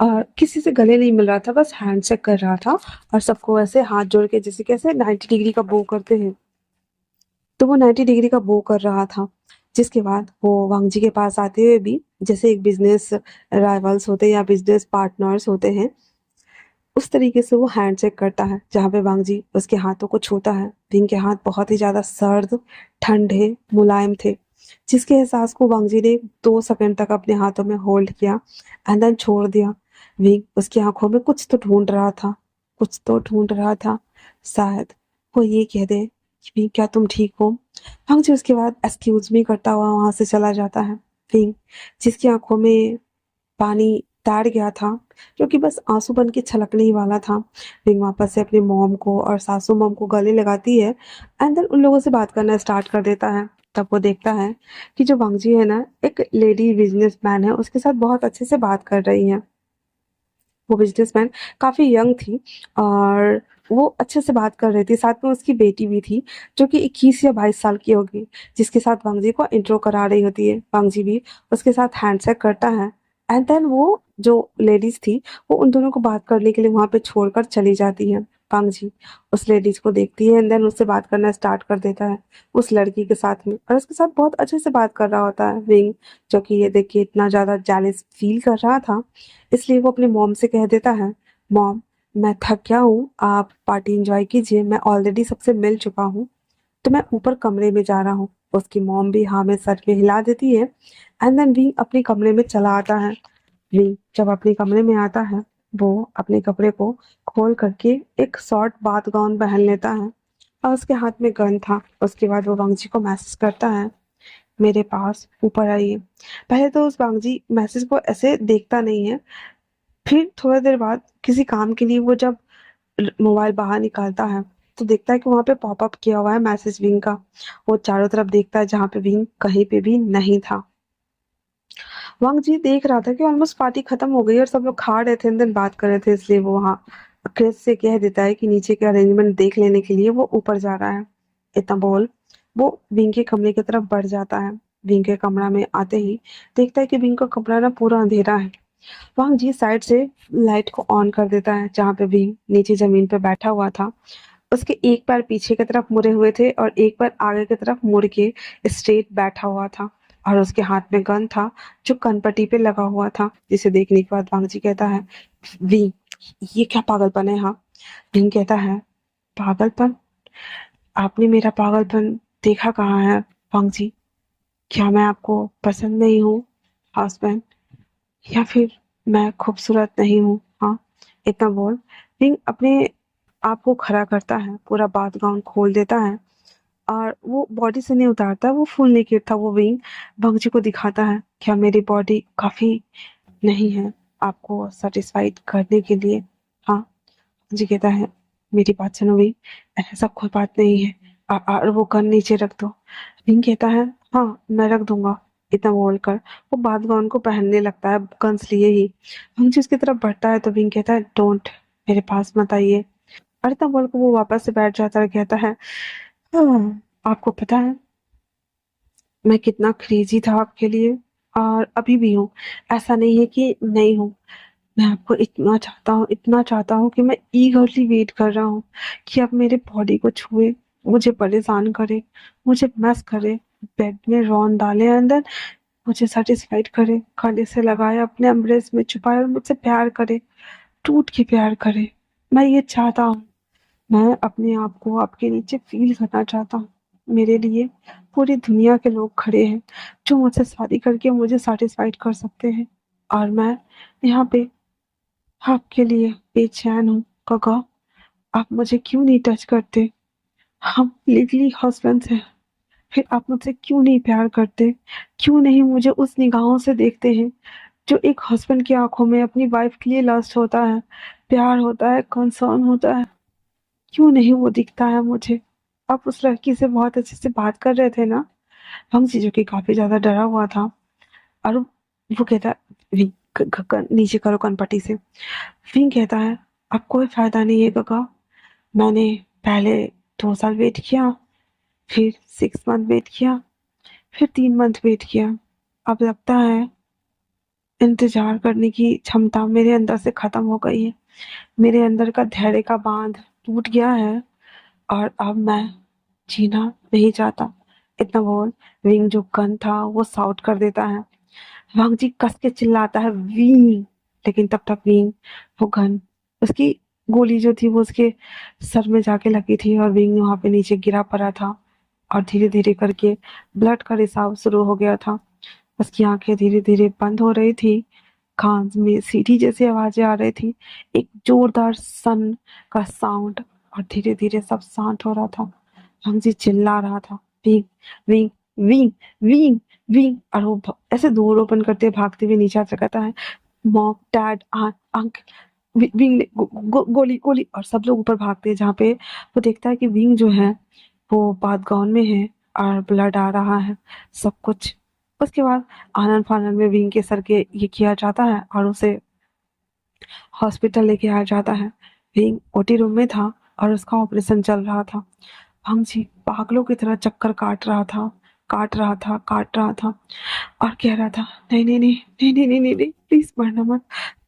और किसी से गले नहीं मिल रहा था, बस हैंड शेक कर रहा था, और सबको ऐसे हाथ जोड़ के जैसे कैसे 90 डिग्री का बो करते हैं, तो वो 90 डिग्री का बो कर रहा था। जिसके बाद वो वांगजी के पास आते हुए भी जैसे एक बिजनेस राइवल्स होते हैं या बिजनेस पार्टनर्स होते हैं, उस तरीके से वो हैंड चेक करता है, जहाँ पे वांगजी उसके हाथों को छूता है। विंग के हाथ बहुत ही ज्यादा सर्द, ठंडे, मुलायम थे, जिसके एहसास को वांगजी ने 2 सेकंड तक अपने हाथों में होल्ड किया एंड देन छोड़ दिया। विंग उसकी आंखों में कुछ तो ढूंढ रहा था, कुछ तो ढूंढ रहा था। शायद वो ये कह दे कि विंग क्या तुम ठीक हो। वांगजी उसके बाद एक्सक्यूज मी करता हुआ वहां से चला जाता है। विंग जिसकी आंखों में पानी तैर गया था, क्योंकि बस आंसू बन के छलकने ही वाला था। रिंग वापस से अपनी मॉम को और सासू मॉम को गले लगाती है एंड देन उन लोगों से बात करना स्टार्ट कर देता है। तब वो देखता है कि जो वांगजी है ना, एक लेडी बिजनेसमैन है, उसके साथ बहुत अच्छे से बात कर रही है। वो बिजनेसमैन काफी यंग थी, और वो अच्छे से बात कर रही थी। साथ में उसकी बेटी भी थी जो कि 21 या 22 साल की होगी, जिसके साथ वांगजी को इंट्रो करा रही होती है। वांगजी भी उसके साथ हैंडशेक करता है एंड देन वो जो लेडीज थी वो उन दोनों को बात करने के लिए वहां पे छोड़कर चली जाती है। वांगजी उस लेडीज को देखती है एंड देन उससे बात करना स्टार्ट कर देता है, उस लड़की के साथ में, और उसके साथ बहुत अच्छे से बात कर रहा होता है। विंग जो कि ये देख के इतना ज्यादा जेलस फील कर रहा था, इसलिए वो अपने मॉम से कह देता है, मॉम मैं थक गया हूँ, आप पार्टी एंजॉय कीजिए, मैं ऑलरेडी सबसे मिल चुका हूँ, तो मैं ऊपर कमरे में जा रहा हूँ। उसकी मॉम भी हाँ में सर में हिला देती है एंड देन विंग अपने कमरे में चला आता है। वी जब अपने कमरे में आता है, वो अपने कपड़े को खोल करके एक शॉर्ट बाथ गाउन पहन लेता है और उसके हाथ में गन था। उसके बाद वो वांगजी को मैसेज करता है, मेरे पास ऊपर आइए। पहले तो उस वांगजी मैसेज को ऐसे देखता नहीं है, फिर थोड़ी देर बाद किसी काम के लिए वो जब मोबाइल बाहर निकालता है तो देखता है कि वहां पे पॉपअप किया हुआ है मैसेज विंग का। वो चारों तरफ देखता है, जहाँ पे विंग कहीं पे भी नहीं था। वांग जी देख रहा था कि ऑलमोस्ट पार्टी खत्म हो गई और सब लोग खा रहे थे, देन बात कर रहे थे, इसलिए वो वहाँ क्रिस से कह देता है कि नीचे के अरेंजमेंट देख लेने के लिए वो ऊपर जा रहा है। इतना बोल वो विंग के कमरे की तरफ बढ़ जाता है। विंग के कमरा में आते ही देखता है कि विंग का कमरा ना पूरा अंधेरा है। वांग जी साइड से लाइट को ऑन कर देता है, जहाँ पे विंग नीचे जमीन पे बैठा हुआ था। उसके एक पैर पीछे की तरफ मुड़े हुए थे और एक पैर आगे की तरफ मुड़ के स्ट्रेट बैठा हुआ था और उसके हाथ में गन था जो कनपट्टी पे लगा हुआ था, जिसे देखने के बाद वांग जी कहता है, वी ये क्या पागलपन है? हाँ। विंग कहता है, पागलपन? आपने मेरा पागलपन देखा कहाँ है वांग जी? क्या मैं आपको पसंद नहीं हूँ हस्बैंड, या फिर मैं खूबसूरत नहीं हूँ? हाँ। इतना बोल विंग अपने आप को खड़ा करता है, पूरा बाथ गाउन खोल देता है और वो बॉडी से नहीं उतारता, वो फुल नेकेड था। वो विंग भंगजी को दिखाता है, क्या मेरी बॉडी काफी नहीं है आपको सेटिस्फाइड करने के लिए? हाँ। जी कहता है, मेरी बात सुनो विंग, ऐसा कोई बात नहीं है। और वो गन नीचे रख दो। विंग कहता है, हाँ मैं रख दूंगा। इतना बोलकर वो बाथ गाउन को पहनने लगता है, गन्स लिए ही। भंगजी उसकी तरफ बढ़ता है तो विंग कहता है, डोंट, मेरे पास मत आइए। और इतना बोलकर वो वापस से बैठ जाता है, कहता है, हाँ, आपको पता है मैं कितना क्रेजी था आपके लिए, और अभी भी हूँ। ऐसा नहीं है कि नहीं हूँ। मैं आपको इतना चाहता हूँ कि मैं ईगरली वेट कर रहा हूँ कि आप मेरे बॉडी को छुए, मुझे परेशान करे, मुझे मस करे, बेड में रौन डाले, अंदर मुझे सेटिस्फाइड करे, गले से लगाए, अपने एम्ब्रेस में छुपाए और मुझसे प्यार करे, टूट के प्यार करे। मैं ये चाहता हूँ। मैं अपने आप को आपके नीचे फील करना चाहता हूँ। मेरे लिए पूरी दुनिया के लोग खड़े हैं जो मुझसे शादी करके मुझे सेटिस्फाइड कर सकते हैं, और मैं यहाँ पे आपके लिए बेचैन हूँ। काका, आप मुझे क्यों नहीं टच करते? हम लीगली हस्बैंड्स हैं, फिर आप मुझसे क्यों नहीं प्यार करते? क्यों नहीं मुझे उस निगाहों से देखते हैं जो एक हस्बैंड की आंखों में अपनी वाइफ के लिए लस्ट होता है, प्यार होता है, कंसर्न होता है? क्यों नहीं वो दिखता है मुझे? आप उस लड़की से बहुत अच्छे से बात कर रहे थे ना? हमसे, जो कि काफी ज्यादा डरा हुआ था। और वो कहता है, "वी, नीचे करो कनपट्टी से।" विंग कहता है, अब कोई फायदा नहीं है काका। मैंने पहले 2 साल वेट किया, फिर 6 मंथ वेट किया, फिर 3 मंथ वेट किया। अब लगता है इंतजार करने की क्षमता मेरे अंदर से खत्म हो गई है। मेरे अंदर का धैर्य का बांध टूट गया है और अब मैं जीना नहीं चाहता। इतना बोल विंग जो गन था वो साउट कर देता है। वांग जी कस के चिल्लाता है, विंग। लेकिन तब तक विंग वो गन, उसकी गोली जो थी वो उसके सर में जाके लगी थी और विंग वहां पे नीचे गिरा पड़ा था और धीरे धीरे करके ब्लड का रिसाव शुरू हो गया था। उसकी आंखें धीरे धीरे बंद हो रही थी, कान में सीटी जैसी आवाजें आ रही थी, एक जोरदार सन का साउंड, और धीरे धीरे सब शांत हो रहा था। हमजी चिल्ला रहा था, wing, wing, wing, wing, wing. और वो ऐसे डोर ओपन करते भागते हुए नीचे आता कहता है, mom, dad, aunt, uncle. Wing ने गोली गोली, और सब लोग ऊपर भागते हैं, जहाँ पे वो देखता है कि विंग जो है वो बाथ गाउन में है और ब्लड आ रहा है, सब कुछ। उसके बाद आनन फानन में विंग के सर के ये किया जाता है और उसे हॉस्पिटल लेके आया जाता है। विंग ओटी रूम में था और उसका ऑपरेशन चल रहा था। जी पागलों की तरह चक्कर काट रहा था, काट रहा था, काट रहा था, और कह रहा था, नहीं नहीं नहीं नहीं नहीं नहीं नहीं नहीं, प्लीज मरना मत,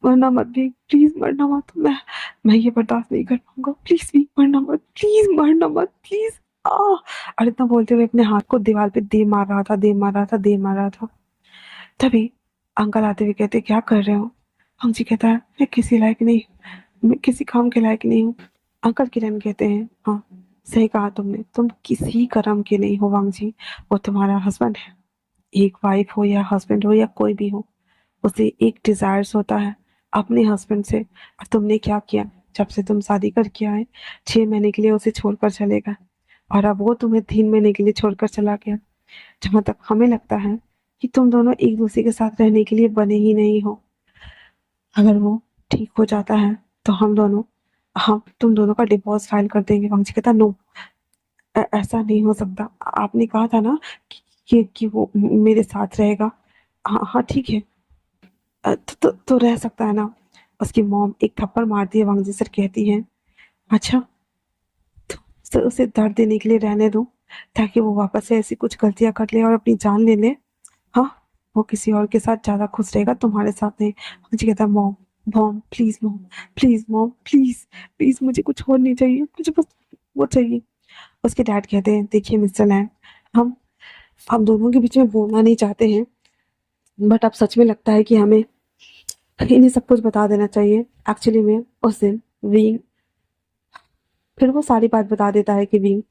मरना मत भी, प्लीज मरना मत। मैं ये बर्दाश्त नहीं कर पाऊंगा, प्लीज भी मरना मत, प्लीज मरना मत, प्लीज। आ और इतना बोलते हुए अपने हाथ को दीवार पे दे मार रहा था, दे मार रहा था, दे मार रहा था। तभी अंकल आते हुए कहते, क्या कर रहे हो? जी कहता है, मैं किसी लायक नहीं, मैं किसी काम के लायक नहीं हूँ। अंकल किरण कहते हैं, हाँ सही कहा तुमने, तुम किसी कर्म के नहीं हो वांग जी। वो तुम्हारा हस्बैंड है, एक वाइफ हो या हस्बैंड हो या कोई भी हो, उसे एक डिजायर्स होता है अपने हस्बैंड से। और तुमने क्या किया? जब से तुम शादी करके आए 6 महीने के लिए उसे छोड़कर चले गए, और अब वो तुम्हें 3 महीने के लिए छोड़कर चला गया। जहां तक हमें लगता है कि तुम दोनों एक दूसरे के साथ रहने के लिए बने ही नहीं हो। अगर वो ठीक हो जाता है तो हम तुम दोनों का डिवोर्स फाइल कर देंगे। वंशी कहता, नो, ऐसा नहीं हो सकता। आपने कहा था ना कि वो मेरे साथ रहेगा। हाँ हाँ ठीक है। तो रह सकता है ना। उसकी मॉम एक थप्पड़ मारती है वांगजी सर, कहती है, अच्छा, तो उसे दर्द देने के लिए रहने दो, ताकि वो वापस से ऐसी कुछ गलतियां कर ले और अपनी जान ले ले। हाँ, वो किसी और के साथ ज्यादा खुश रहेगा, तुम्हारे साथ नहीं। मुझे कहता है, mom, mom please, mom please, mom please, please मुझे कुछ और नहीं चाहिए, मुझे बस वो चाहिए। उसके डैड कहते हैं, देखिए मिस्टर लैम, हम हम दोनों के बीच में बोलना नहीं चाहते हैं, बट अब सच में लगता है कि हमें इन्हें सब कुछ बता देना चाहिए। एक्चुअली में उस दिन विंग, फिर वो सारी बात बता देता है कि विंग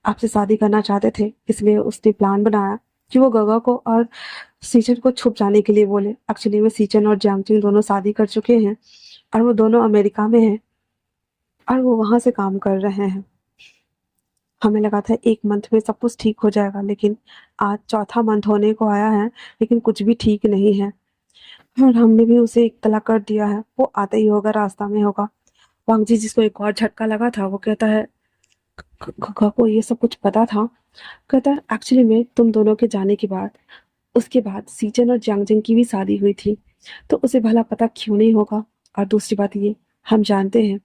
आपसे शादी करना चाहते थे, इसलिए उसने प्लान बनाया कि वो गगा को और सीचन को छुप जाने के लिए बोले। एक्चुअली में सीचन और जैंगचिंग दोनों शादी कर चुके हैं, और वो दोनों अमेरिका में हैं, और वो वहां से काम कर रहे हैं। हमें लगा था 1 मंथ में सब कुछ ठीक हो जाएगा, लेकिन आज चौथा मंथ होने को आया है, लेकिन कुछ भी ठीक नहीं है। और हमने भी उसे इत्तला कर दिया है, वो आता ही होगा, रास्ता में होगा। वांग जी, जिसको एक और झटका लगा था, वो कहता है, गगा को ये सब पता था? कहता है, एक्चुअली में तुम दोनों के जाने के बाद, उसके बाद सीजन और जंगजंग की भी शादी हुई थी, तो उसे भला पता क्यों नहीं होगा। और दूसरी बात ये, हम जानते हैं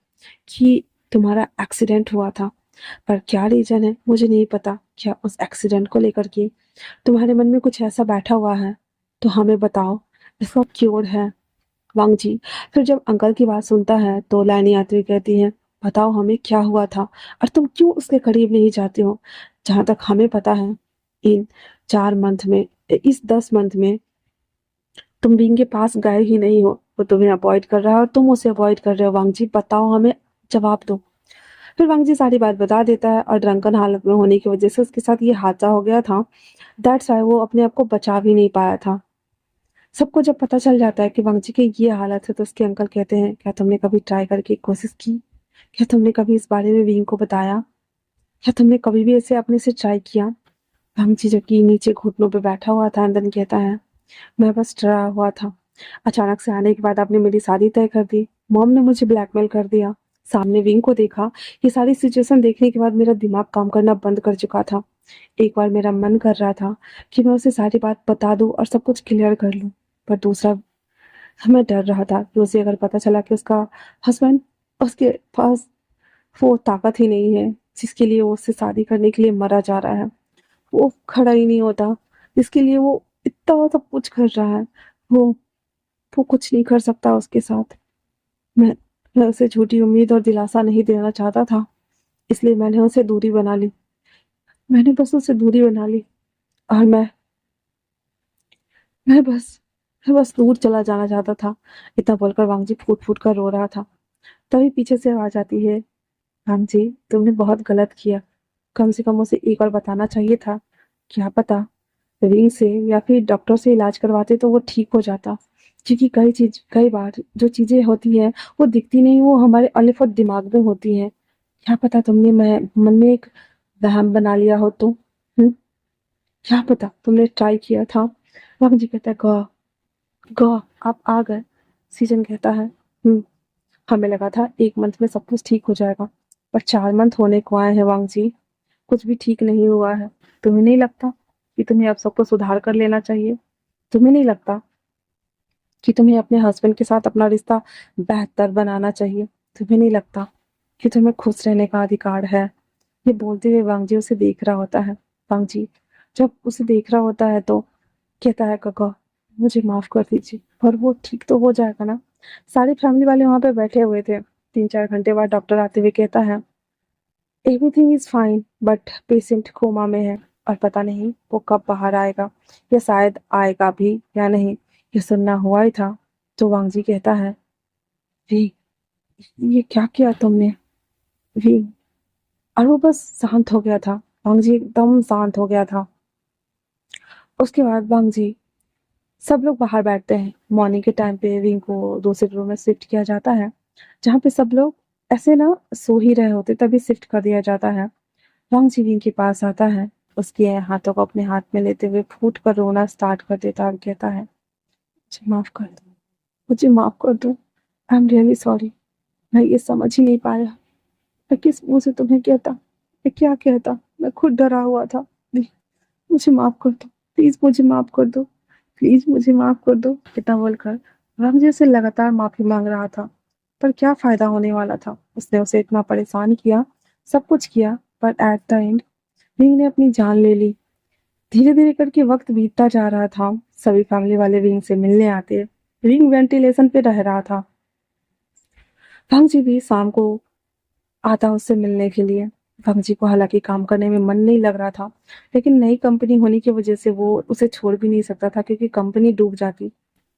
कि तुम्हारा एक्सीडेंट हुआ था, पर क्या रीजन है मुझे नहीं पता। क्या उस एक्सीडेंट को लेकर के तुम्हारे मन में कुछ ऐसा बैठा हुआ है, तो हमें बताओ, इसका क्योर है। वांग जी फिर जब अंकल की बात सुनता है तो लैनी आती हुई कहती है, बताओ हमें क्या हुआ था, और तुम क्यों उसके करीब नहीं जाते हो। जहां तक हमें पता है, इन 4 मंथ में, इस 10 मंथ में तुम बीइंग के पास गए ही नहीं हो। वो तुम्हें अवॉइड कर रहा है और तुम उसे अवॉइड कर रहे हो। वांग जी बताओ, हमें जवाब दो। फिर वांग जी सारी बात बता देता है, और ड्रंकन हालत में होने की वजह से उसके साथ ये हादसा हो गया था। दैट्स वाई वो अपने आप को बचा भी नहीं पाया था। सबको जब पता चल जाता है कि वांग जी की ये हालत है, तो उसके अंकल कहते हैं, क्या तुमने कभी ट्राई करके कोशिश की? क्या तुमने कभी इस बारे में विंग को बताया? क्या तुमने कभी भी ऐसे अपने से ट्राई किया? वांग जी जो कि नीचे घुटनों पे बैठा हुआ था, अंदर कहता है, मैं बस डरा हुआ था। अचानक से आने के बाद आपने मेरी शादी तय कर दी। मॉम ने मुझे ब्लैकमेल कर दिया। सामने विंग को देखा। ये सारी सिचुएशन देखने के बाद मेरा दिमाग काम करना बंद कर चुका था। एक बार मेरा मन कर रहा था कि मैं उसे सारी बात बता दूं और सब कुछ क्लियर कर लूं, पर दूसरा, मैं डर रहा था कि उसे अगर पता चला कि उसका हस्बैंड, उसके पास वो ताकत ही नहीं है जिसके लिए वो उससे शादी करने के लिए मरा जा रहा है। वो खड़ा ही नहीं होता जिसके लिए वो इतना सब कुछ कर रहा है। वो वो कुछ नहीं कर सकता उसके साथ। मैं मैं उसे झूठी उम्मीद और दिलासा नहीं देना चाहता था, इसलिए मैंने उसे दूरी बना ली। मैंने बस उसे दूरी बना ली, और मैं बस मैं बस दूर चला जाना चाहता था। इतना बोलकर वांगजी फूट फूट कर रो रहा था। तभी पीछे से आवाज आती है, वांगजी तुमने बहुत गलत किया। कम से कम उसे एक बार बताना चाहिए था। क्या पता रिंग से या फिर डॉक्टर से इलाज करवाते तो वो ठीक हो जाता। क्योंकि कई बार जो चीजें होती हैं वो दिखती नहीं, वो हमारे अलिफ और दिमाग में होती हैं। क्या पता तुमने मैं मन में एक वहम बना लिया हो तो। क्या पता तुमने ट्राई किया था। वक्त जी कहता है, गॉ गॉ आप आ गए। सीजन कहता है, हमें लगा था 1 मंथ में सब कुछ ठीक हो जाएगा, पर 4 मंथ होने को आए हैं वांग जी, कुछ भी ठीक नहीं हुआ है। तुम्हें नहीं लगता कि तुम्हें अब सबको सुधार कर लेना चाहिए? तुम्हें नहीं लगता कि तुम्हें अपने हस्बैंड के साथ अपना रिश्ता बेहतर बनाना चाहिए? तुम्हें नहीं लगता कि तुम्हें खुश रहने का अधिकार है? ये बोलते हुए वांगजी उसे देख रहा होता है। वांगजी जब उसे देख रहा होता है तो कहता है, काका मुझे माफ कर दीजिए, पर वो ठीक तो हो जाएगा ना? सारी फैमिली वाले वहां पे बैठे हुए थे। 3-4 घंटे बाद डॉक्टर आते हुए कहता है, everything is fine, but patient coma में है, और पता नहीं वो कब बाहर आएगा, या शायद आएगा भी या नहीं, ये सुनना हुआ ही था। तो वांगजी कहता है, वी, ये क्या किया तुमने? वी, और वो बस शांत हो गया था। वांगजी एकदम शांत हो गया था। उसके बाद वांगजी सब लोग बाहर बैठते हैं। मॉर्निंग के टाइम पे विंग को दूसरे रूम में शिफ्ट किया जाता है, जहाँ पे सब लोग ऐसे ना सो ही रहे होते, तभी शिफ्ट कर दिया जाता है। वांग जी विंग के पास आता है, उसके हाथों को अपने हाथ में लेते हुए फूट कर रोना स्टार्ट कर देता और कहता है, मुझे माफ कर दो, मुझे माफ कर दो, आई एम रियली सॉरी। मैं ये समझ ही नहीं पाया, मैं किस मुंह से तुम्हें कहता, मैं क्या कहता, मैं खुद डरा हुआ था। प्लीज मुझे माफ कर दो, प्लीज मुझे माफ कर दो, प्लीज मुझे माफ कर दो। इतना बोलकर वांग जी से लगातार माफी मांग रहा था, पर क्या फायदा होने वाला था। उसने उसे इतना परेशान किया, सब कुछ किया, पर एट द एंड विंग ने अपनी जान ले ली। धीरे धीरे करके वक्त बीतता जा रहा था। सभी फैमिली वाले विंग से मिलने आते। विंग वेंटिलेशन पे रह रहा था। वांग जी भी शाम को आता उससे मिलने के लिए। वांग जी को हालांकि काम करने में मन नहीं लग रहा था, लेकिन नई कंपनी होने की वजह से वो उसे छोड़ भी नहीं सकता था, क्योंकि कंपनी डूब जाती।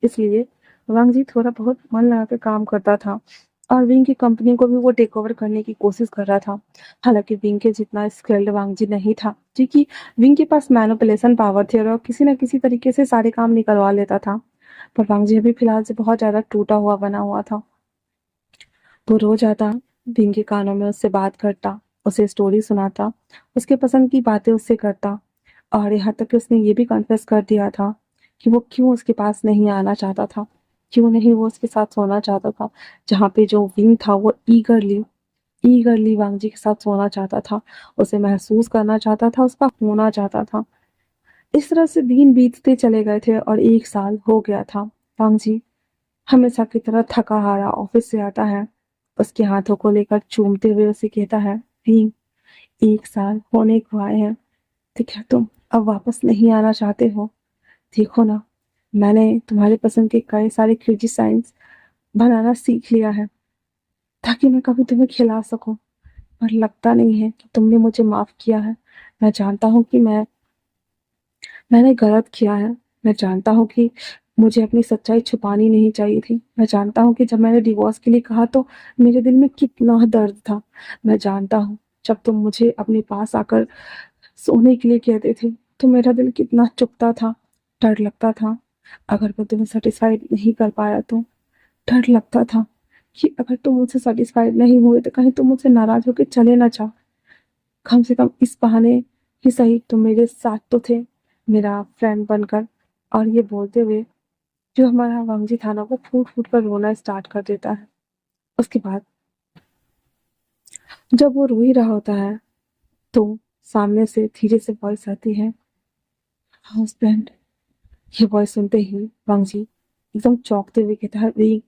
इसलिए वांग जी थोड़ा बहुत मन लगा के काम करता था, और विंग की कंपनी को भी वो टेक ओवर करने की कोशिश कर रहा था। हालांकि विंग के जितना स्किल्ड वांग जी नहीं था, क्योंकि विंग के पास मैनिपुलेशन पावर थे और किसी न किसी तरीके से सारे काम निकलवा लेता था। पर वांग जी अभी फिलहाल से बहुत ज्यादा टूटा हुआ बना हुआ था। वो रोज आता, विंग के कानों में उससे बात करता, उसे स्टोरी सुनाता, उसके पसंद की बातें उससे करता, और यहाँ तक कि उसने ये भी कन्फेस कर दिया था कि वो क्यों उसके पास नहीं आना चाहता था, क्यों नहीं वो उसके साथ सोना चाहता था। जहाँ पे जो विंग था वो ईगरली ईगरली वांग जी के साथ सोना चाहता था, उसे महसूस करना चाहता था, उसका होना चाहता था। इस तरह से दिन बीतते चले गए थे और 1 साल हो गया था। वांग जी हमेशा की तरह थका हारा ऑफिस से आता है, उसके हाथों को लेकर चूमते हुए उसे कहता है, विंग 1 साल होने को आए हैं, तो क्या तुम अब वापस नहीं आना चाहते हो? देखो ना, मैंने तुम्हारे पसंद के कई सारे क्यूजी साइंस बनाना सीख लिया है, ताकि मैं कभी तुम्हें खिला सकूं। पर लगता नहीं है कि तुमने मुझे माफ किया है। मैं जानता हूँ कि मैंने गलत किया है। मैं जानता हूँ कि मुझे अपनी सच्चाई छुपानी नहीं चाहिए थी। मैं जानता हूँ कि जब मैंने डिवोर्स के लिए कहा तो मेरे दिल में कितना दर्द था। मैं जानता हूँ जब तुम मुझे अपने पास आकर सोने के लिए कहते थे तो मेरा दिल कितना चुभता था, डर लगता था। अगर मैं तुम्हें सेटिस्फाइड नहीं कर पाया तो डर लगता था कि अगर तुम मुझसे सेटिस्फाइड नहीं हुए तो कहीं तुम मुझसे नाराज होकर चले ना जाओ। कम से कम इस बहाने ही सही तुम मेरे साथ तो थे, मेरा फ्रेंड बनकर। और ये बोलते हुए जो हमारा वांगजी था ना, वो फूट फूट कर रोना स्टार्ट कर देता है। उसके बाद जब वो रो ही रहा होता है तो सामने से धीरे से वॉइस आती है, हस्बैंड। ये वॉइस सुनते ही वांगजी एकदम चौंकते हुए कहता है, विंग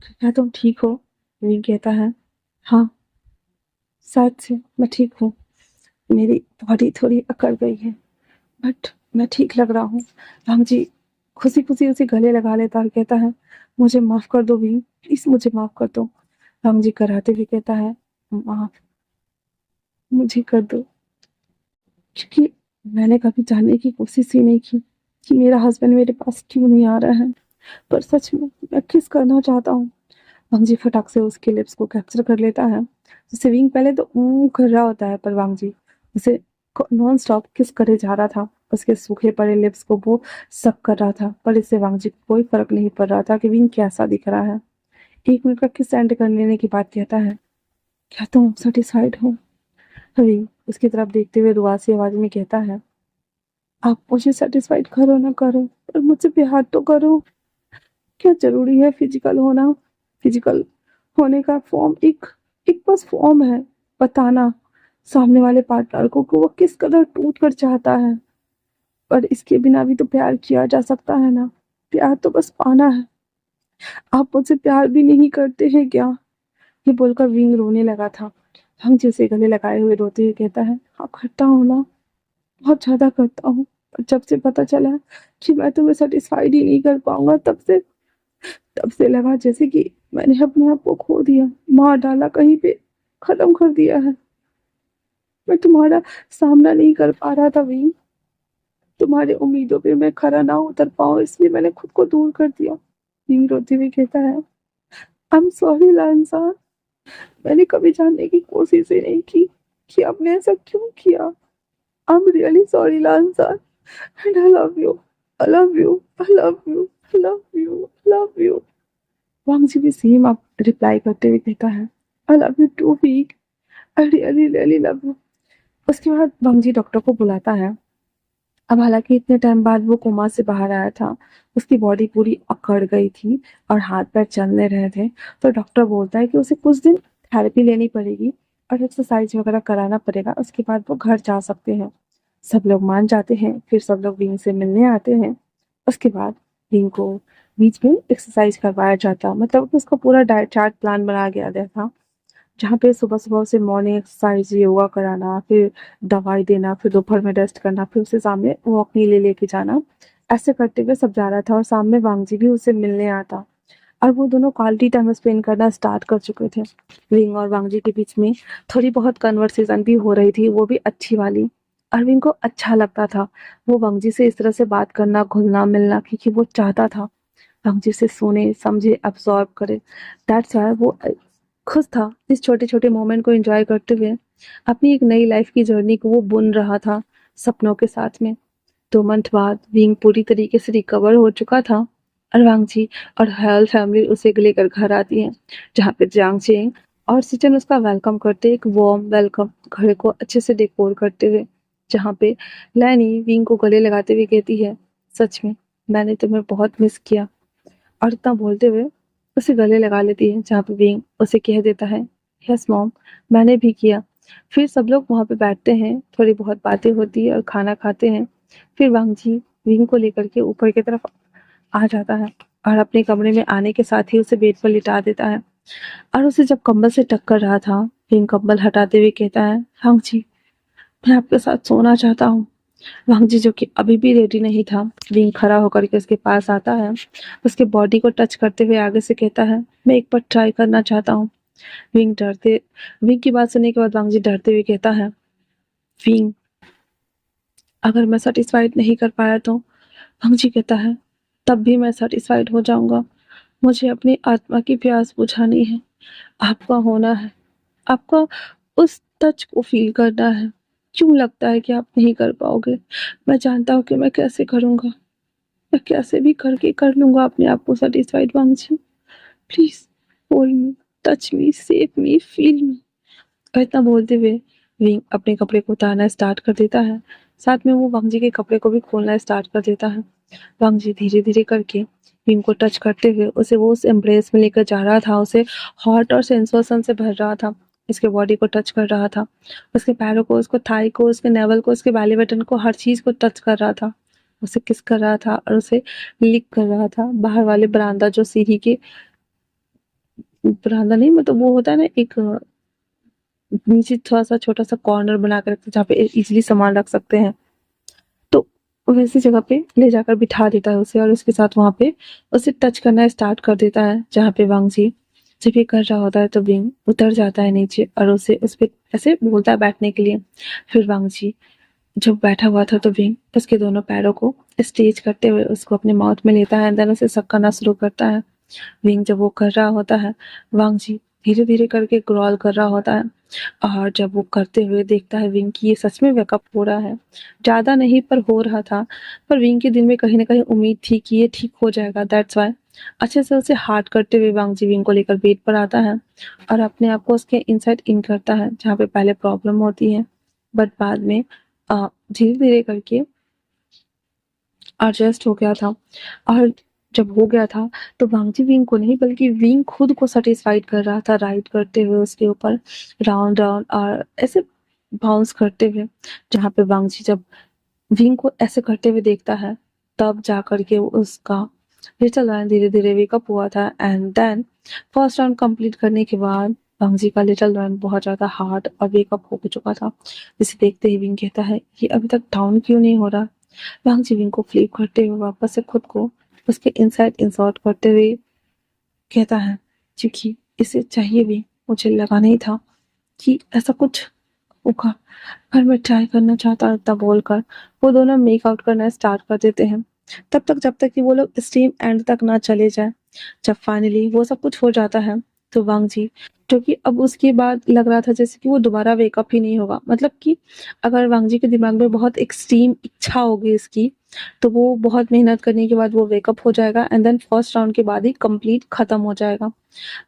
क्या तुम ठीक हो? विंग कहता है, हाँ शायद से मैं ठीक हूँ, मेरी बॉडी थोड़ी अकड़ गई है, बट मैं ठीक लग रहा हूँ। राम जी खुशी खुशी उसे गले लगा लेता और कहता है, मुझे माफ कर दो भी, प्लीज मुझे माफ कर दो। राम जी कराते हुए कहता है, माफ मुझे कर दो, क्योंकि मैंने कभी जानने की कोशिश ही नहीं की कि मेरा हस्बैंड मेरे पास क्यों नहीं आ रहा है, पर सच में मैं किस करना चाहता हूँ। वांग जी फटाक से उसके लिप्स को कैप्चर कर लेता है। जैसे विंग पहले तो कर रहा होता है, पर वांग जी उसे नॉन स्टॉप किस करे जा रहा था। उसके सूखे पड़े लिप्स को वो सक कर रहा था, पर इससे वांग जी को कोई फर्क नहीं पड़ रहा था कि विंग कैसा दिख रहा है। 1 मिनट का किस एंड कर लेने की बात कहता है, क्या तुम सेटिस्फाइड हो? विंग उसकी तरफ देखते हुए रुआसी आवाज में कहता है, आप मुझे सेटिस्फाइड करो ना करो, पर मुझसे प्यार तो करो। क्या जरूरी है फिजिकल होना? फिजिकल होने का फॉर्म एक एक बस फॉर्म है, बताना सामने वाले पार्टनर को कि वो किस कदर टूट कर चाहता है। पर इसके बिना भी तो प्यार किया जा सकता है ना, प्यार तो बस पाना है। आप मुझसे प्यार भी नहीं करते हैं क्या? ये बोलकर विंग रोने लगा था। हम जैसे गले लगाए हुए रोते हुए कहता है, हाँ करता हूँ ना, बहुत ज्यादा करता हूँ। पर जब से पता चला कि मैं तुम्हें सेटिस्फाइड ही नहीं कर पाऊंगा, तब से लगा जैसे कि मैंने अपने आप को खो दिया, मार डाला कहीं पे, खत्म कर दिया है। मैं तुम्हारा सामना नहीं कर पा रहा था विंग, तुम्हारी उम्मीदों पे मैं खरा ना उतर पाऊं, इसलिए मैंने खुद को दूर कर दिया। विंग रोते हुए कहता है, आई एम सॉरी लांसान, मैंने कभी जानने की कोशिश ही नहीं की कि आपने ऐसा क्यों किया। आई एम रियली सॉरी लांसान, and I love you. I love you, I love you, I love you, I love you. Wang ji भी सेम अब रिप्लाई करते हुए कहता है, आई लव यू टू वीक, I really really love you. उसके बाद वांग जी डॉक्टर को बुलाता है। अब हालांकि इतने टाइम बाद वो कोमा से बाहर आया था, उसकी बॉडी पूरी अकड़ गई थी और हाथ पैर चल नहीं रहे थे। तो डॉक्टर बोलता है कि उसे कुछ दिन थेरेपी लेनी पड़ेगी और एक्सरसाइज वगैरह कराना पड़ेगा, उसके बाद वो घर जा सकते हैं। सब लोग मान जाते हैं, फिर सब लोग विंग से मिलने आते हैं। उसके बाद विंग को बीच में एक्सरसाइज करवाया जाता, मतलब कि उसका पूरा डाइट चार्ट प्लान बना गया था, जहाँ पे सुबह-सुबह उसे मॉर्निंग एक्सरसाइज, योगा कराना, फिर दवाई देना, फिर दोपहर में रेस्ट करना, फिर उसे सामने वॉक के लिए लेके जाना। ऐसे करते हुए सब जा रहा था और सामने वांग जी भी उसे मिलने आता और वो दोनों क्वालिटी टाइम स्पेंड करना स्टार्ट कर चुके थे। विंग और वांग जी के बीच में थोड़ी बहुत कन्वर्सेशन भी हो रही थी, वो भी अच्छी वाली। और विंग को अच्छा लगता था वो वांग जी से इस तरह से बात करना, घुलना-मिलना, क्योंकि वो चाहता था वांग जी से सुने, समझे, अब्सॉर्ब करे। दैट्स व्हाई वो खुश था इस छोटे-छोटे मोमेंट को एन्जॉय करते हुए। अपनी एक नई लाइफ की जर्नी को वो बुन रहा था सपनों के साथ में। 2 मंथ बाद विंग पूरी तरीके से रिकवर हो चुका था और वांग जी और हेल फैमिली उसे लेकर घर आती है, जहाँ पे जियांग चेंग और सिचन उसका वेलकम करते, एक वार्म वेलकम घर को अच्छे से डेकोर करते हुए, जहाँ पे लैनी विंग को गले लगाते हुए कहती है, सच में मैंने तुम्हें बहुत मिस किया। और इतना बोलते हुए उसे गले लगा लेती है, जहाँ पे विंग उसे कह देता है, यस मॉम, मैंने भी किया। फिर सब लोग वहाँ पे बैठते हैं, थोड़ी बहुत बातें होती है और खाना खाते हैं। फिर वांग जी विंग को लेकर के ऊपर की तरफ आ जाता है और अपने कमरे में आने के साथ ही उसे बेड पर लिटा देता है। और उसे जब कंबल से टक कर रहा था, विंग कंबल हटाते हुए कहता है, वांग जी, मैं आपके साथ सोना चाहता हूँ। वांग जी, जो कि अभी भी रेडी नहीं था, विंग खड़ा होकर के उसके पास आता है, उसके बॉडी को टच करते हुए आगे से कहता है, मैं एक बार ट्राई करना चाहता हूँ। विंग की बात सुनने के बाद वांग जी डरते हुए कहता है, विंग, अगर मैं सेटिस्फाइड नहीं कर पाया तो? वांग जी कहता है, तब भी मैं सेटिस्फाइड हो जाऊंगा। मुझे अपनी आत्मा की प्यास बुझानी है, आपका होना है, आपका उस टच को फील करना है। क्यों लगता है कि आप नहीं कर पाओगे? मैं जानता हूँ कि मैं कैसे करूँगा। मैं कैसे भी करके कर लूँगा अपने आप को satisfied, Wang ji. Please hold me, touch me, save me, feel me. और इतना बोलते हुए विंग अपने कपड़े को उतारना स्टार्ट कर देता है। साथ में वो वांग जी के कपड़े को भी खोलना स्टार्ट कर देता है। वांग जी धीरे-धीरे करके विंग को टच करते हुए उसे वो उस एम्ब्रेस में लेकर जा रहा था, उसे हॉट और सेंसेशन से भर रहा था। इसके बॉडी को टच कर रहा था, उसके पैरों को, उसको थाई को, उसके नेवल को, उसके बेली बटन को, हर चीज़ को टच कर रहा था। उसे किस कर रहा था और उसे लिक कर रहा था। बाहर वाले बरामदा, जो सीढ़ी के बरामदा नहीं, मतलब वो होता है ना, एक नीचे थोड़ा-सा छोटा-सा कॉर्नर बना के रखते हैं जहाँ पे इज़िली सामान रख सकते हैं। तो वैसी जगह पे ले जाकर बिठा देता है उसे और उसके साथ वहाँ पे उसे टच करना स्टार्ट कर देता है, जहाँ पे वांग जी जब ये कर रहा होता है तो विंग उतर जाता है नीचे और उसे उस पे ऐसे बोलता है बैठने के लिए। फिर वांग जी जब बैठा हुआ था तो विंग उसके दोनों पैरों को स्ट्रेच करते हुए उसको अपने माउथ में लेता है, देन उसे सक करना शुरू करता है। विंग जब वो कर रहा होता है, वांग जी धीरे-धीरे करके क्रॉल कर रहा होता है और जब वो करते हुए देखता है विंग की ये सच में वेकअप हो रहा है। ज़्यादा नहीं पर हो रहा था, पर विंग के दिल में कहीं न कहीं उम्मीद थी कि ये ठीक हो जाएगा, दैट्स व्हाई अच्छे से उसे हार्ड करते हुए वांग जी विंग को लेकर बेड पर आता है और अपने आप को उसके इनसाइड इन करता है, जहाँ पे पहले प्रॉब्लम होती है, बट बाद में धीरे-धीरे करके एडजस्ट हो गया था। और जब हो गया था तो वांगजी विंग को नहीं बल्कि विंग खुद को सेटिस्फाइड कर रहा था, राइड करते हुए उसके ऊपर राउंड राउंड और ऐसे बाउंस करते हुए, जहाँ पे वांगजी जब विंग को ऐसे करते हुए देखता है तब जा करके उसका लिटिल लॉयन धीरे धीरे वेकअप हुआ था। And then first round complete करने के बाद वांगजी का लिटिल लॉयन बहुत ज़्यादा हार्ड और वेकअप हो चुका था, जिसे देखते ही विंग कहता है ये अभी तक डाउन क्यों नहीं हो रहा। वांग जिविंग को फ्लिप करते हुए वापस से खुद को उसके इनसाइड इंसर्ट करते हुए कहता है, क्योंकि इसे चाहिए भी, मुझे लगा नहीं था कि ऐसा कुछ होगा, पर मैं ट्राई करना चाहता था बोलकर वो दोनों मेक आउट करना स्टार्ट कर देते हैं। तब तक जब तक कि वो लोग स्ट्रीम एंड तक ना चले जाए। जब फाइनली वो सब कुछ हो जाता है तो वांग जी, जो कि अब उसके बाद लग रहा था जैसे कि वो दोबारा वेकअप ही नहीं होगा। मतलब कि अगर वांग जी के दिमाग में बहुत एक्सट्रीम इच्छा होगी इसकी, तो वो बहुत मेहनत करने के बाद वो वेकअप हो जाएगा एंड देन फर्स्ट राउंड के बाद ही कंप्लीट खत्म हो जाएगा।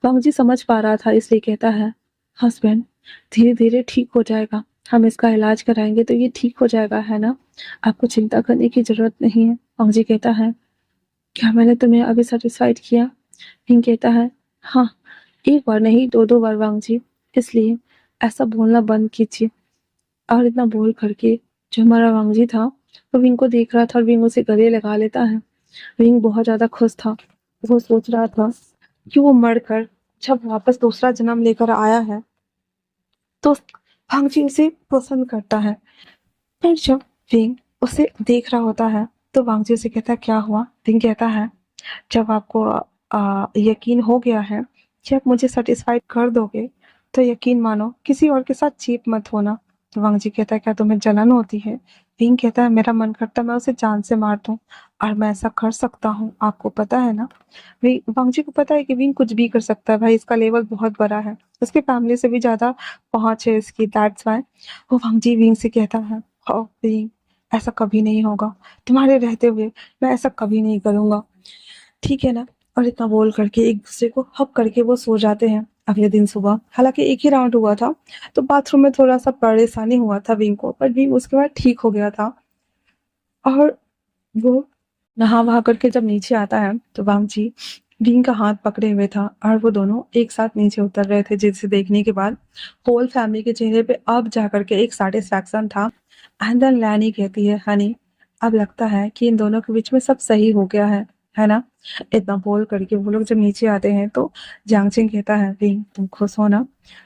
वांग जी समझ पा रहा था, इसलिए कहता है, हस्बैंड धीरे-धीरे ठीक हो जाएगा। हम इसका इलाज कराएँगे तो ये ठीक हो जाएगा, है ना? आपको चिंता करने की ज़रूरत नहीं है। वांग जी कहता है, क्या मैंने तुम्हें अभी सैटिस्फाइड किया? हिंग कहता है, हाँ, एक बार नहीं 2-2 बार वांग जी, इसलिए ऐसा बोलना बंद कीजिए। और इतना बोल करके जो हमारा वांग जी था, वो विंग को देख रहा था और विंग उसे गले लगा लेता है। विंग बहुत ज़्यादा खुश था। वो सोच रहा था कि वो मरकर जब वापस दूसरा जन्म लेकर आया है, तो वांग जी उसे पसंद करता है। पर जब विंग उसे देख रहा होता है, तो वांग जी उसे कहता है, क्या हुआ? विंग कहता है, जब आपको यकीन हो गया है कि आप मुझे सेटिस्फाइड कर दोगे, तो यकीन मानो किसी और के साथ चीप मत होना। तो वांग जी कहता है, क्या तुम्हें जलन होती है? विंग कहता है, मेरा मन करता है मैं उसे जान से मार दूं, और मैं ऐसा कर सकता हूँ, आपको पता है ना? वांग जी को पता है कि विंग कुछ भी कर सकता है, भाई इसका लेवल बहुत बड़ा है, उसके फैमिली से भी ज्यादा पहुंच है इसकी, दैट्स वाई वो वांग जी विंग से कहता है, "ओ विंग, ऐसा कभी नहीं होगा, तुम्हारे रहते हुए मैं ऐसा कभी नहीं करूंगा, ठीक है ना?" और इतना बोल करके एक दूसरे को हक करके वो सो जाते हैं। अगले दिन सुबह, हालांकि एक ही राउंड हुआ था, तो बाथरूम में थोड़ा सा परेशानी हुआ था विंग को, पर विंग उसके बाद ठीक हो गया था। और वो नहा वहा करके जब नीचे आता है, तो वांग जी विंग का हाथ पकड़े हुए था और वो दोनों एक साथ नीचे उतर रहे थे, जिसे देखने के बाद होल फैमिली के चेहरे पे अब जाकर के एक सेटिस्फैक्शन था। एंड देन लैनी कहती है, हनी, अब लगता है कि इन दोनों के बीच में सब सही हो गया है ना? इतना बोल करके वो लोग जब नीचे आते हैं, तो जांगचिंग कहता है, विंग तुम खुश हो ना?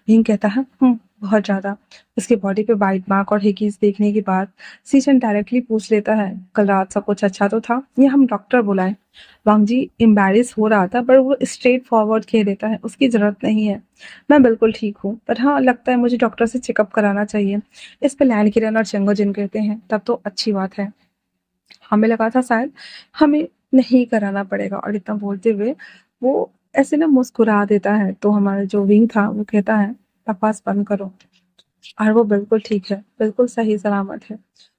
विंग कहता है, बहुत ज्यादा। उसके बॉडी पे बाइट मार्क और हिकीज देखने के बाद सीजन डायरेक्टली पूछ लेता है, कल रात सब कुछ अच्छा तो था या हम डॉक्टर बुलाएं? वांग जी एम्बैरेस हो रहा था, पर वो स्ट्रेट फॉरवर्ड कह देता है, उसकी जरूरत नहीं है, मैं बिल्कुल ठीक हूँ, पर हाँ लगता है मुझे डॉक्टर से चेकअप कराना चाहिए। इस पे लैन किरण और चेंगो जिन कहते हैं, तब तो अच्छी बात है, हमें लगा था शायद हमें नहीं कराना पड़ेगा। और इतना बोलते हुए वो ऐसे ना मुस्कुरा देता है, तो हमारा जो विंग था वो कहता है, बकवास बंद करो, और वो बिल्कुल ठीक है, बिल्कुल सही सलामत है।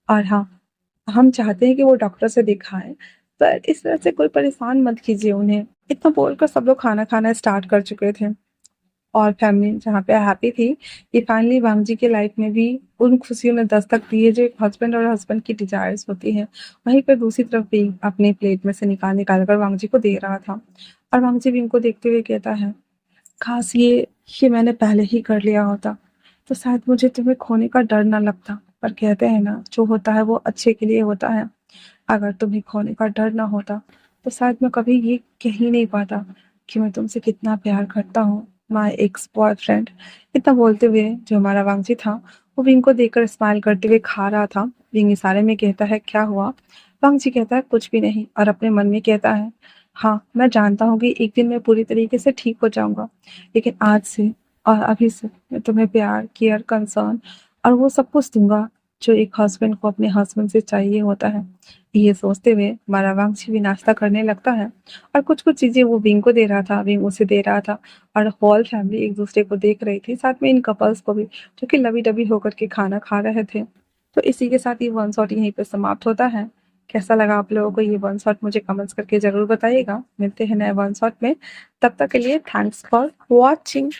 और हाँ, हम चाहते हैं कि वो डॉक्टर से दिखाएं, पर इस तरह से कोई परेशान मत कीजिए उन्हें। इतना बोलकर सब लोग खाना खाना स्टार्ट कर चुके थे, और फैमिली जहाँ पे हैप्पी थी कि फाइनली वांग जी के लाइफ में भी उन खुशियों ने दस्तक दी है जो एक हस्बैंड और हस्बैंड की डिजायर्स होती है। वहीं पर दूसरी तरफ भी अपने प्लेट में से निकाल निकाल कर वांग जी को दे रहा था, और वांग जी भी इनको देखते हुए कहता है, काश ये मैंने पहले ही कर लिया होता, तो शायद मुझे तुम्हें खोने का डर ना लगता। पर कहते हैं ना, जो होता है वो अच्छे के लिए होता है। अगर तुम्हें खोने का डर ना होता, तो शायद मैं कभी ये कह ही नहीं पाता कि मैं तुमसे कितना प्यार करता हूँ, माय एक्स बॉयफ्रेंड। इतना बोलते हुए जो हमारा वांगजी था, वो विंग को देखकर स्माइल करते हुए खा रहा था। विंग इशारे में कहता है, क्या हुआ? वांगजी कहता है, कुछ भी नहीं, और अपने मन में कहता है, हाँ मैं जानता हूँ कि एक दिन मैं पूरी तरीके से ठीक हो जाऊंगा, लेकिन आज से और अभी से मैं तुम्हें प्यार, केयर, कंसर्न और वो सब कुछ दूंगा जो एक हस्बैंड को अपने हस्बैंड से चाहिए होता है। ये सोचते हुए हमारा वांगची भी नाश्ता करने लगता है, और कुछ कुछ चीजें वो विंग को दे रहा था, विंग उसे दे रहा था, और होल फैमिली एक दूसरे को देख रही थी, साथ में इन कपल्स को भी, जो कि लवी डबी होकर के खाना खा रहे थे। तो इसी के साथ ये वन शॉट यहीं पे समाप्त होता है। कैसा लगा आप लोगों को ये वन शॉट, मुझे कमेंट्स करके जरूर बताइएगा। मिलते हैं नए वन शॉट में, तब तक के लिए थैंक्स फॉर वॉचिंग।